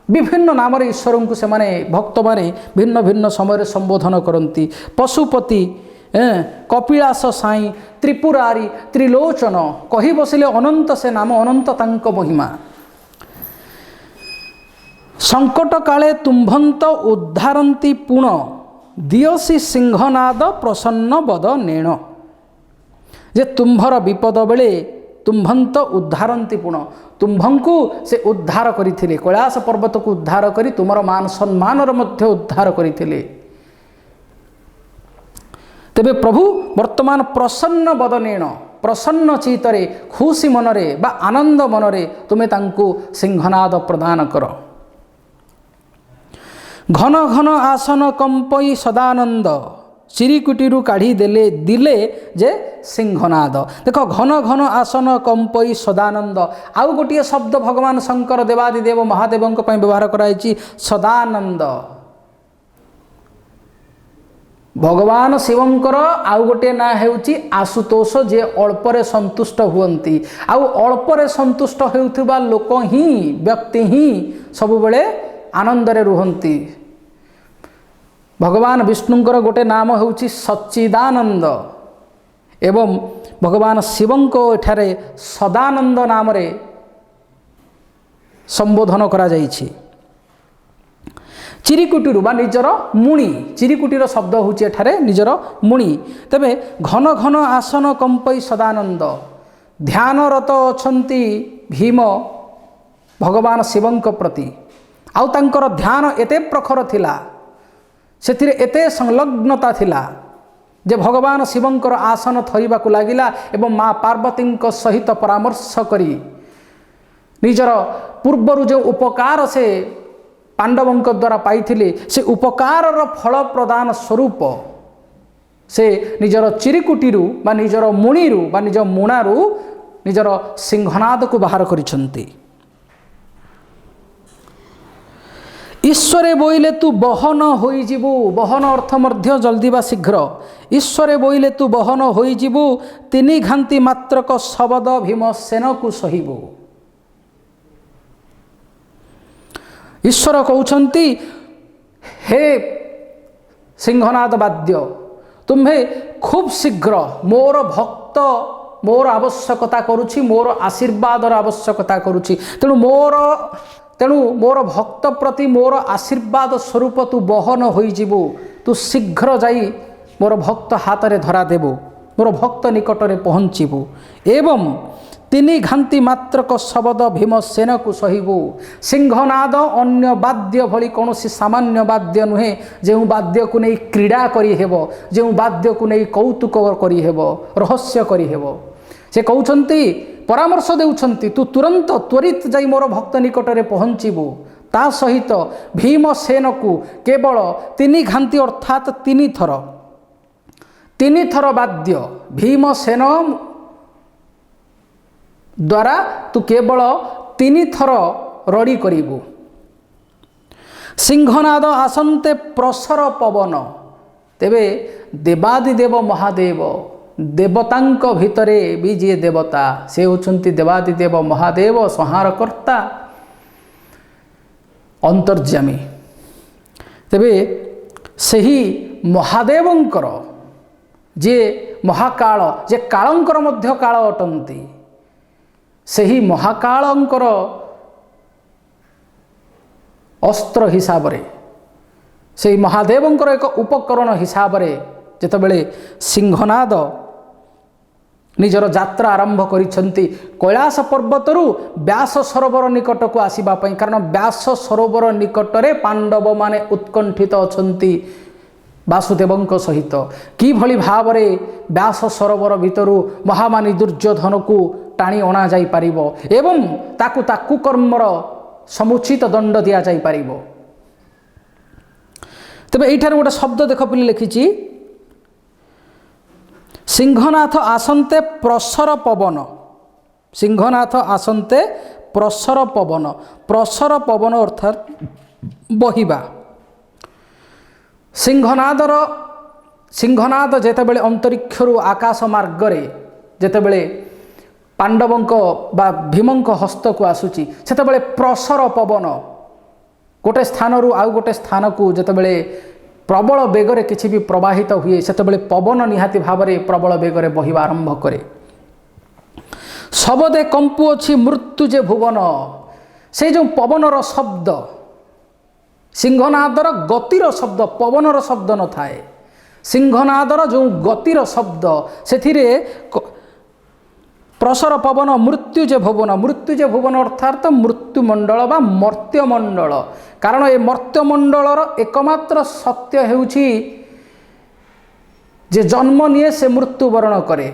विभिन्न नाम ईश्वर को से भक्त माने भिन्न भिन्न समय संबोधन करती। पशुपति, कपिलास साई, त्रिपुरारी, त्रिलोचन कही बसिले अनंत से नाम, अनंत तांको महिमा। संकट काले तुम्भंत उद्धारंती पुण, दियसी सिंहनाद प्रसन्न बद नेण। जे तुम्भर विपद बेले तुम्भंत उद्धारंती पुण, तुम्भंकु से उद्धार करथिले, कैलाश पर्वत को उद्धार करी तुमर मान सम्मान मध्य उद्धार करथिले। तेबे प्रभु वर्तमान प्रसन्न बदनेण, प्रसन्न चित्तरे, खुशी मनरे बा आनंद मनरे तुमे तांकु सिंहनाद प्रदान कर। घन घन आसन कंपई सदानंद, चिरिकुटीरू काढ़ी देले दिले जे सिंहनाद। देख घन घन आसन कंपई सदानंद, आउ गोटे शब्द भगवान शंकर देवादिदेव महादेवों व्यवहार कराई सदानंद। भगवान शिवंकर आउ गोटे ना हेउची आशुतोष, जे अल्परे संतुष्ट हुअंती। आउ अल्परे संतुष्ट हेउथिबा लोक ही, व्यक्ति ही सब बेले आनंदरे रुहंती। भगवान विष्णुंकर गोटे नाम हेउची सच्चिदानंद एवं भगवान शिवं को एठारे सदानंद नाम रे संबोधन करा जाइछि। चिरिकुटीरू बा निजर मुनि, चिरिकुटीर शब्द होउछि एठारे निजर मुनि। तबे घन घन आसन कंपई सदानंद, ध्यानरत अछंती भीम भगवान शिवं प्रति। आउ तांकर ध्यान एते प्रखर थिला, सेथिरे एते संलग्नता थिला जे भगवान शिवंकर आसन थरिबाकू लागिला एवं माँ पार्वती सहित परामर्श करी निजर पूर्वर जो उपकार से पांडवों द्वारा पाई से उपकार फल प्रदान स्वरूप से निजर चिरिकुटीरू बा निजर मुणीरू बा निज मुणारू निजर सिंहनाद को बाहर करिसंती। ईश्वरे बोइले तू बहन होई जीवु, बहन अर्थ मध्य जल्दी बा शीघ्र। ईश्वरे बोइले तू बहन होई जीवु, तिनि घांती मात्रक शबद भीमसेन को सहिबु। ईश्वर कहउछंती हे सिंहनाद वाद्य, तुम्हें खूब शीघ्र मोर भक्त मोर आवश्यकता करुछि, मोर आशीर्वादर आवश्यकता करुछि। तेणु मोर भक्त प्रति मोर आशीर्वाद स्वरूप तू बहन होई जीवु। तू शीघ्र जाई मोर भक्त हाथ रे धरा देबु, मोर भक्त निकट रे पहुँचबु एवं तिनि घांती मात्रक शब्द भीमसेन को सहिबु। सिंहनाद अन्य वाद्य भली कौन सामान्य वाद्य नुहे, जो वाद्य को नहीं क्रीड़ा करी हेबो, जो वाद्य को नहीं कौतुक करी हेबो, रहस्य करी हेबो। से कहउछंती परामर्श देउछंती तू तुरंत त्वरित जाई मोर भक्त निकट रे पहुँचबु। ता सहित भीमसेन को केवल तिनि घांती अर्थात तिनि थर वाद्य भीमसेन द्वारा तू केवल तिनि थर रड़ी करिबु। सिंहनाद आसन्ते प्रसर पवन, तेबे देवादिदेव महादेव देवतांक भितरे भी जे देवता से होचंती देवादिदेव महादेव संहारकर्ता अंतर्यामी। तेबे सही महादेवंकर जे महाकाल, जे कालंकर मध्य काल अटंती, सही महाकालंकर अस्त्र हिसाब रे, से महादेवंकर एक उपकरण हिसाब रे जेतबेले सिंहनाद निजर यात्रा आरंभ करिसंती कैलाश पर्वतरू व्यास सरोवर निकट को आसीबा पई। कारण व्यास सरोवर निकटरे पांडव माने उत्कंठित अछंती वासुदेवंक सहित। कि भली भाव रे व्यास सरोवर भितरू महामानी दुर्योधन को टाणी अणा जाई पारिबो एवं ताकु कर्मर समुचित दंड दिया जाई पारिबो। तबे एठार गोटे शब्द देख पिले लिखिछि सिंहनाथ आसन्ते प्रसर पवन। सिंहनाथ आसन्ते ପ୍ରସର ପବନ। ପ୍ରସର ପବନ ଅର୍ଥାତ୍ ବହିବା। ସିଂହନାଦ ଯେତେବେଳେ ଅନ୍ତରିକ୍ଷରୁ ଆକାଶ ମାର୍ଗରେ ଯେତେବେଳେ ପାଣ୍ଡବଙ୍କ ବା ଭୀମଙ୍କ ହସ୍ତକୁ ଆସୁଛି, ସେତେବେଳେ ପ୍ରସର ପବନ ଗୋଟିଏ ସ୍ଥାନରୁ ଆଉ ଗୋଟିଏ ସ୍ଥାନକୁ ଯେତେବେଳେ ପ୍ରବଳ ବେଗରେ କିଛି ବି ପ୍ରବାହିତ ହୁଏ, ସେତେବେଳେ ପବନ ନିହାତି ଭାବରେ ପ୍ରବଳ ବେଗରେ ବହିବା ଆରମ୍ଭ କରେ। ଶବଦେ କମ୍ପୁଅଛି ମୃତ୍ୟୁ ଯେ ଭୁବନ। ସେଇ ଯେଉଁ ପବନର ଶବ୍ଦ, ସିଂହନାଦର ଗତିର ଶବ୍ଦ, ପବନର ଶବ୍ଦ ନଥାଏ। ସିଂହନାଦର ଯେଉଁ ଗତିର ଶବ୍ଦ, ସେଥିରେ ପ୍ରସର ପବନ ମୃତ୍ୟୁ ଯେ ଭୁବନ। ମୃତ୍ୟୁ ଯେ ଭୁବନ ଅର୍ଥାତ୍ ମୃତ୍ୟୁମଣ୍ଡଳ ବା ମର୍ତ୍ତ୍ୟମଣ୍ଡଳ। କାରଣ ଏ ମର୍ତ୍ତ୍ୟମଣ୍ଡଳର ଏକମାତ୍ର ସତ୍ୟ ହେଉଛି ଯେ ଜନ୍ମ ନିଏ ସେ ମୃତ୍ୟୁବରଣ କରେ।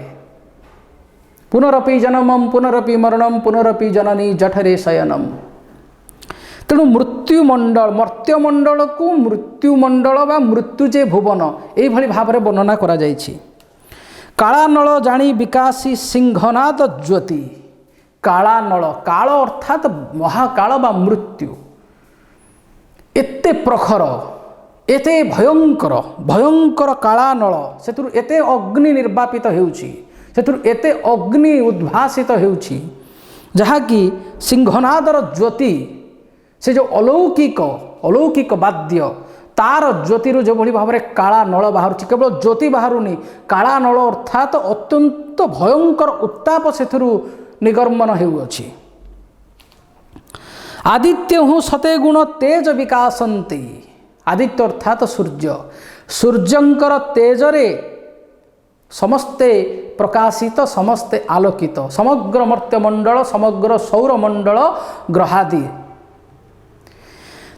ପୁନରପି ଜନମମ୍ ପୁନରପି ମରଣମ୍ ପୁନରପି ଜନନୀ ଜଠରେ ଶୟନମ୍। ତେଣୁ ମର୍ତ୍ତ୍ୟମଣ୍ଡଳକୁ ମୃତ୍ୟୁମଣ୍ଡଳ ବା ମୃତ୍ୟୁ ଯେ ଭୁବନ ଏଇଭଳି ଭାବରେ ବର୍ଣ୍ଣନା କରାଯାଇଛି। କାଳାନଳ ଜାଣି ବିକାଶୀ ସିଂହନାଦ ଜ୍ୟୋତି। କାଳାନଳ, କାଳ ଅର୍ଥାତ୍ ମହାକାଳ ବା ମୃତ୍ୟୁ। ଏତେ ପ୍ରଖର, ଏତେ ଭୟଙ୍କର କାଳାନଳ, ସେଥିରୁ ଏତେ ଅଗ୍ନି ନିର୍ବାପିତ ହେଉଛି, ସେଥିରୁ ଏତେ ଅଗ୍ନି ଉଦ୍ଭାସିତ ହେଉଛି, ଯାହାକି ସିଂହନାଦର ଜ୍ୟୋତି, ସେ ଯେଉଁ ଅଲୌକିକ ବାଦ୍ୟ, ତାର ଜ୍ୟୋତିରୁ ଯେଭଳି ଭାବରେ କାଳା ନଳ ବାହାରୁଛି, କେବଳ ଜ୍ୟୋତି ବାହାରୁନି, କାଳା ନଳ ଅର୍ଥାତ୍ ଅତ୍ୟନ୍ତ ଭୟଙ୍କର ଉତ୍ତାପ ସେଥିରୁ ନିର୍ଗମନ ହେଉଅଛି। ଆଦିତ୍ୟ ହୁଁ ସତେ ଗୁଣ ତେଜ ବିକାଶନ୍ତି। ଆଦିତ୍ୟ ଅର୍ଥାତ୍ ସୂର୍ଯ୍ୟ, ସୂର୍ଯ୍ୟଙ୍କର ତେଜରେ ସମସ୍ତେ ପ୍ରକାଶିତ, ସମସ୍ତେ ଆଲୋକିତ। ସମଗ୍ର ମର୍ତ୍ତ୍ୟମଣ୍ଡଳ, ସମଗ୍ର ସୌରମଣ୍ଡଳ ଗ୍ରହାଦି।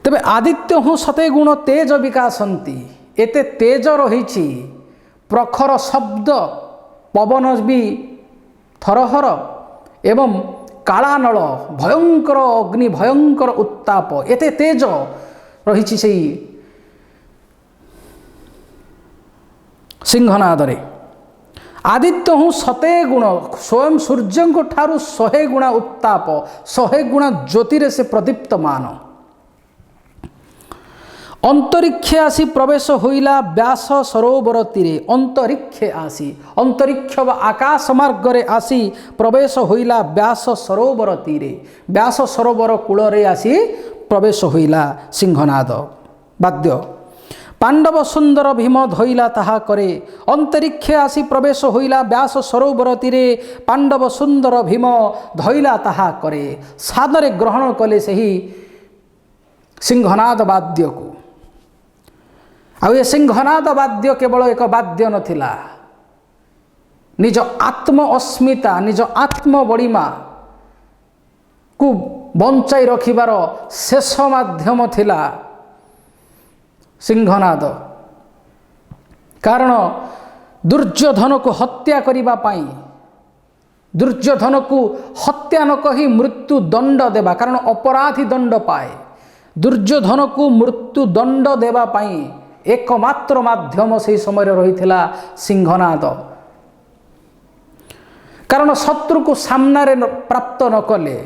ତେବେ ଆଦିତ୍ୟ ହୁଁ ସତେ ଗୁଣ ତେଜ ବିକାଶନ୍ତି। ଏତେ ତେଜ ରହିଛି, ପ୍ରଖର ଶବ୍ଦ, ପବନ ବି ଥରହର ଏବଂ କାଳାନଳ, ଭୟଙ୍କର ଅଗ୍ନି, ଭୟଙ୍କର ଉତ୍ତାପ, ଏତେ ତେଜ ରହିଛି ସେହି ସିଂହନାଦରେ। ଆଦିତ୍ୟ ହୁଁ ସତେ ଗୁଣ, ସ୍ୱୟଂ ସୂର୍ଯ୍ୟଙ୍କ ଠାରୁ 100 ଗୁଣା ଉତ୍ତାପ, 100 ଗୁଣା ଜ୍ୟୋତିରେ ସେ ପ୍ରଦୀପ୍ତମାନ। ଅନ୍ତରିକ୍ଷେ ଆସି ପ୍ରବେଶ ହୋଇଲା ବ୍ୟାସ ସରୋବର ତୀରେ। ଅନ୍ତରିକ୍ଷେ ଆସି, ଅନ୍ତରିକ୍ଷ ବା ଆକାଶ ମାର୍ଗରେ ଆସି ପ୍ରବେଶ ହୋଇଲା ବ୍ୟାସ ସରୋବର ତୀରେ। ବ୍ୟାସ ସରୋବର କୂଳରେ ଆସି ପ୍ରବେଶ ହୋଇଲା ସିଂହନାଦ ବାଦ୍ୟ। ପାଣ୍ଡବ ସୁନ୍ଦର ଭୀମ ଧଇଲା ତାହା କରେ। ଅନ୍ତରିକ୍ଷେ ଆସି ପ୍ରବେଶ ହୋଇଲା ବ୍ୟାସ ସରୋବର ତୀରେ। ପାଣ୍ଡବ ସୁନ୍ଦର ଭୀମ ଧଇଲା ତାହା କରେ। ସାଦରେ ଗ୍ରହଣ କଲେ ସେହି ସିଂହନାଦ ବାଦ୍ୟକୁ। ଆଉ ଏ ସିଂହନାଦ ବାଦ୍ୟ କେବଳ ଏକ ବାଦ୍ୟ ନଥିଲା, ନିଜ ଆତ୍ମ ଅସ୍ମିତା, ନିଜ ଆତ୍ମ ବଡ଼ିମାକୁ ବଞ୍ଚାଇ ରଖିବାର ଶେଷ ମାଧ୍ୟମ ଥିଲା ସିଂହନାଦ। କାରଣ ଦୁର୍ଯ୍ୟୋଧନକୁ ହତ୍ୟା କରିବା ପାଇଁ, ଦୁର୍ଯ୍ୟୋଧନକୁ ହତ୍ୟା ନ କହି ମୃତ୍ୟୁ ଦଣ୍ଡ ଦେବା, କାରଣ ଅପରାଧୀ ଦଣ୍ଡ ପାଏ। ଦୁର୍ଯ୍ୟୋଧନକୁ ମୃତ୍ୟୁ ଦଣ୍ଡ ଦେବା ପାଇଁ ଏକମାତ୍ର ମାଧ୍ୟମ ସେହି ସମୟରେ ରହିଥିଲା ସିଂହନାଦ। କାରଣ ଶତ୍ରୁକୁ ସାମ୍ନାରେ ପ୍ରାପ୍ତ ନ କଲେ,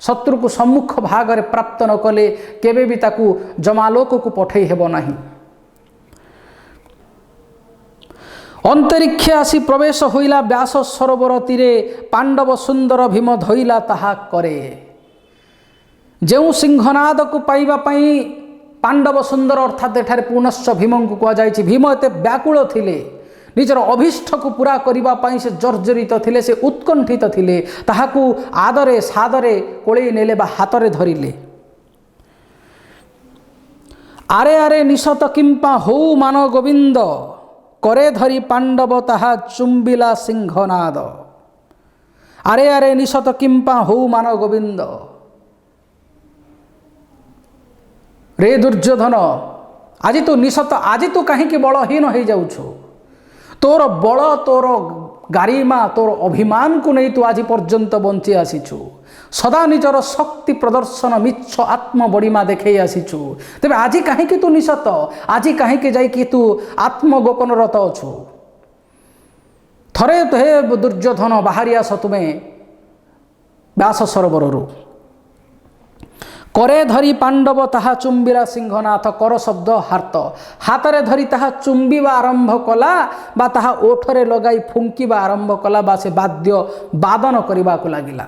ଶତ୍ରୁକୁ ସମ୍ମୁଖ ଭାଗରେ ପ୍ରାପ୍ତ ନ କଲେ କେବେ ବି ତାକୁ ଜମାଲୋକକୁ ପଠାଇ ହେବ ନାହିଁ। ଅନ୍ତରିକ୍ଷେ ଆସି ପ୍ରବେଶ ହୋଇଲା ବ୍ୟାସ ସରୋବର ତୀରେ। ପାଣ୍ଡବ ସୁନ୍ଦର ଭୀମ ଧଇଲା ତାହା କରେ। ଯେଉଁ ସିଂହନାଦକୁ ପାଇବା ପାଇଁ ପାଣ୍ଡବ ସୁନ୍ଦର ଅର୍ଥାତ୍ ଏଠାରେ ପୁନଶ୍ଚ ଭୀମଙ୍କୁ କୁହାଯାଇଛି। ଭୀମ ଏତେ ବ୍ୟାକୁଳ ଥିଲେ, ନିଜର ଅଭୀଷ୍ଟକୁ ପୂରା କରିବା ପାଇଁ ସେ ଜର୍ଜରିତ ଥିଲେ, ସେ ଉତ୍କଣ୍ଠିତ ଥିଲେ। ତାହାକୁ ଆଦରେ ସାଦରେ କୋଳେଇ ନେଲେ ବା ହାତରେ ଧରିଲେ। ଆରେ ଆରେ ନିଶତ କିମ୍ପା ହଉ ମାନ ଗୋବିନ୍ଦ, करे धरी पांडव ताहा चुंबिला सिंहनाद। आरे आरे निशत किंपा हौ मान गोविंद। रे दुर्योधन, आज तू निशत, आज तू कहीं बलहीन हो जाऊछु। तोर बल, तोर गारिमा, तोर अभिमान को नहीं तू आज पर्यंत बंची आसीछु। सदा निजर शक्ति प्रदर्शन मिछ आत्म बड़ीमा देखई आसीछु। तेबे आज कहीं तू निशत, आज कहीं जाइकी तू आत्मगोपन रत अछु। थरे तो हे दुर्योधन बाहरी आस तुमे व्यास सरोवर। करे धरी पांडव ताहा चुंबिला सिंहनाथ कर शब्द हात हातरे धरी ताहा चुंबिबा आरंभ कला बा ताहा ओठरे लगाई फुंकिबा आरंभ कला बा से वाद्य वादन करने को लगिला।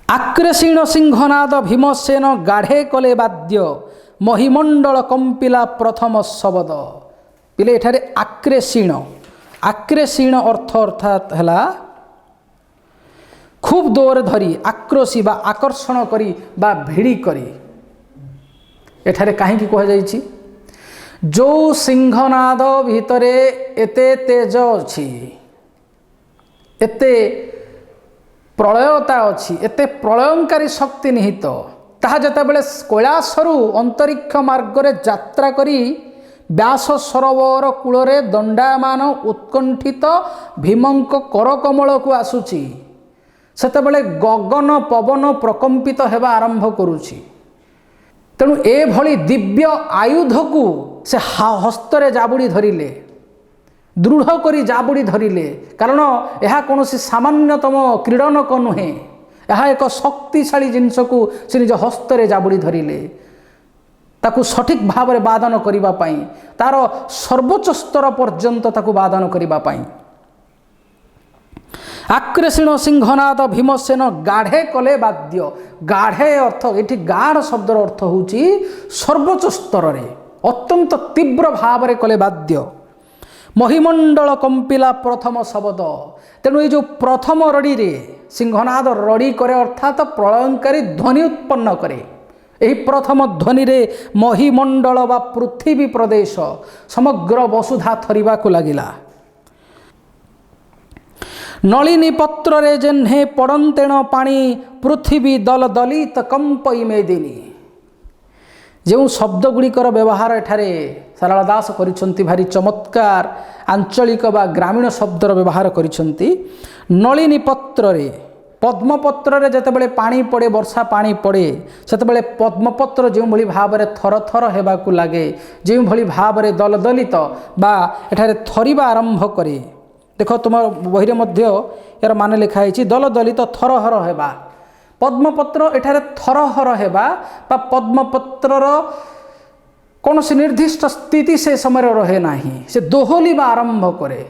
आक्रेषीण सिंहनाद भीमसेन गाढ़े कले वाद्य महिमंडल कंपिला प्रथम शब्द पिले एठारे आक्रेषीण आक्रेषीण अर्थ अर्थात है खूब दोर धरी आक्रोशी बा आकर्षण करी बा भिड़ी करी एठारे कहीं कह जाइछि जो सिंहनाद भितरे एते तेज अछि एते प्रलयता अच्छी एते प्रलयंकारी शक्ति निहित ताहा जेतेबेले कैलासरु अंतरिक्ष मार्गरे यात्रा करी व्यास सरोवर कूलरे दंडायमान उत्कंठित भीमंक करकमल को आसुची सेतेबेले गगन पवन प्रकंपित हेबा आरंभ करुची। तेणु एभली दिव्य आयुध को से हस्तरे जाबुड़ी धरिले दृढ़ करी जाबुड़ी धरिले कारण यह कौन सामान्यतम क्रीडनक नुहे यह एक शक्तिशाली जिनस को से निज हस्तरे जाबुड़ी धरिले ताकू सठिक भाव में वादन करने तार सर्वोच्च स्तर पर्यंत ताकू वादन करने आक्रेषीण सिंहनाद भीमसेन गाढ़े कले वाद्य गाढ़े अर्थ ये गाढ़ शब्दर अर्थ होची सर्वोच्च स्तर में अत्यंत तीव्र भाव में कले वाद्य महिमंडल कंपिला प्रथम शब्द तेणु ये जो प्रथम रड़ी रे सिंहनाद रड़ी करे अर्थात प्रलयंकारी ध्वनि उत्पन्न करे यही प्रथम ध्वनि रे महिमंडल बा पृथ्वी प्रदेश समग्र वसुधा थरिबा को लगिला। नलिनी पत्र रे जेन्हे पड़ंतेण पानी पृथ्वी दल दलित कंपई मेदिनी जो शब्द गुड़िकर व्यवहार एठारे सारला दास करिसंती भारी चमत्कार आंचलिक बा ग्रामीण शब्दर व्यवहार करिसंती। नलिनी पत्र रे पद्मपत्र रे जेतेबेले पानी पड़े वर्षा पानी पड़े सेतेबेले पद्मपत्र जो भली भाव में थर थर हेबाकु लागे जो भली भाव में दलदलित बा एठारे थरिबा आरंभ करे देख तुम बहिरे मध्य यार मान लिखाई दलदलित थरहर हेबा पद्मपत्र एठारे थरहर हेबा बा पद्मपत्रर कौन से निर्दिष्ट स्थिति से समय रहे नाही से दोहलिबा आरंभ करे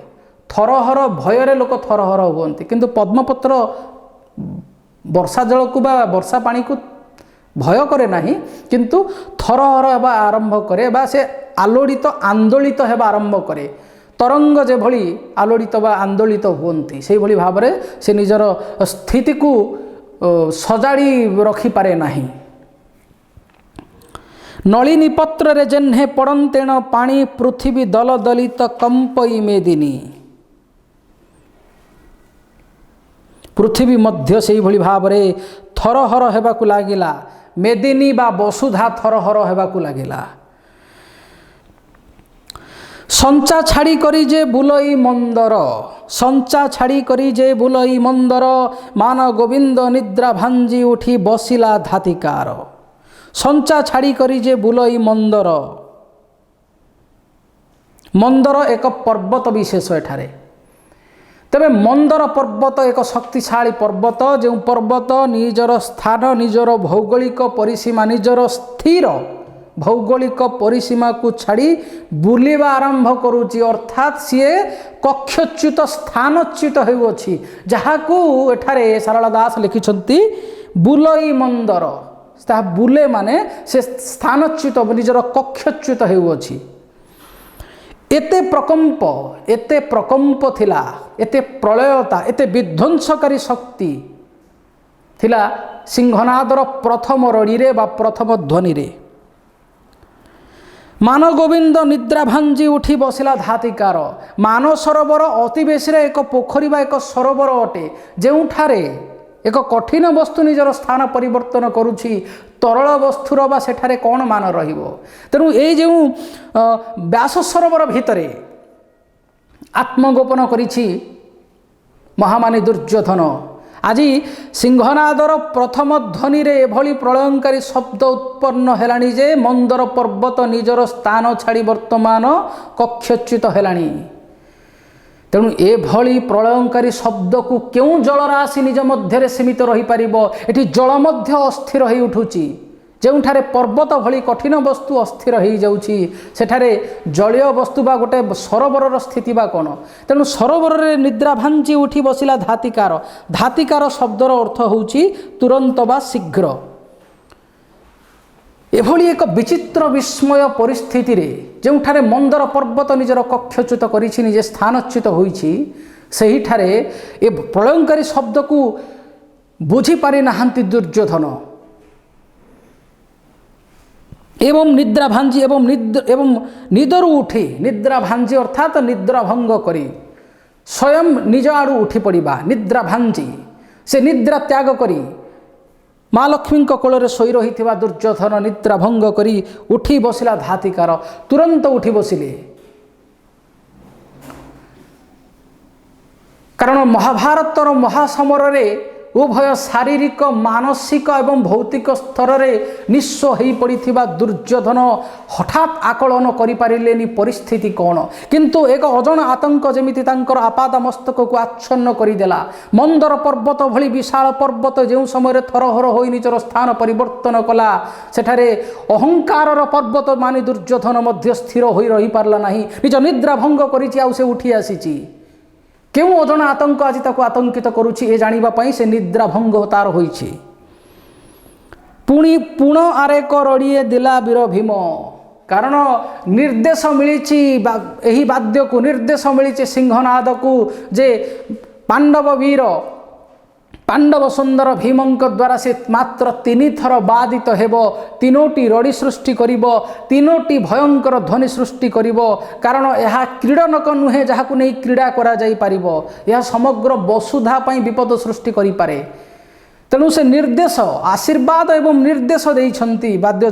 थरहर भୟରେ लोक थरहर हुअन्ति किंतु पद्मपत्र वर्षा जल को बा वर्षा पानी को भय करे नाही किंतु थरहर हेबा आरंभ करे बा से आलोड़ित आंदोलित हेबा आरंभ करे तरंग जे भली आलोड़ित बा आंदोलित हुअन्ति से भली भाव में से निजर स्थिति को सजाड़ी रखी पारे नाही। नलिनी पत्र रे जेन्हे पड़ंतेण पानी पृथ्वी दल दलित कंपई मेदिनी पृथ्वी मध्य से भली भाव में थरहर हेबाकु लागिला मेदिनी बा वसुधा थरहर हेबाकु लागिला। संचा छाड़ी करी जे बुलई मंदर संचा छाड़ी करी जे बुलई मंदर मान गोविंद निद्रा भांजी उठी बसिला धातिकार संचा छाड़ी करी जे बुलई मंदर मंदर एक पर्वत विशेष एठारे तेबे मंदर पर्वत एक शक्तिशाली पर्वत जो पर्वत निजर स्थान निजर भौगोलिक परिसीमा निजर स्थिर भौगोलिक परिसीमा को छाड़ी बुलिबा आरंभ करुची अर्थात सीए कक्षच्युत स्थानच्युत होउछि जहाकू एठारे सारला दास लिखिछंती बुलई मंदर ता बुले माने से स्थानच्युत निजर कक्षच्युत होउछि एते प्रकंप थिला एते प्रलयता एते विध्वंसकारी शक्ति थिला सिंहनादर प्रथम रड़ी रे बा प्रथम ध्वनि रे मान गोविंद निद्रा भांजी उठी बसिला धातिकार मान सरोवर अति बेसी एक पोखरी बा एक सरोवर अटे जेउठारे एक कठिन वस्तु निजर स्थान परिवर्तन करुछि तरल वस्तुर बा सेठारे कौन मान रहिबो तेणु ये जो व्यास सरोवर भितरे आत्मगोपन करिछि महामानी दुर्योधन आज सिंहनादर प्रथम ध्वनि रे एभली प्रलयंकारी शब्द उत्पन्न हेलानी जे मंदर पर्वत निजर स्थान छाड़ी वर्तमान कक्षच्युत हेलानी तेणु एभली प्रलयंकारी शब्द को क्यों जलराशि निज मध्य सीमित रही पारिब एटी जल मध्य अस्थिर हो उठुची जोठारे पर्वत भली कठिन वस्तु अस्थिर हो जाउची सेठारे जलीय वस्तु बा गोटे सरोवर स्थिति बा कौन तेणु सरोवर में निद्रा भांजी उठी बसिला धातिकार धातिकार शब्दर अर्थ होउची तुरंत बा शीघ्र एभली एक विचित्र विस्मय परिस्थिति रे जोठारे मंदर पर्वत निजर कक्षच्युत करिछि निजे स्थानच्युत होइछि सेहिठारे ए प्रलयंकारी शब्द को बुझी पारि नाहांती दुर्योधन एवं निद्रा भांजी एवं निदरू उठी निद्रा भांजी अर्थात निद्रा भंग करी स्वयं निज आड़ू उठी पड़ा निद्रा भांजी से निद्रा त्याग करी माँ लक्ष्मी कोल शोई रही दुर्योधन निद्रा भंग करी उठी बसिला धातिकार तुरंत उठी बसिले कारण महाभारतर महासमर रे उभय शारीरिक मानसिक एवं भौतिक स्तर में निस्व हो पड़ा दुर्योधन हठात आकलन करें परिस्थिति कौन किंतु एक अजन आतंक जमीती आपाद मस्तक को आच्छन्न करदेला मंदर पर्वत भली विशाल पर्वत जो समय थरहर हो निजर स्थान परिवर्तन कला सेठारे अहंकार पर्वत मानी दुर्योधन मध्य स्थिर हो रही पारला नहीं निज निद्रा भंग कर उठी आसी क्यों अजन आतंक आज ताको आतंकित करुछि ए जानिबा पई से निद्रा भंग तार होइछि पुणी पुण आरे करड़िए दिला वीर भीम कारण निर्देश मिली एही वाद्य को निर्देश मिली सिंहनाद को जे पांडव वीर पांडव सुंदर भीमंक द्वारा से मात्र 3 थर बादित हेबो तीनोटी रड़ी सृष्टि करिबो तीनोटी भयंकर ध्वनि सृष्टि करिबो कारण यह क्रीडनक नुहे जहाकु नहीं क्रीड़ा करा जाई पारिबो यह समग्र वसुधा पई विपद सृष्टि करि पारे तेणु से निर्देश आशीर्वाद एवं निर्देश देइछंती वाद्य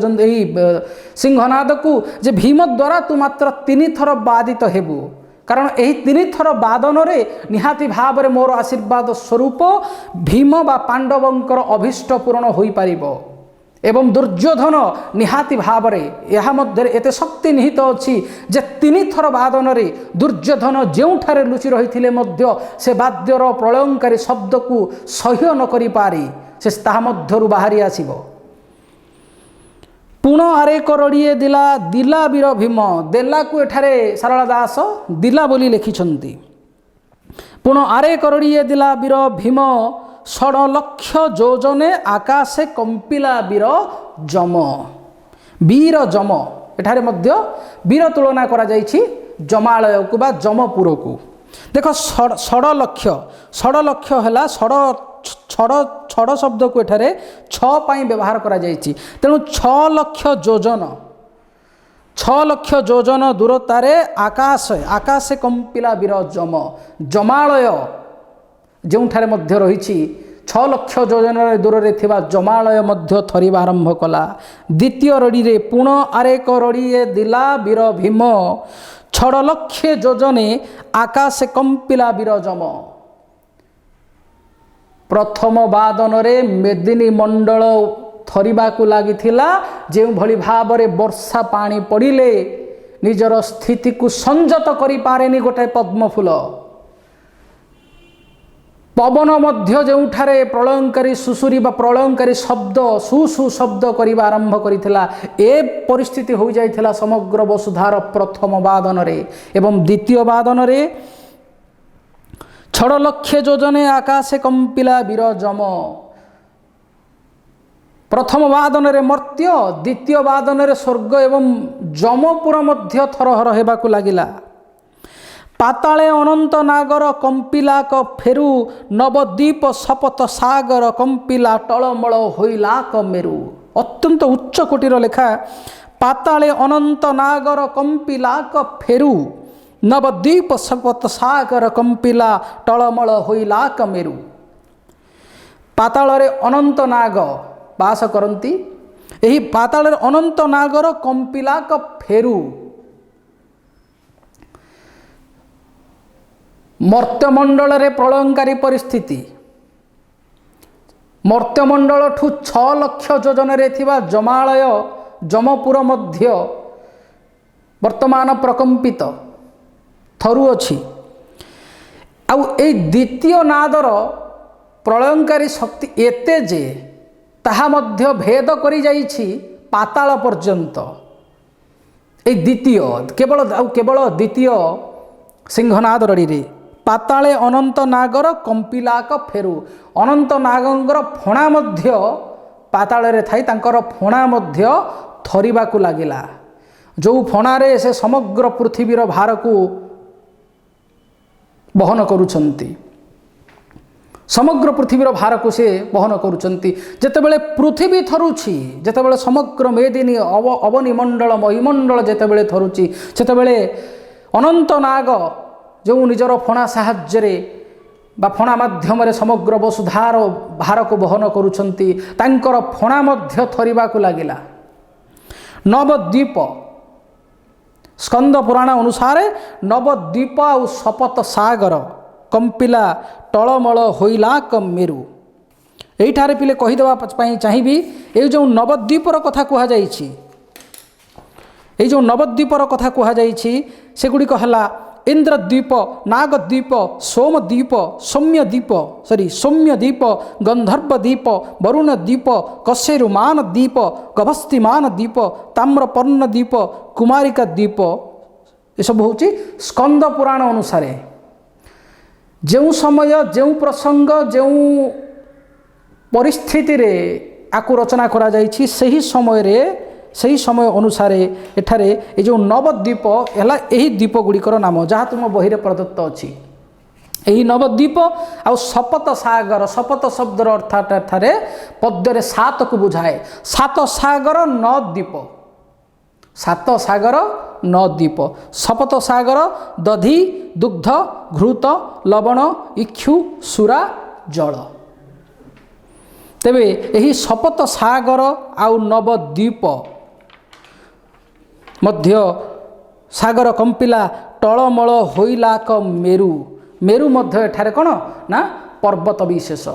सिंहनाद को जे भीम द्वारा तू मात्र 3 थर बादित हेबु कारण यही 3 थर बादन रे निहाती भाव में मोर आशीर्वाद स्वरूप भीम बा पांडवंकर अभिष्ट पूरण होई पारिबो एवं दुर्योधन निहाती भाव में यह मध्य एते शक्ति निहित अच्छी जे 3 थर बादन रे दुर्योधन जोठारे लुचि रही मध्य से वाद्यर प्रलयंकारी शब्द को सह्य न करि पारि से ताहा मध्यरु बाहरी आसिबो पुण आरे करड़िए दिला दिला वीर भीम देला को एठारे सारला दास दिला बोली लिखिछंती पुण आरे करड़िए दिला वीर भीम 6 लक्ष योजने आकाशे कंपिला वीर जम एठारे मध्य वीर तुलना करा जाइछि जमालय को बा जमपुर को देख 6 लक्ष है छड़ शब्द को एठारे 6 पाई व्यवहार करा जाइछि तेणु 6 लक्ष योजन दूरतारे आकाशे कंपिला वीर जमालय जोठारे मध्य रही 6 लक्ष योजन दूर रे थिबा जमालय मध्य थरिबा आरंभ कला द्वितीय रड़ी रे पुण आरेक रड़िए दिला वीर भीम 6 लक्ष योजने आकाशे कंपिला वीर जम प्रथम बादन रे मेदिनी मंडल थरिबा को लागिथिला जे भली भाव रे वर्षा पानी पड़िले निजर स्थिति को संजत करि पारेनी गोटे पद्मफूल पवन मध्य जोठारे प्रलयंकारी सुसुरी बा प्रलयंकारी शब्द सुसु शब्द करिबा आरंभ करिथिला ए परिस्थिति हो जाइथिला समग्र वसुधार प्रथम बादन रे एवं द्वितीय बादन रे 6 लक्ष योजने आकाशे कंपिला वीर जम प्रथम बादन रे मर्त्य द्वितीय बादन रे स्वर्ग एवं जमपुर मध्य थरहर हेबाकु लागिला पाताले अनंत नागर कंपिला क फेरु नवद्वीप सपत सागर कंपिला टलमल होइला क मेरु अत्यंत उच्च कोटिर लेखा पाताले अनंत नागर कंपिला क फेरु नवद्वीप सपत सागर कंपिला टलमल होइला क मेरु पाताल रे अनंत नाग बास करती एही पाताल रे अनंत नागर कंपिला क फेरु मर्त्यमंडल रे प्रलयंकारी परिस्थिति मर्त्यमंडल ठू 6 लक्ष योजन रे थिबा जमालय जमपुर मध्य वर्तमान प्रकंपित थरु अछि आउ ए द्वितीय नादर प्रलयंकारी शक्ति एते जे ताहा मध्य भेद करि जाइछि पाताल पर्यंत। ए द्वितीय केवल द्वितीय सिंहनाद रड़ी पाताले अनंत नागर कंपिलाक फेरु। अनंत नागर फणा मध्य पाताल रे थाई तांकर फणा मध्य थरिबाकू लागिला। जो फणारे से समग्र पृथ्वीर भार को बहन करुछंती, समग्र पृथ्वीर भार को से बहन करुछंती। जेतेबेले पृथ्वी थरुछि, जेतेबेले समग्र मेदिनी अवनिमंडल महिमंडल जेतेबेले थरुछि, सेतेबेले अनंत नाग जो निजर फणा साहाय्य बा फणा माध्यम समग्र वसुधार भार को बहन करुछंती, तांकर फणा मध्य थरिबाकू लागिला। नवद्वीप स्कंद पुराण अनुसार नवद्वीप आ सपत सागर कंपिला टलमल होइला मेरु। एठारे पिले कहीदेवा चाहिए ये जो नवद्वीपर कथा कहुई, ये जो नवद्वीपर कथा कहुई सेगुड़िक है इंद्रद्वीप, नागद्वीप, सोमद्वीप, सौम्यद्वीप, गंधर्वद्वीप, वरुणद्वीप, कशेरुमान द्वीप, गभस्तिमान द्वीप, ताम्रपर्ण द्वीप, कुमारिका द्वीप, ये सब हूँ स्कंद पुराण अनुसार जो समय जो प्रसंग जो परिस्थिति रे आकु रचना करा जाइछि सही समय अनुसार एठारे ये जो नवद्वीप है यही द्वीप गुड़िकर नाम जहाँ तुम बही रे प्रदत्त अच्छी। यही नवद्वीप आ सपत सागर, सपत शब्दर अर्थात एठारे पद्य 7 को बुझाए। 7 सागर 9 द्वीप, 7 सागर 9 द्वीप। सपत सागर दधि दुग्ध घृत लवण इक्षु सुरा जल। तेबे यही सपत सागर आउ नवद्वीप मध्य सागर कंपिला टलमल होइलाक मेरु। मेरु मध्य एठारे कौन ना पर्वत विशेष।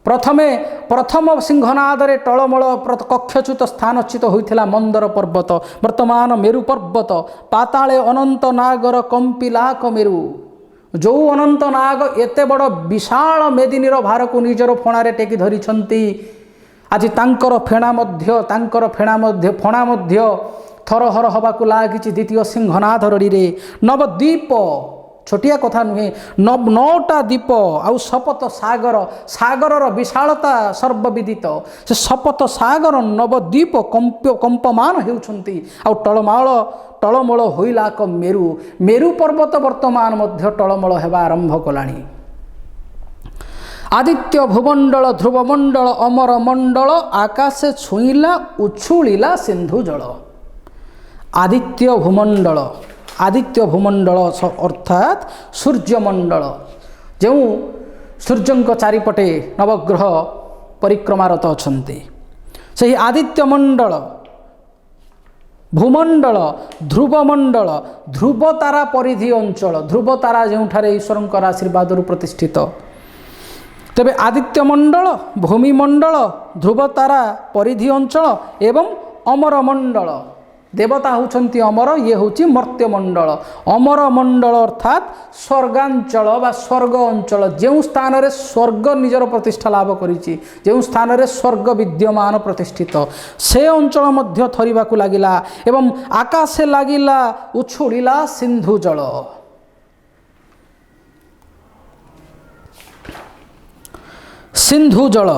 प्रथम सिंहनादरे टलमल कक्षच्युत स्थानच्युत होइथिला मंदर पर्वत, वर्तमान मेरु पर्वत। पाताले अनंत नागर कंपिलाक मेरु। जो अनंत नाग एते बड़ विशाल मेदिनीर भार को निजर फणारे टेकी धरिछंती, आज तांकर फणा मध्य थरहर हवाकू लागिछि द्वितीय सिंहनाद रड़ी। नवद्वीप छोटिया कथा नुहे, 9टा द्वीप आउ सपत सागर, सागरर विशालता सर्वविदित। से सपत सागर नवद्वीप कंपमान हेउछंती आउ टलमल होइलाक मेरु। मेरु पर्वत वर्तमान मध्य टलमल हेबा आरंभ कलाणी। आदित्य भूमंडल ध्रुवमंडल अमर मंडल आकाशे छुईला उछुलिला सिंधु जल। आदित्य भूमंडल अर्थात सूर्यमंडल, जो सूर्य चारिपटे नवग्रह परिक्रमारत अछंती, से आदित्य मंडल, भूमंडल, ध्रुवमंडल, ध्रुव तारा परिधि अंचल, ध्रुव तारा जोठारे ईश्वर आशीर्वाद प्रतिष्ठित। तेबे आदित्य मंडल, भूमिमंडल, ध्रुव तारा परिधि अंचल एवं अमर मंडल। देवता होउछंती अमर, ये होउची मर्त्य मंडल। अमर मंडल अर्थात स्वर्गांचल बा स्वर्ग अंचल, जो स्थान रे स्वर्ग निजर प्रतिष्ठा लाभ करिछि, जो स्थान रे स्वर्ग विद्यमान प्रतिष्ठित, से अंचल मध्य थरिबाकू लागिला एवं आकाशे लागिला उछुड़िला सिंधु जल। सिंधु जल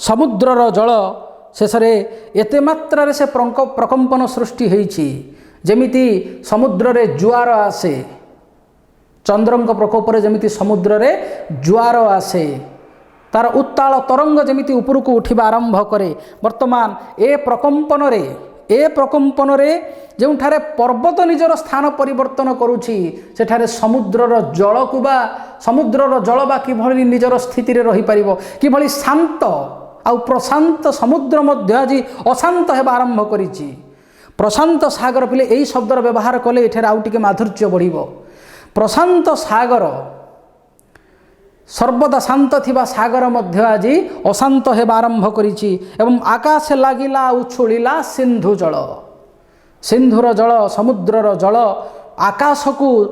समुद्रर जल शेषरे एते मात्रा से प्रकंपन सृष्टि होइछि, जेमिति समुद्र रे जुआर आसे, चंद्रंक प्रकोप रे जेमिति समुद्र रे जुआर आसे, तार उत्ताल तरंग जेमिति ऊपर को उठिबा आरंभ करे। वर्तमान ए प्रकंपन रे जोठारे पर्वत निजर स्थान परिवर्तन करुछि, सेठारे समुद्रर जल को बा समुद्रर जल बा किभଳି निजर स्थिति रे रहि परिबो, किभଳି शांत आउ प्रशांत समुद्र मध्य आज अशांत हेबा आरंभ करिछि। प्रशांत सागर पिले यही शब्दर व्यवहार कले एठारे आउ टिके माधुर्य बढ़िबो। प्रशांत सागर सर्वदा शांत थिबा सागर मध्य आज अशांत हेबा आरंभ करिछि एवं आकाश लागिला उछुलिला सिंधु जल। सिंधुर जल, समुद्रर जल आकाश को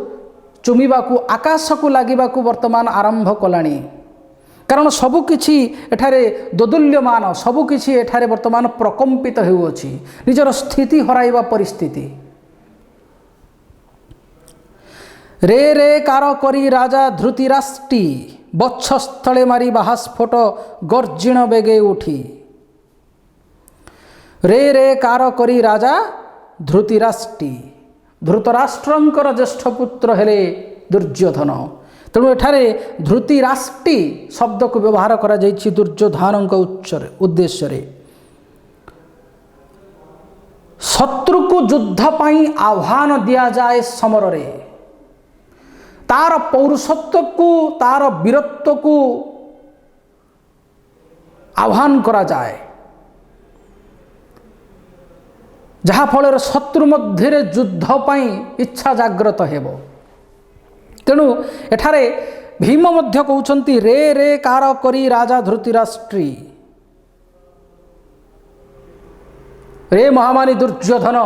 ଚୁମିବାକୁ ଆକାଶକୁ ଲାଗିବାକୁ ବର୍ତ୍ତମାନ ଆରମ୍ଭ କଲାଣି। କାରଣ ସବୁକିଛି ଏଠାରେ ଦୋଦୁଲ୍ୟମାନ, ସବୁକିଛି ଏଠାରେ ବର୍ତ୍ତମାନ ପ୍ରକମ୍ପିତ ହେଉଅଛି, ନିଜର ସ୍ଥିତି ହରାଇବା ପରିସ୍ଥିତି। ରେ ରେ କାର କରି ରାଜା ଧୃତିରାଷ୍ଟ୍ରୀ, ବକ୍ଷସ୍ଥଳେ ମାରି ବାହାସ୍ଫୋଟ ଗର୍ଜିଣ ବେଗେ ଉଠି। ରେ ରେ କାର କରି ରାଜା ଧୃତିରାଷ୍ଟ୍ରୀ, ଧୃତରାଷ୍ଟ୍ରଙ୍କର ଜ୍ୟେଷ୍ଠ ପୁତ୍ର ହେଲେ ଦୁର୍ଯ୍ୟୋଧନ। ତେଣୁ ଏଠାରେ ଧୃତିରାଷ୍ଟ୍ରୀ ଶବ୍ଦକୁ ବ୍ୟବହାର କରାଯାଇଛି ଦୁର୍ଯ୍ୟୋଧନଙ୍କ ଉଦ୍ଦେଶ୍ୟରେ। ଶତ୍ରୁକୁ ଯୁଦ୍ଧ ପାଇଁ ଆହ୍ୱାନ ଦିଆଯାଏ ସମରରେ, ତାର ପୌରୁଷତ୍ୱକୁ ତାର ବୀରତ୍ୱକୁ ଆହ୍ୱାନ କରାଯାଏ, ଯାହାଫଳରେ ଶତ୍ରୁ ମଧ୍ୟରେ ଯୁଦ୍ଧ ପାଇଁ ଇଚ୍ଛା ଜାଗ୍ରତ ହେବ। ତେଣୁ ଏଠାରେ ଭୀମ ମଧ୍ୟ କହୁଛନ୍ତି ରେ ରେ କାର କରି ରାଜା ଧୃତିରାଷ୍ଟ୍ରୀ, ରେ ମହାମାନି ଦୁର୍ଯ୍ୟୋଧନ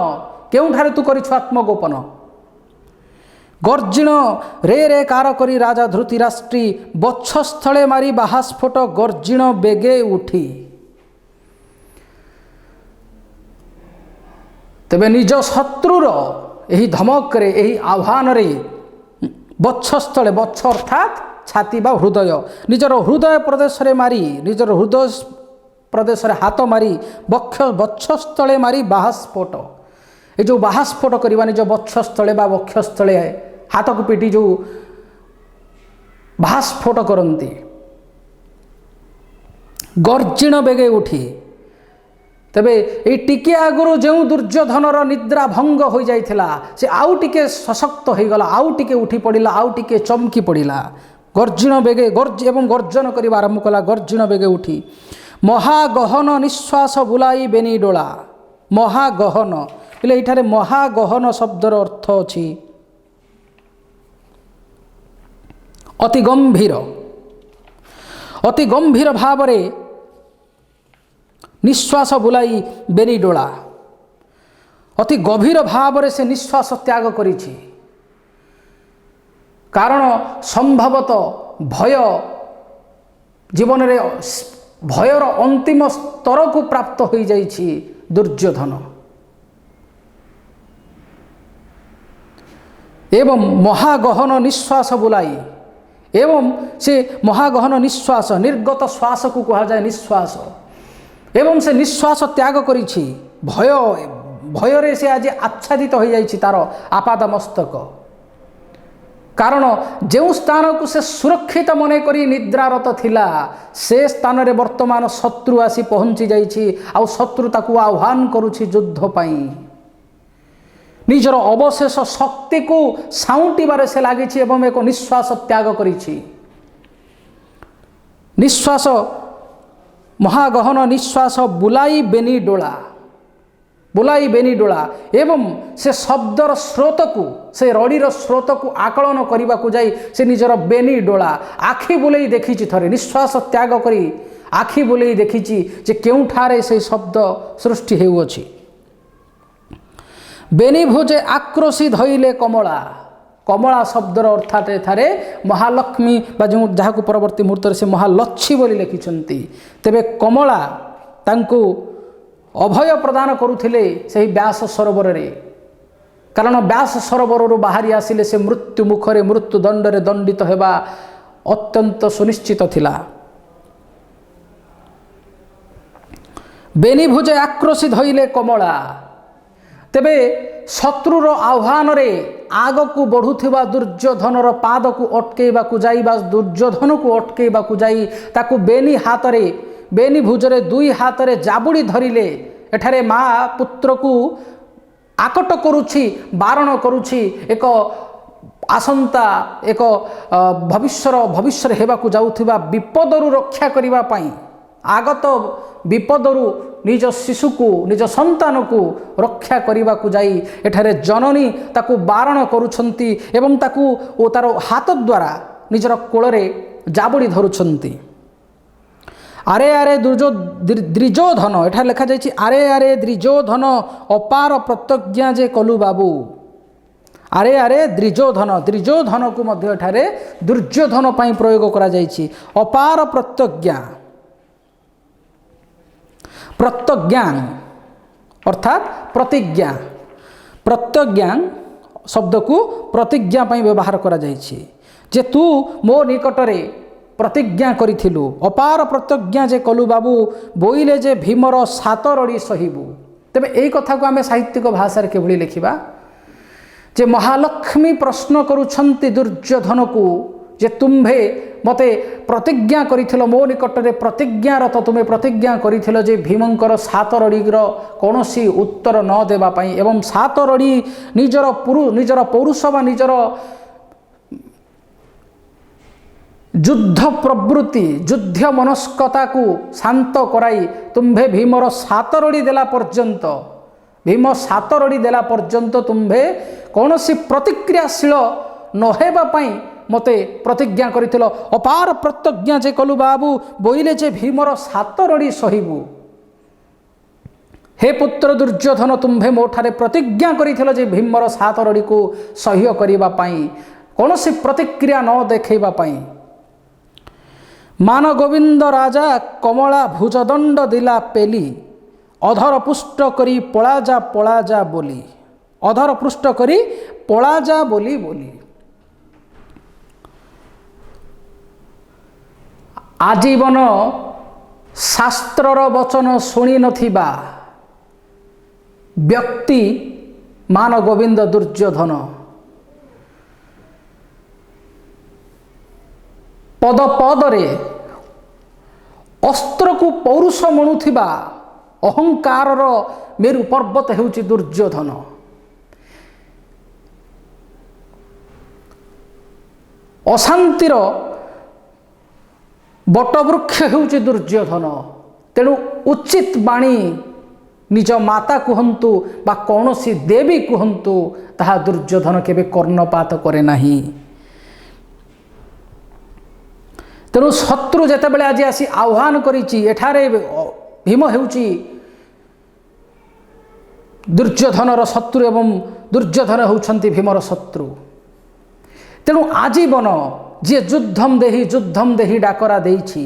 କେଉଁଠାରେ ତୁ କରିଛୁ ଆତ୍ମଗୋପନ। ଗର୍ଜିଣ ରେ ରେ କାର କରି ରାଜା ଧୃତିରାଷ୍ଟ୍ରୀ, ବକ୍ଷସ୍ଥଳେ ମାରି ବାହାସ୍ଫୋଟ ଗର୍ଜିଣ ବେଗେ ଉଠି। ତେବେ ନିଜ ଶତ୍ରୁର ଏହି ଧମକରେ, ଏହି ଆହ୍ୱାନରେ ବକ୍ଷସ୍ଥଳେ, ବକ୍ଷ ଅର୍ଥାତ୍ ଛାତି ବା ହୃଦୟ, ନିଜର ହୃଦୟ ପ୍ରଦେଶରେ ମାରି, ନିଜର ହୃଦୟ ପ୍ରଦେଶରେ ହାତ ମାରି ବକ୍ଷସ୍ଥଳେ ମାରି ବାହାସ୍ଫୋଟ, ଏ ଯେଉଁ ବାହାସ୍ଫୋଟ କରିବା ନିଜ ବକ୍ଷସ୍ଥଳେ ବା ବକ୍ଷସ୍ଥଳେ ହାତକୁ ପିଟି ଯେଉଁ ବାହାସ୍ଫୋଟ କରନ୍ତି, ଗର୍ଜିଣ ବେଗେ ଉଠି। ତେବେ ଏଇ ଟିକିଏ ଆଗରୁ ଯେଉଁ ଦୁର୍ଯ୍ୟୋଧନର ନିଦ୍ରା ଭଙ୍ଗ ହୋଇଯାଇଥିଲା, ସେ ଆଉ ଟିକେ ସଶକ୍ତ ହୋଇଗଲା, ଆଉ ଟିକେ ଉଠି ପଡ଼ିଲା, ଆଉ ଟିକେ ଚମକି ପଡ଼ିଲା। ଗର୍ଜିଣ ବେଗେ ଏବଂ ଗର୍ଜନ କରିବା ଆରମ୍ଭ କଲା, ଗର୍ଜିଣ ବେଗେ ଉଠି। ମହାଗହନ ନିଶ୍ୱାସ ବୁଲାଇ ବେନି ଡୋଳା। ମହାଗହନ ହେଲେ ଏଇଠାରେ ମହାଗହନ ଶବ୍ଦର ଅର୍ଥ ଅଛି ଅତି ଗମ୍ଭୀର, ଅତି ଗମ୍ଭୀର ଭାବରେ ନିଶ୍ୱାସ ବୁଲାଇ ବେନି ଡୋଳା, ଅତି ଗଭୀର ଭାବରେ ସେ ନିଶ୍ୱାସ ତ୍ୟାଗ କରିଛି। କାରଣ ସମ୍ଭବତଃ ଭୟ, ଜୀବନରେ ଭୟର ଅନ୍ତିମ ସ୍ତରକୁ ପ୍ରାପ୍ତ ହୋଇଯାଇଛି ଦୁର୍ଯ୍ୟୋଧନ। ଏବଂ ମହାଗହନ ନିଶ୍ୱାସ ବୁଲାଇ, ଏବଂ ସେ ମହାଗହନ ନିଶ୍ୱାସ, ନିର୍ଗତ ଶ୍ୱାସକୁ କୁହାଯାଏ ନିଶ୍ୱାସ, ଏବଂ ସେ ନିଶ୍ୱାସ ତ୍ୟାଗ କରିଛି। ଭୟରେ ସେ ଆଜି ଆଚ୍ଛାଦିତ ହୋଇଯାଇଛି ତାର ଆପାଦ ମସ୍ତକ। କାରଣ ଯେଉଁ ସ୍ଥାନକୁ ସେ ସୁରକ୍ଷିତ ମନେକରି ନିଦ୍ରାରତ ଥିଲା, ସେ ସ୍ଥାନରେ ବର୍ତ୍ତମାନ ଶତ୍ରୁ ଆସି ପହଞ୍ଚି ଯାଇଛି, ଆଉ ଶତ୍ରୁ ତାକୁ ଆହ୍ୱାନ କରୁଛି ଯୁଦ୍ଧ ପାଇଁ। ନିଜର ଅବଶେଷ ଶକ୍ତିକୁ ସାଉଁଟିବାରେ ସେ ଲାଗିଛି ଏବଂ ଏକ ନିଶ୍ୱାସ ତ୍ୟାଗ କରିଛି। ନିଶ୍ୱାସ, ମହାଗହନ ନିଶ୍ୱାସ ବୁଲାଇ ବେନି ଡୋଳା, ବୁଲାଇ ବେନି ଡୋଳା, ଏବଂ ସେ ଶବ୍ଦର ସ୍ରୋତକୁ, ସେ ରଡ଼ିର ସ୍ରୋତକୁ ଆକଳନ କରିବାକୁ ଯାଇ ସେ ନିଜର ବେନି ଡୋଳା, ଆଖି ବୁଲେଇ ଦେଖିଛି। ଥରେ ନିଶ୍ୱାସ ତ୍ୟାଗ କରି ଆଖି ବୁଲେଇ ଦେଖିଛି ଯେ କେଉଁଠାରେ ସେ ଶବ୍ଦ ସୃଷ୍ଟି ହେଉଅଛି। ବେନି ଭୋଜେ ଆକ୍ରୋଶୀ ଧଇଲେ କମଳା। କମଳା ଶବ୍ଦର ଅର୍ଥାତ୍ ଏଠାରେ ମହାଲକ୍ଷ୍ମୀ ବା ଯାହାକୁ ପରବର୍ତ୍ତୀ ମୁହୂର୍ତ୍ତରେ ସେ ମହାଲକ୍ଷ୍ମୀ ବୋଲି ଲେଖିଛନ୍ତି। ତେବେ କମଳା ତାଙ୍କୁ ଅଭୟ ପ୍ରଦାନ କରୁଥିଲେ ସେହି ବ୍ୟାସ ସରୋବରରେ। କାରଣ ବ୍ୟାସ ସରୋବରରୁ ବାହାରି ଆସିଲେ ସେ ମୃତ୍ୟୁ ମୁଖରେ, ମୃତ୍ୟୁ ଦଣ୍ଡରେ ଦଣ୍ଡିତ ହେବା ଅତ୍ୟନ୍ତ ସୁନିଶ୍ଚିତ ଥିଲା। ବେନି ଭୋଜେ ଆକ୍ରୋଶୀ ଧଇଲେ କମଳା। ତେବେ ଶତ୍ରୁର ଆହ୍ୱାନରେ ଆଗକୁ ବଢ଼ୁଥିବା ଦୁର୍ଯ୍ୟୋଧନର ପାଦକୁ ଅଟକେଇବାକୁ ଯାଇ ବା ଦୁର୍ଯ୍ୟୋଧନକୁ ଅଟକେଇବାକୁ ଯାଇ ତାକୁ ବେନି ହାତରେ, ବେନି ଭୁଜରେ ଦୁଇ ହାତରେ ଜାବୁଡ଼ି ଧରିଲେ। ଏଠାରେ ମା ପୁତ୍ରକୁ ଆକଟ କରୁଛି, ବାରଣ କରୁଛି ଏକ ଆସନ୍ତା, ଏକ ଭବିଷ୍ୟରେ ହେବାକୁ ଯାଉଥିବା ବିପଦରୁ ରକ୍ଷା କରିବା ପାଇଁ, ଆଗତ ବିପଦରୁ ନିଜ ଶିଶୁକୁ, ନିଜ ସନ୍ତାନକୁ ରକ୍ଷା କରିବାକୁ ଯାଇ ଏଠାରେ ଜନନୀ ତାକୁ ବାରଣ କରୁଛନ୍ତି ଏବଂ ତାକୁ ତାର ହାତ ଦ୍ୱାରା ନିଜର କୋଳରେ ଜାବୁଡ଼ି ଧରୁଛନ୍ତି। ଆରେ ଆରେ ଦ୍ରିଜୋଧନ, ଏଠାରେ ଲେଖାଯାଇଛି ଆରେ ଆରେ ଦ୍ରିଜୋଧନ ଅପାର ପ୍ରତ୍ୟଜ୍ଞା ଯେ କଲୁ ବାବୁ। ଆରେ ଆରେ ଦ୍ରିଜୋଧନ, ଦ୍ରିଜୋଧନକୁ ମଧ୍ୟ ଏଠାରେ ଦୁର୍ଯ୍ୟୋଧନ ପାଇଁ ପ୍ରୟୋଗ କରାଯାଇଛି। ଅପାର ପ୍ରତ୍ୟଜ୍ଞା, ପ୍ରତ୍ୟଜ୍ଞା ଅର୍ଥାତ୍ ପ୍ରତିଜ୍ଞା, ପ୍ରତ୍ୟଜ୍ଞା ଶବ୍ଦକୁ ପ୍ରତିଜ୍ଞା ପାଇଁ ବ୍ୟବହାର କରାଯାଇଛି ଯେ ତୁ ମୋ ନିକଟରେ ପ୍ରତିଜ୍ଞା କରିଥିଲୁ, ଅପାର ପ୍ରତ୍ୟଜ୍ଞା ଯେ କଲୁ ବାବୁ, ବୋଇଲେ ଯେ ଭୀମର 7 ରଡ଼ି ସହିବୁ। ତେବେ ଏହି କଥାକୁ ଆମେ ସାହିତ୍ୟିକ ଭାଷାରେ କିଭଳି ଲେଖିବା? ଯେ ମହାଲକ୍ଷ୍ମୀ ପ୍ରଶ୍ନ କରୁଛନ୍ତି ଦୁର୍ଯ୍ୟୋଧନକୁ ଯେ ତୁମ୍ଭେ ମୋତେ ପ୍ରତିଜ୍ଞା କରିଥିଲ, ମୋ ନିକଟରେ ପ୍ରତିଜ୍ଞାରତ ତୁମେ ପ୍ରତିଜ୍ଞା କରିଥିଲ ଯେ ଭୀମଙ୍କର 7 ରଡ଼ିର କୌଣସି ଉତ୍ତର ନ ଦେବା ପାଇଁ ଏବଂ 7 ରଡ଼ି ନିଜର ପୌରୁଷ ବା ନିଜର ଯୁଦ୍ଧ ପ୍ରବୃତ୍ତି, ଯୁଦ୍ଧ ମନସ୍କତାକୁ ଶାନ୍ତ କରାଇ ତୁମ୍ଭେ ଭୀମର 7 ରଡ଼ି ଦେଲା ପର୍ଯ୍ୟନ୍ତ, ଭୀମ 7 ରଡ଼ି ଦେଲା ପର୍ଯ୍ୟନ୍ତ ତୁମ୍ଭେ କୌଣସି ପ୍ରତିକ୍ରିୟାଶୀଳ ନ ହେବା ପାଇଁ ମୋତେ ପ୍ରତିଜ୍ଞା କରିଥିଲ। ଅପାର ପ୍ରତ୍ୟଜ୍ଞା ଯେ କଲୁ ବାବୁ, ବୋଇଲେ ଯେ ଭୀମର 7 ରଡ଼ି ସହିବୁ। ହେ ପୁତ୍ର ଦୁର୍ଯ୍ୟୋଧନ, ତୁମ୍ଭେ ମୋ ଠାରେ ପ୍ରତିଜ୍ଞା କରିଥିଲ ଯେ ଭୀମର 7 ରଡ଼ିକୁ ସହ୍ୟ କରିବା ପାଇଁ, କୌଣସି ପ୍ରତିକ୍ରିୟା ନ ଦେଖାଇବା ପାଇଁ। ମାନ ଗୋବିନ୍ଦ ରାଜା କମଳା ଭୁଜଦଣ୍ଡ ଦିଲା ପେଲି, ଅଧର ପୁଷ୍ଟ କରି ପଳାଯା ବୋଲି, ଅଧର ପୃଷ୍ଟ କରି ପଳାଯା ବୋଲି ବୋଲି। ଆଜୀବନ ଶାସ୍ତ୍ରର ବଚନ ଶୁଣି ନଥିବା ବ୍ୟକ୍ତି ମାନ ଗୋବିନ୍ଦ ଦୁର୍ଯ୍ୟୋଧନ। ପଦ ପଦରେ ଅସ୍ତ୍ରକୁ ପୌରୁଷ ମଣୁଥିବା ଅହଙ୍କାରର ମେରୁ ପର୍ବତ ହେଉଛି ଦୁର୍ଯ୍ୟୋଧନ। ଅଶାନ୍ତିର ବଟବୃକ୍ଷ ହେଉଛି ଦୁର୍ଯ୍ୟୋଧନ। ତେଣୁ ଉଚିତ ବାଣୀ ନିଜ ମାତା କୁହନ୍ତୁ ବା କୌଣସି ଦେବୀ କୁହନ୍ତୁ, ତାହା ଦୁର୍ଯ୍ୟୋଧନ କେବେ କର୍ଣ୍ଣପାତ କରେ ନାହିଁ। ତେଣୁ ଶତ୍ରୁ ଯେତେବେଳେ ଆଜି ଆସି ଆହ୍ୱାନ କରିଛି, ଏଠାରେ ଭୀମ ହେଉଛି ଦୁର୍ଯ୍ୟୋଧନର ଶତ୍ରୁ ଏବଂ ଦୁର୍ଯ୍ୟୋଧନ ହେଉଛନ୍ତି ଭୀମର ଶତ୍ରୁ। ତେଣୁ ଆଜୀବନ ଯିଏ ଯୁଦ୍ଧମ ଦେହି ଡାକରା ଦେଇଛି,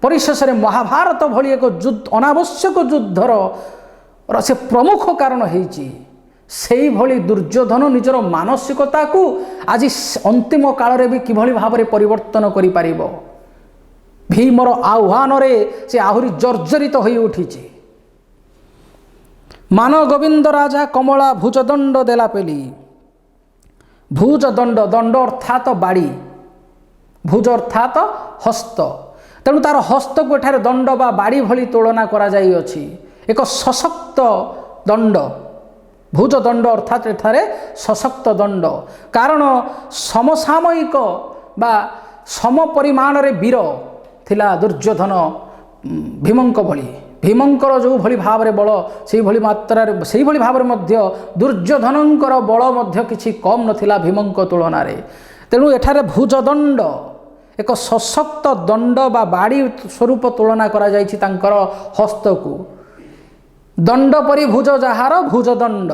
ପରିଶେଷରେ ମହାଭାରତ ଭଳି ଏକ ଅନାବଶ୍ୟକ ଯୁଦ୍ଧର ସେ ପ୍ରମୁଖ କାରଣ ହେଇଛି। ସେଇଭଳି ଦୁର୍ଯ୍ୟୋଧନ ନିଜର ମାନସିକତାକୁ ଆଜି ଅନ୍ତିମ କାଳରେ ବି କିଭଳି ଭାବରେ ପରିବର୍ତ୍ତନ କରିପାରିବ, ଭୀମର ଆହ୍ୱାନରେ ସେ ଆହୁରି ଜର୍ଜରିତ ହୋଇ ଉଠିଛି। ମାନ ଗୋବିନ୍ଦ ରାଜା କମଳା ଭୁଜଦଣ୍ଡ ଦେଲା ପେଲି, ଭୁଜଦଣ୍ଡ, ଦଣ୍ଡ ଅର୍ଥାତ ବାଡ଼ି, ଭୁଜ ଅର୍ଥାତ ହସ୍ତ। ତେଣୁ ତାର ହସ୍ତକୁ ଏଠାରେ ଦଣ୍ଡ ବା ବାଡ଼ି ଭଳି ତୁଳନା କରାଯାଇଅଛି। ଏକ ସଶକ୍ତ ଦଣ୍ଡ, ଭୁଜ ଦଣ୍ଡ ଅର୍ଥାତ୍ ଏଠାରେ ସଶକ୍ତ ଦଣ୍ଡ। କାରଣ ସମସାମୟିକ ବା ସମ ପରିମାଣରେ ବୀର ଥିଲା ଦୁର୍ଯ୍ୟୋଧନ ଭୀମଙ୍କ ଭଳି। ଭୀମଙ୍କର ଯେଉଁଭଳି ଭାବରେ ବଳ, ସେଇଭଳି ଭାବରେ ମଧ୍ୟ ଦୁର୍ଯ୍ୟୋଧନଙ୍କର ବଳ ମଧ୍ୟ କିଛି କମ୍ ନଥିଲା ଭୀମଙ୍କ ତୁଳନାରେ। ତେଣୁ ଏଠାରେ ଭୁଜଦଣ୍ଡ, ଏକ ସଶକ୍ତ ଦଣ୍ଡ ବା ବାଡ଼ି ସ୍ୱରୂପ ତୁଳନା କରାଯାଇଛି ତାଙ୍କର ହସ୍ତକୁ। ଦଣ୍ଡ ପରି ଭୁଜ ଯାହାର ଭୁଜଦଣ୍ଡ।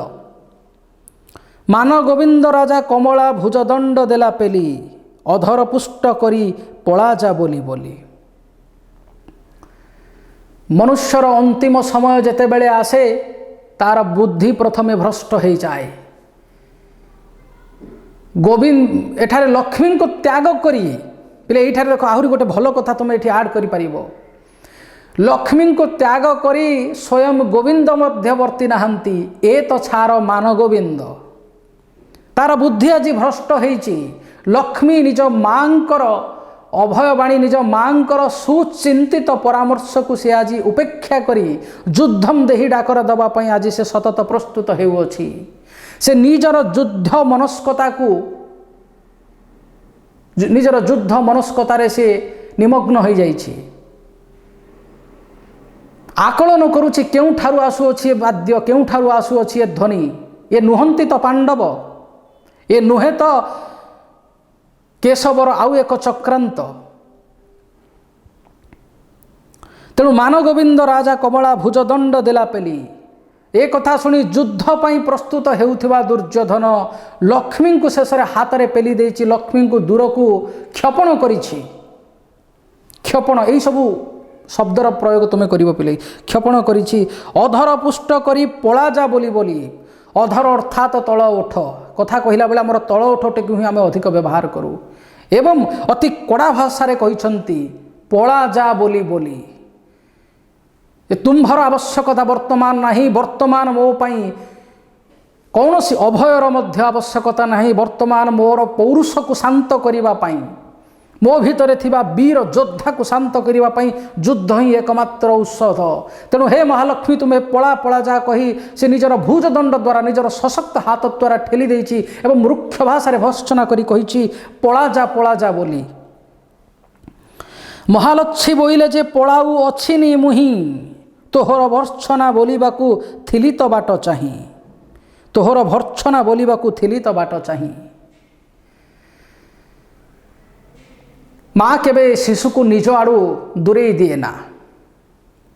ମାନ ଗୋବିନ୍ଦ ରାଜା କମଳା ଭୁଜଦଣ୍ଡ ଦେଲା ପେଲି, ଅଧର ପୁଷ୍ଟ କରି ପଳାଯା ବୋଲି ବୋଲି। ମନୁଷ୍ୟର ଅନ୍ତିମ ସମୟ ଯେତେବେଳେ ଆସେ, ତାର ବୁଦ୍ଧି ପ୍ରଥମେ ଭ୍ରଷ୍ଟ ହୋଇଯାଏ। ଏଠାରେ ଲକ୍ଷ୍ମୀଙ୍କୁ ତ୍ୟାଗ କରି, ପିଲେ ଏଇଠାରେ ଦେଖ ଆହୁରି ଗୋଟେ ଭଲ କଥା ତୁମେ ଏଠି ଆଡ଼୍ କରିପାରିବ। ଲକ୍ଷ୍ମୀଙ୍କୁ ତ୍ୟାଗ କରି ସ୍ୱୟଂ ଗୋବିନ୍ଦ ମଧ୍ୟବର୍ତ୍ତୀ ନାହାନ୍ତି, ଏ ତ ଛାର ମାନ ଗୋବିନ୍ଦ। ତାର ବୁଦ୍ଧି ଆଜି ଭ୍ରଷ୍ଟ ହେଇଛି। ଲକ୍ଷ୍ମୀ ନିଜ ମାଙ୍କର ଅଭୟବାଣୀ, ନିଜ ମାଙ୍କର ସୁଚିନ୍ତିତ ପରାମର୍ଶକୁ ସେ ଆଜି ଉପେକ୍ଷା କରି ଯୁଦ୍ଧମ ଦେହି ଡାକରା ଦେବା ପାଇଁ ଆଜି ସେ ସତତ ପ୍ରସ୍ତୁତ ହେଉଅଛି। ସେ ନିଜର ଯୁଦ୍ଧ ମନସ୍କତାରେ ସେ ନିମଗ୍ନ ହୋଇଯାଇଛି। ଆକଳନ କରୁଛି କେଉଁଠାରୁ ଆସୁଅଛି ଏ ବାଦ୍ୟ, କେଉଁଠାରୁ ଆସୁଅଛି ଏ ଧ୍ୱନି। ଏ ନୁହନ୍ତି ତ ପାଣ୍ଡବ, ଏ ନୁହେଁ ତ କେଶବର ଆଉ ଏକ ଚକ୍ରାନ୍ତ। ତେଣୁ ମାନ ଗୋବିନ୍ଦ ରାଜା କମଳା ଭୁଜଦଣ୍ଡ ଦେଲା ପେଲି, ए कथा शुणी युद्ध पर प्रस्तुत होउथिबा दुर्योधन लक्ष्मी को शेष हाथ में पेली देछि, लक्ष्मी को दूर को क्षपण करिछि। क्षपण यही सबू शब्दर प्रयोग तुम्हें कर पिले। क्षपण करिछि अधर पुष्ट करी पला जा बोली बोली। अधर अर्थात तल ओठ कथा कहला बेला मोर तल ओठटे को ही आम अधिक व्यवहार करूँ एवं अति कड़ा भाषा कहते पला जा बोली बोली। तुम्भर आवश्यकता वर्तमान नहीं, वर्तमान मो पाई कौन सी अभयर मध्य आवश्यकता नहीं, वर्तमान मोर पौरुष को शांत करने पाई, मो भितर थिबा वीर योद्धा को शांत करने पाई युद्ध ही एकमात्र औषध। तेणु हे महालक्ष्मी तुम्हें पला पला जा कही से निजर भुजदंड द्वारा निजर सशक्त हाथ द्वारा ठेली देछि एवं रुक्ष भाषा भर्त्सना करी कहिछि पला जा बोली। महालक्ष्मी बोइले जे पलाऊ अछिनी मुही तोहर भर्त्सना बोलिबाकू थिली तो बाट चाही, तोहर भर्त्सना बोलिबाकू थिली तो बाट चाही। माँ केबे शिशु को निज आड़ू दूरे दिए ना,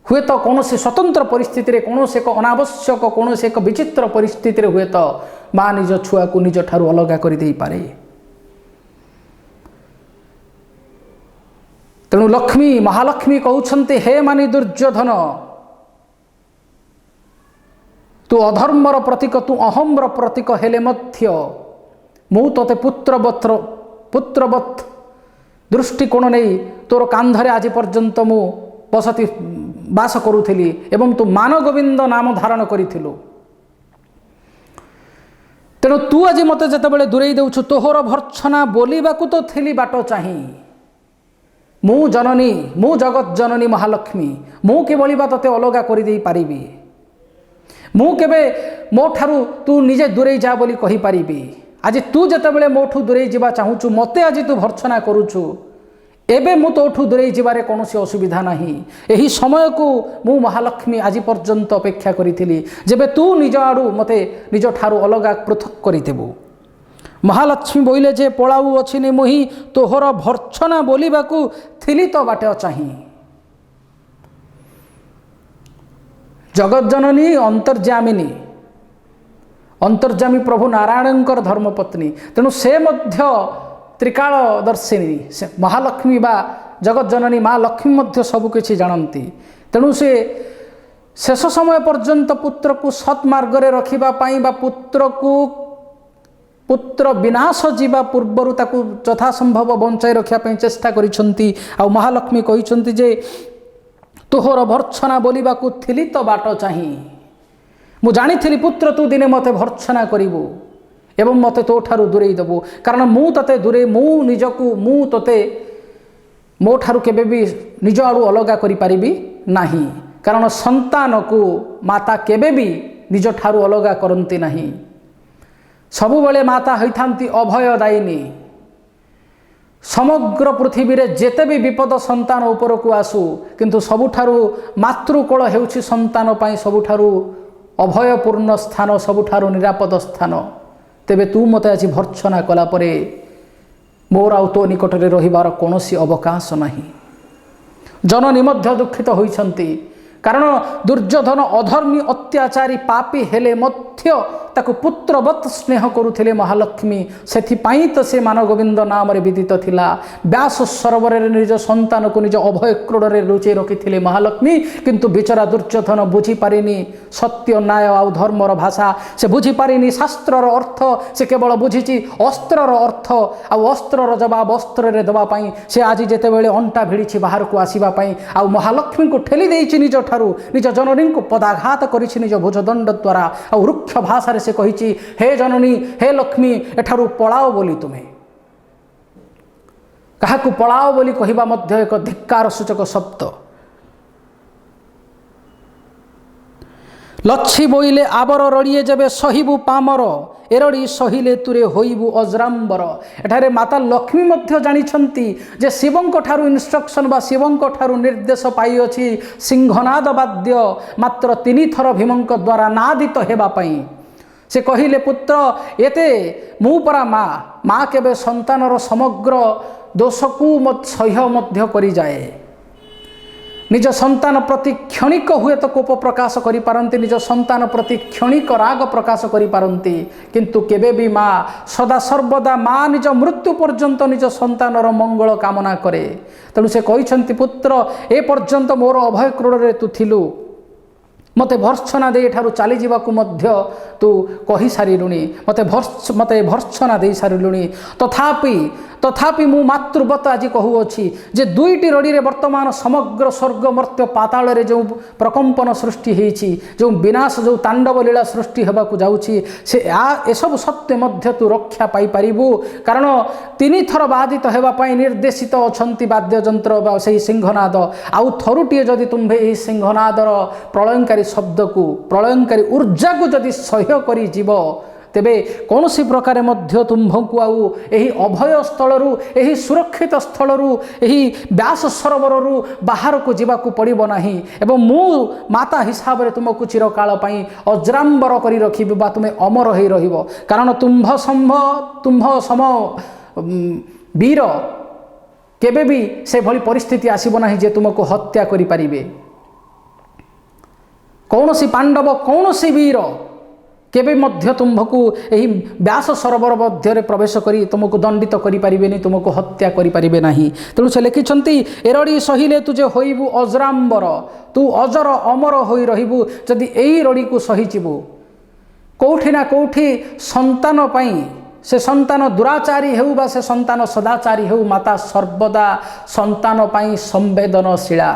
हुए तो कौन से स्वतंत्र परिस्थिति रे कौन से एक अनावश्यक कौन से एक विचित्र परिस्थिति रे हुए तो माँ निज छुआ को निज ठारू अलगा कर दे पारे। तेणु लक्ष्मी महालक्ष्मी कहउछन्ते हे मानी दुर्योधन तू अधर्मर प्रतीक, तू अहम्र प्रतीक हेले मध्य मु तोते पुत्रवत् दृष्टिकोण नहीं तोर कांधरे आज पर्यंत मु बसती बास करुथिली एवं तू मान गोविंद नाम धारण करिथिलु। तेणु तू आज मते जेतेबेले दूरेई देउछु तोहर भर्त्सना बोलिबाकू तो थिली बाट चाही। मु जननी मु जगत जननी महालक्ष्मी मु केवली बा तते अलगा करि देई पारिबी, मु केबे मो ठारू तू निजे दूरेई जा बोली कहि पारिबी। आज तू जेतेबेले मोठू दूरेई जिबा चाहूचु मते आज तू भर्त्सना करूचु एबे मु तोठू दूरेई जिबारे कौनसी असुविधा नहीं। एही समय को मु महालक्ष्मी आज पर्यंत अपेक्षा करिथिली जेबे तू निज आड़ू मते निज ठारू अलगा पृथक करिदेबु। महालक्ष्मी बोइले जे पलाऊ अछिनी मुही तोहर भर्त्सना बोलिबाकू थिली तो बाटे चाही। जगत जननी अंतर्जामिनी अंतर्जामी प्रभु नारायणकर धर्मपत्नी, तेणु से मध्य त्रिकालदर्शिनी से महालक्ष्मी बा जगत जननी माँ लक्ष्मी मध्य सबकिछि जानती। तेणु से शेष समय पर्यंत पुत्र को सत्मार्ग रे रखिबा पाई बा पुत्र विनाश जीवा पूर्वर ताकू यथा संभव बंचाई रखिया पाई चेष्टा करिसंती। आ महालक्ष्मी कहिसंती जे तोहर भर्त्सना बोलिबाकू थिली तो बाट चाही। मु जानिथिली पुत्र तू दिने मते भर्त्सना करिवु एवं मते तो ठारू दूरेई देबु, कारण मु तते दूरे मु निजकू मु तते मो ठारू केबे भी निज आड़ू अलगा करि पारिबी नाही, कारण संतान को माता केबे भी निज ठारू अलगा करंती नाही। सबु बेले माता होइथांती अभयदायिनी। समग्र पृथ्वी रे जेते भी विपद संतान ऊपर को आसू किंतु सबुठारू मातृकोल हेउछि संतान पाई सबुठारू अभयपूर्ण स्थान, सबुठारू निरापद स्थान। तेबे तू मते आज भर्त्सना कला परे मोर आउ तो निकट रे रहिबार कोनोसी अवकाश नाही। जननी मध्य दुखित होइछंती, कारण दुर्योधन अधर्मी अत्याचारी पापी हेले मध्य ताकू पुत्रवत् स्नेह करुथिले महालक्ष्मी। सेथिपाई तो से मान गोविंद नाम रे विदित थिला। व्यास सरोवर रे निज संतान को निज अभय क्रोड़ रे लुचै रखिथिले महालक्ष्मी, किंतु बिचरा दुर्योधन बुझी पारिनी सत्य न्याय आ धर्मर भाषा, से बुझी पारिनी शास्त्रर अर्थ, से केवल बुझीची अस्त्रर अर्थ आ अस्त्रर जवाब अस्त्र रे दबा पाई से आज जेतेबेले अंटा भिड़ीछि बाहर को आसीबा पाई आ महालक्ष्मी को ठेली देइछि निज ठारू, निज जननी को पदाघात करिछि निज भुजदंड द्वारा। आ रुक्ष भाषा से कहिछि हे जननी हे लक्ष्मी एठारू पलाओ बोली तुम्हें काहाकू पलाओ बोली कहिबा मध्य एक धिक्कार सूचक शब्द। लच्छी बोइले आबर रड़िए जेबे सहिबु पामर एरड़ी सहिले तुरे होइबु अजराम्बर। एठारे माता लक्ष्मी मध्य जानिछंती जे शिवंक ठारू इन्स्ट्रक्शन बा शिवंक ठारू निर्देश पाई अछि सिंहनाद वाद्य मात्र 3 थर भीमंक द्वारा नादित हेबा पई। से कहिले पुत्र एते मु परा माँ केबे संतानर समग्र दोष को सह्य मध्य करि जाए। निज संतान प्रति क्षणिक हुए तो कोप प्रकाश करि पारंती, निज संतान प्रति क्षणिक राग प्रकाश करि पारंती, किंतु केबे भी माँ सदा सर्वदा माँ निज मृत्यु पर्यंत निज संतानर मंगल कामना करे। तेणु से कहते पुत्र ए पर्यंत मोर अभय क्रोड़े तू थिलु, मते भर्त्सना दे ठारू चली जावाकू मध्य तू कही सारिलुणी, मते भर्त्सना दे सारिलुणी। तथापि मु मातृवत आज कहूँगी जे दुईटी रड़ी रे वर्तमान समग्र स्वर्ग मर्त्य पाताल रे जो प्रकंपन सृष्टि होईछि, जो विनाश जो तांडव लीला सृष्टि होबाकू जाउछि, से एसबु सत्य मध्य तू रक्षा पाई पारिबु। कारण तीन थर बाधित हेबा पई निर्देशित अछंती वाद्ययंत्र बा सेही सिंहनाद। आउ थरुटिए जदि तुम्भे एही सिंहनादर प्रलयंकारी शब्द को, प्रलयंकारी ऊर्जा को जदि सह्य करि जीव, तेबे कौन सी प्रकार मध्य तुम्भकु आउ एही अभय स्थलरू, एही सुरक्षित स्थलरू, एही व्यास सरोवररू बाहर को जीवाकू पड़िबो नाही। एवं मु माता हिसाब रे तुमको चिरकाल पई अजरांबर करी रखिबि बा तुमे अमर होई रहिबो। कारण तुम्भ सम वीर केबे भी से भली परिस्थिति आसीबो नाही जे तुमको हत्या करि पारिबे। कौन सी पांडव कौन सी वीर केबे मध्य तुम्भकू एही व्यास सरोवर मध्य प्रवेश करी तुमको दंडित करि पारिबेनी, तुमको हत्या करि पारिबे नाही। तेणु से लिखिछंती एरड़ी सहिले तुझे होइबु अजरांबर, तू अजर अमर होई रहिबु जदि एही रड़ी को सहिजिबु। कोठी ना कोठी संतान पई, से संतान दुराचारी हेउ बा से संतान सदाचारी हेउ, माता सर्वदा संतान पई संवेदनशीला,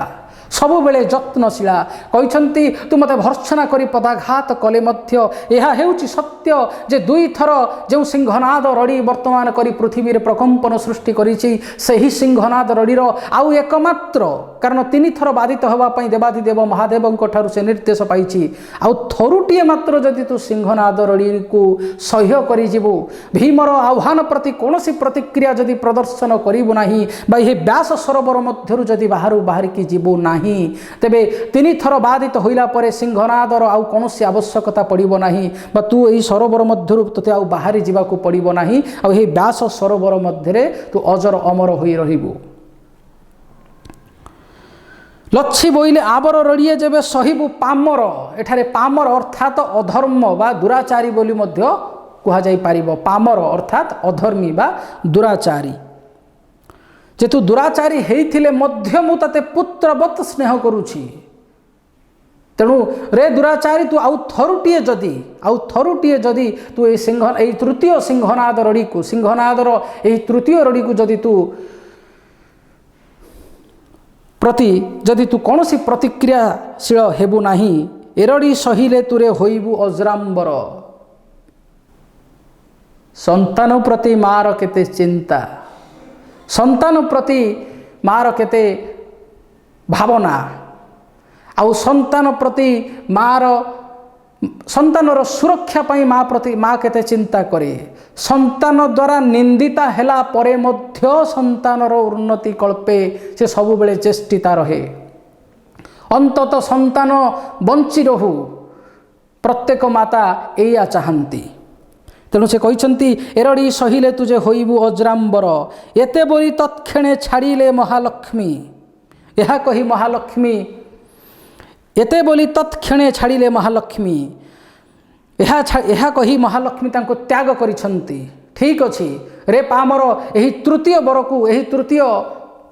सबु बेले जत्नशीला। कहते तू मते भर्त्सना करी पदाघात कले मध्य यह हेउची सत्य जे दुई थर जो सिंहनाद रड़ी वर्तमान करी पृथ्वी रे प्रकंपन सृष्टि करिछि, सही सिंहनाद रड़ीर आउ एकमात्र, कारण तीन थर बाधित होबा पई देवादिदेव महादेवंक ठारु से निर्देश पाइछि। आउ थरुटिए मात्र जदि तू सिंहनाद रड़ी को सह्य करि जीवु, भीमर आह्वान प्रति कोनोसी प्रतिक्रिया जदि प्रदर्शन करिबु नाही, बा हे व्यास सरोवर मध्यरु जदि बाहर की जीवु नाही, तेबे तीन थर बाधित होइला परे सिंहनादर आउ कोनोसी आवश्यकता पड़िबो नाही, बा तू एही सरोवर मध्यरु तते आउ बाहरी जीवाकू पड़िबो नाही। आउ हे व्यास सरोवर मध्यरे तू अजर अमर होई रहिबु। लच्छी बोइले आबर रड़िए जेबे सहिबु पामर, एठारे पामर अर्थात अधर्म बा दुराचारी बोली मध्य कुहा जाई पारिबो। पामर अर्थात अधर्मी बा दुराचारी। जे तू दुराचारी हेइथिले मध्य मु तते पुत्रवत स्नेह करूछि, तेणु रे दुराचारी तू आउ थरुटिए जदि तू ए तृतीय सिंहनाद रड़ी को, सिंहनादर एही तृतीय रड़ी को जदि तू प्रति जदि तू कौनसी प्रतिक्रियाशील हेबु नाही, एरड़ी सहिले तुरे होइबु अजरांबर। संतान प्रति मार केते चिंता, संतान प्रति मार केते भावना, आउ संतान प्रति मार संतानर सुरक्षा पाई माँ केते चिंता करे। संतान द्वारा निंदिता हेला परे मध्य संतानर उन्नति कल्पे से सबु बेले चेष्टिता रहे। अंतत संतान बंची रहू प्रत्येक माता एया चाहंती। तेणु से कहते एरड़ी सहिले तुझे होइबु अजरांबर, एते बोली तत्क्षणे छाड़िले महालक्ष्मी। यह कही महालक्ष्मी, एते बोली तत्क्षणे छाड़िले महालक्ष्मी, यह कही महालक्ष्मी तांको त्याग करिछंती। ठीक अछि रे पामर एही तृतीय बर को, एही तृतीय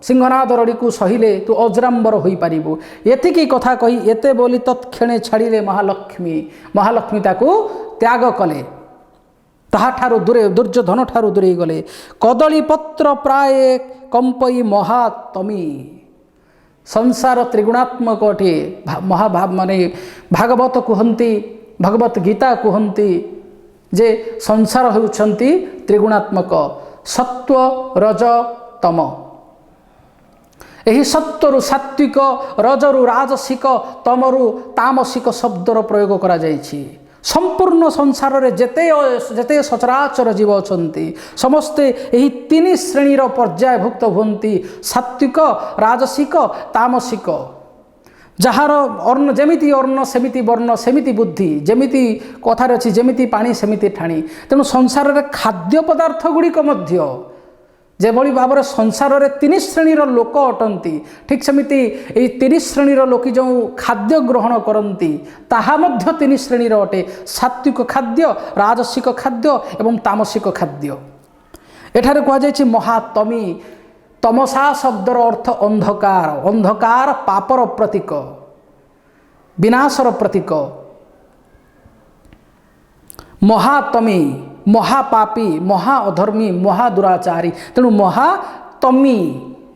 सिंहनाद रड़ी को सहिले तू अजरांबर होई पारिबु। एतिकी कथा कही एते बोली तत्क्षणे छाड़िले महालक्ष्मी, महालक्ष्मी ताको त्याग कले, ताहाठारु दूरे दुर्योधन ठारु दूरे गले। कदली पत्र प्राय कंपई महातमी, संसार त्रिगुणात्मक अटे। माने भागवत कहती, भगवत गीता कहती जे संसार होउछंती त्रिगुणात्मक, सत्व रज तम। एही सत्वरु सात्विक, रजरु राजसिक, तमरु तामसिक शब्दर प्रयोग करा जायछि। संपूर्ण संसार रे जेते सचराचर जीव अछंती समस्ते एही तीन श्रेणीर पर्यायभुक्त हुंती, सात्विक, राजसिक, तामसिक। जहार अर्ण जेमिति अर्ण सेमिति वर्ण सेमिति बुद्धि, जेमिति कथार अछि जेमिति पानी सेमिति ठाणी। तेणु संसार रे खाद्य पदार्थ गुड़िक मध्य जेभଳି भाव संसार में 3 श्रेणीर लोक अटंती ठीक सेमिति एई 3 श्रेणीर लोक जो खाद्य ग्रहण करती ताहा मध्य 3 श्रेणीर अटे सात्विक खाद्य राजसिक खाद्य एवं तामसिक खाद्य। एठारे कहा जायछि महातमी तमसा शब्दर अर्थ अंधकार अंधकार पापर प्रतीक विनाशर प्रतीक महातमी महापापी महाअधर्मी महादुराचारी तेणु महातमी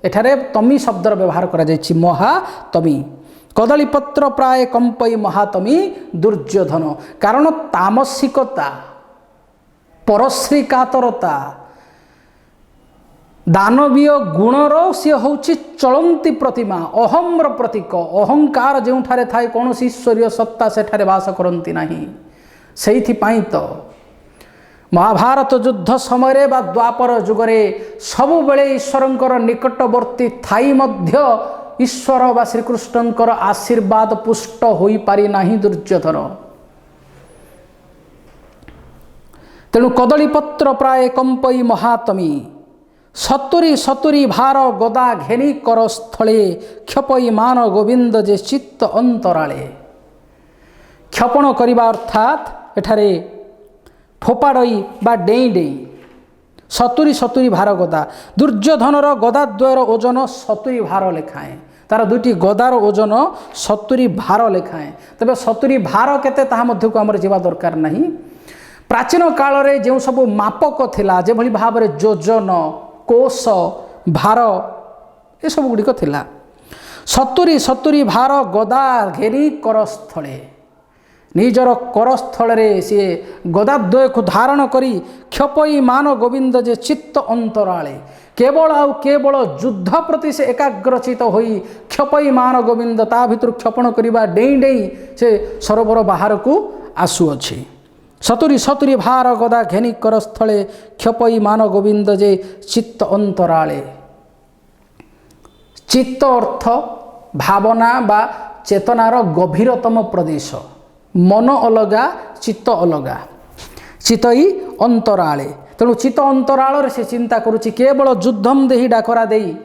एठारे तमी शब्दर व्यवहार करा जायछि महातमी कदलीपत्र प्राय कंपई महातमी दुर्योधन कारण तामसिकता परश्री कातरता दानवीय गुणर सी हूँ चलती प्रतिमा अहम्र प्रतीक अहंकार जो थाए कौन ईश्वरीय सत्ता सेठारे वास करती नहीं सेइथिपाई तो महाभारत युद्ध समय बा द्वापर जुगरे सबुबले ईश्वरंकर निकटवर्ती थाई मध्य ईश्वर बा श्रीकृष्णंकर आशीर्वाद पुष्ट होई पारि नाही दुर्योधन। तेणु कदलीपत्र प्राय कंपई महातमी 70 भार गदा घेनी कर स्थले क्षपई मान गोविंद जे चित्त अंतराले क्षपण करवा अर्थात एठारे फोपाड़ई बा डेई डेई 70 भार गदा दुर्योधनर गदाद्वयर ओजन 70 भार लेखाएं तार दुईटी गदार ओजन 70 भार लेखाएं तेज 70 भार केते ताहा मध्य को आमर जीवा दरकार नहीं। प्राचीन काल रे जो सब मापक थिला जे भली भाव रे योजन कोश भार ये सब गुड़िक थिला 70 भार गदा घेरी करस्थले निजर करस्थल सी गदाद्वय को धारण करी क्षपई मान गोविंद जे चित्त अंतराले केवल आउ केवल युद्ध प्रति से एकाग्रचित होई क्षपई मान गोविंद ता भितर क्षपण करवा डेई डेई से सरोवर बाहर को आसुअछि 70 भार गदा घेनी करस्थले क्षपई मान गोविंद जे चित्त अंतराले चित्त अर्थ भावना बा चेतनार गभीरतम प्रदेश मन अलगा चित्त अलगा चित्तई अंतराले तेणु चित्त अंतराल से चिंता करुच्ची केवल युद्धम देही डाकरा देई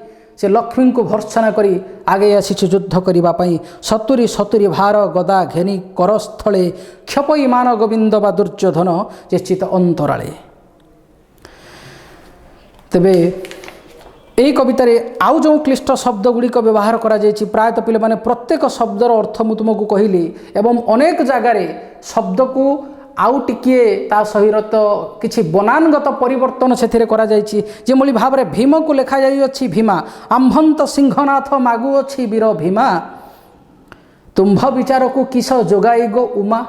से लक्ष्मी को भर्सना करी आगे आसी युद्ध करने 70 भार गदा घेनी करस्थले क्षपई मान गोविंद बा दुर्योधन जे चित्त अंतराले। तेबे यही कवितार आउ जो क्लिष्ट शब्द गुड़िक व्यवहार करा जायछि प्रायतः पिले माने प्रत्येक शब्दर अर्थ मु तुमको कहली एवं अनेक जगार शब्द को आउ टिकिए ता सहित किछि बनानगत परिवर्तन से करा जायछि जेमली भाव रे भीम को लेखा जाइछि भीमा आम्भंत सिंहनाथ मागुअछि वीर भीमा तुम्भ विचार को किस जोगाई गो उमा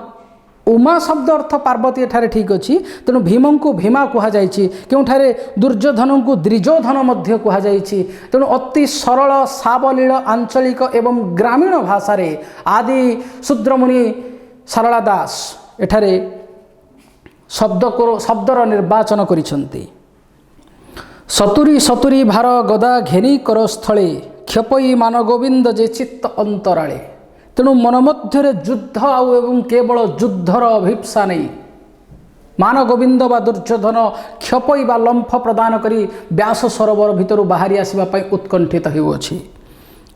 उमा शब्द अर्थ पार्वती एठारे ठीक अच्छी तेणु भीम को भीमा कहुई क्योंठारे दुर्योधन को द्विजोधन मध्य कहुई तेणु अति सरल सावलील आंचलिक एवं ग्रामीण भाषा रे आदि शूद्रमुनि सारला दास एठारे शब्दर निर्वाचन करिसंती 70 भार गदा घेनी कर स्थले क्षपई मान गोविंद जे चित्त अंतराले तेणु मन मध्य युद्ध आउ एवं केवल युद्धर अभिप्सा नहीं मान गोविंद बा दुर्योधन क्षपई बा लंफ प्रदान करी व्यास सरोवर भितर बाहरी आसवाई उत्कंठित होउछि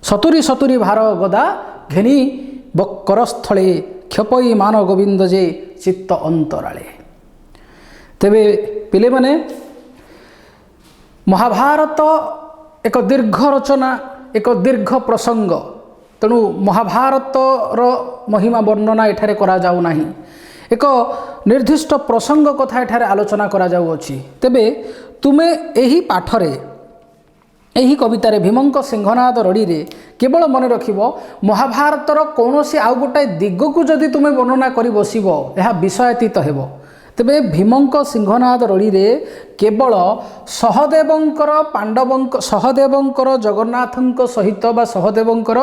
70 भार गदा घेनी करस्थले क्षपई मान गोविंद जे चित्त अंतराले। तेबे पिले माने महाभारत एक दीर्घ रचना एक दीर्घ प्रसंग तेणु महाभारतर महिमा वर्णना एठारे करा जाऊ नाही एक निर्दिष्ट प्रसंग कथा एठारे आलोचना करा जाऊ अछि। तेबे तुमे एही पाठरे एही कवितारे भीमंक सिंहनाद रड़ी रे केवल मन रखिबो महाभारतर कौनसी आउ गोटे दिग को जदि तुमे वर्णना करी बसिबो एहा विषयातीत हेबो। तेबे भीमंक सिंहनाद रड़ी रे केवल सहदेवंकर पांडवंक सहदेवंकर जगन्नाथंक सहित बा सहदेवंकर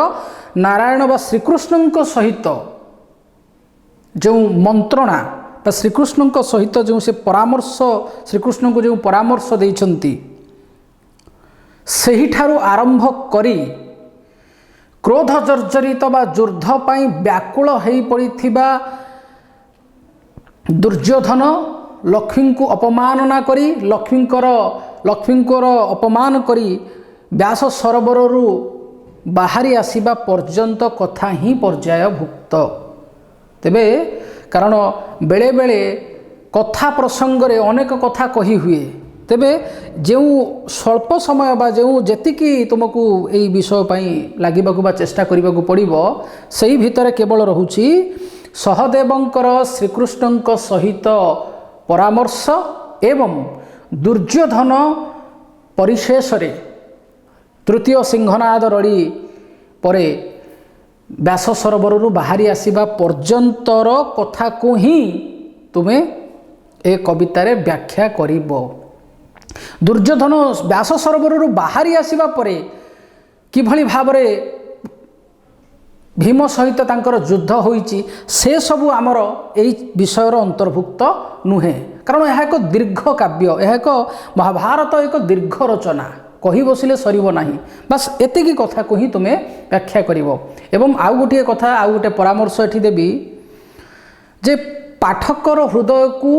नारायण बा श्रीकृष्णंक सहित जो मंत्रणा बा श्रीकृष्णंक सहित जो से परामर्श श्रीकृष्ण को जो परामर्श देइछंती सही ठारू आरंभ करी क्रोध जर्जरित बा युद्ध पाई व्याकुल होई पड़िथिबा दुर्योधन लक्ष्मी को अपमानना करी लक्ष्मीकर ଲକ୍ଷ୍ମୀଙ୍କର ଅପମାନ କରି ବ୍ୟାସ ସରୋବରରୁ ବାହାରି ଆସିବା ପର୍ଯ୍ୟନ୍ତ କଥା ହିଁ ପର୍ଯ୍ୟାୟଭୁକ୍ତ। ତେବେ କାରଣ ବେଳେବେଳେ କଥା ପ୍ରସଙ୍ଗରେ ଅନେକ କଥା କହି ହୁଏ, ତେବେ ଯେଉଁ ସ୍ୱଳ୍ପ ସମୟ ବା ଯେଉଁ ଯେତିକି ତୁମକୁ ଏହି ବିଷୟ ପାଇଁ ଲାଗିବାକୁ ବା ଚେଷ୍ଟା କରିବାକୁ ପଡ଼ିବ, ସେହି ଭିତରେ କେବଳ ରହୁଛି ସହଦେବଙ୍କର ଶ୍ରୀକୃଷ୍ଣଙ୍କ ସହିତ ପରାମର୍ଶ ଏବଂ ଦୁର୍ଯ୍ୟୋଧନ ପରିଶେଷରେ ତୃତୀୟ ସିଂହନାଦ ରଡ଼ି ପରେ ବ୍ୟାସ ସରୋବରରୁ ବାହାରି ଆସିବା ପର୍ଯ୍ୟନ୍ତର କଥାକୁ ହିଁ ତୁମେ ଏ କବିତାରେ ବ୍ୟାଖ୍ୟା କରିବ। ଦୁର୍ଯ୍ୟୋଧନ ବ୍ୟାସ ସରୋବରରୁ ବାହାରି ଆସିବା ପରେ କିଭଳି ଭାବରେ ଭୀମ ସହିତ ତାଙ୍କର ଯୁଦ୍ଧ ହୋଇଛି, ସେସବୁ ଆମର ଏହି ବିଷୟର ଅନ୍ତର୍ଭୁକ୍ତ ନୁହେଁ। କାରଣ ଏହା ଏକ ଦୀର୍ଘ କାବ୍ୟ, ଏହା ଏକ ମହାଭାରତ ଏକ ଦୀର୍ଘ ରଚନା, କହି ବସିଲେ ସରିବ ନାହିଁ। ବାସ୍ ଏତିକି କଥାକୁ ହିଁ ତୁମେ ବ୍ୟାଖ୍ୟା କରିବ। ଏବଂ ଆଉ ଗୋଟିଏ କଥା, ଆଉ ଗୋଟିଏ ପରାମର୍ଶ ଏଠି ଦେବି ଯେ ପାଠକର ହୃଦୟକୁ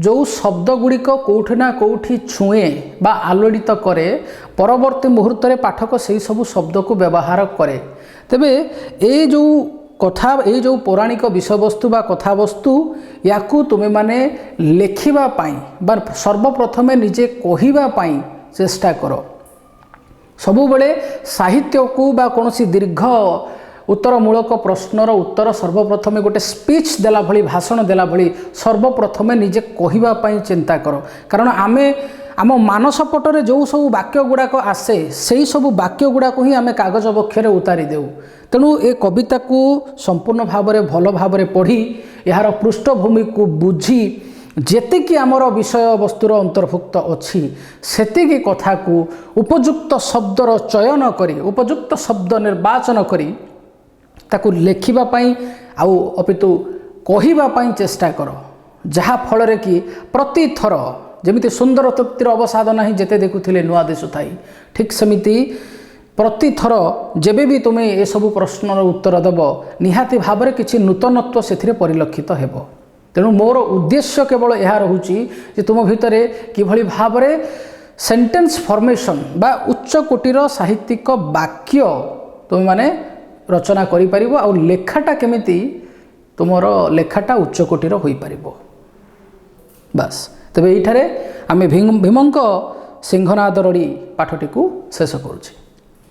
ଯେଉଁ ଶବ୍ଦ ଗୁଡ଼ିକ କେଉଁଠି ନା କେଉଁଠି ଛୁଏଁ ବା ଆଲୋଡ଼ିତ କରେ, ପରବର୍ତ୍ତୀ ମୁହୂର୍ତ୍ତରେ ପାଠକ ସେହି ସବୁ ଶବ୍ଦକୁ ବ୍ୟବହାର କରେ। ତେବେ ଏଇ ଯେଉଁ କଥା, ଏଇ ଯେଉଁ ପୌରାଣିକ ବିଷୟବସ୍ତୁ ବା କଥାବସ୍ତୁ, ୟାକୁ ତୁମେମାନେ ଲେଖିବା ପାଇଁ ବା ସର୍ବପ୍ରଥମେ ନିଜେ କହିବା ପାଇଁ ଚେଷ୍ଟା କର। ସବୁବେଳେ ସାହିତ୍ୟକୁ ବା କୌଣସି ଦୀର୍ଘ ଉତ୍ତରମୂଳକ ପ୍ରଶ୍ନର ଉତ୍ତର ସର୍ବପ୍ରଥମେ ଗୋଟେ ସ୍ପିଚ୍ ଦେଲା ଭଳି, ଭାଷଣ ଦେଲା ଭଳି ସର୍ବପ୍ରଥମେ ନିଜେ କହିବା ପାଇଁ ଚିନ୍ତା କର। କାରଣ ଆମେ ଆମ ମାନସ ପଟରେ ଯେଉଁ ସବୁ ବାକ୍ୟ ଗୁଡ଼ାକ ଆସେ, ସେହି ସବୁ ବାକ୍ୟ ଗୁଡ଼ାକୁ ହିଁ ଆମେ କାଗଜ ବକ୍ଷରେ ଉତାରି ଦେଉ। ତେଣୁ ଏ କବିତାକୁ ସମ୍ପୂର୍ଣ୍ଣ ଭାବରେ ଭଲ ଭାବରେ ପଢ଼ି ଏହାର ପୃଷ୍ଠଭୂମିକୁ ବୁଝି ଯେତିକି ଆମର ବିଷୟବସ୍ତୁର ଅନ୍ତର୍ଭୁକ୍ତ ଅଛି ସେତିକି କଥାକୁ ଉପଯୁକ୍ତ ଶବ୍ଦର ଚୟନ କରି, ଉପଯୁକ୍ତ ଶବ୍ଦ ନିର୍ବାଚନ କରି ତାକୁ ଲେଖିବା ପାଇଁ ଆଉ ଅପିତୁ କହିବା ପାଇଁ ଚେଷ୍ଟା କର। ଯାହା ଫଳରେ କି ପ୍ରତିଥର ଯେମିତି ସୁନ୍ଦର ତୃପ୍ତିର ଅବସାଦ ନାହିଁ ଯେତେ ଦେଖୁଥିଲେ ନୂଆ ଦିଶୁଥାଇ, ଠିକ୍ ସେମିତି ପ୍ରତିଥର ଯେବେ ବି ତୁମେ ଏସବୁ ପ୍ରଶ୍ନର ଉତ୍ତର ଦେବ, ନିହାତି ଭାବରେ କିଛି ନୂତନତ୍ୱ ସେଥିରେ ପରିଲକ୍ଷିତ ହେବ। ତେଣୁ ମୋର ଉଦ୍ଦେଶ୍ୟ କେବଳ ଏହା ରହୁଛି ଯେ ତୁମ ଭିତରେ କିଭଳି ଭାବରେ ସେଣ୍ଟେନ୍ସ ଫର୍ମେସନ୍ ବା ଉଚ୍ଚ କୋଟିର ସାହିତ୍ୟିକ ବାକ୍ୟ ତୁମେମାନେ ରଚନା କରିପାରିବ, ଆଉ ଲେଖାଟା କେମିତି ତୁମର ଲେଖାଟା ଉଚ୍ଚ କୋଟିର ହୋଇପାରିବ। ବାସ୍, ତେବେ ଏଇଠାରେ ଆମେ ଭୀମଙ୍କ ସିଂହନାଦ ରଡ଼ି ପାଠଟିକୁ ଶେଷ କରୁଛେ।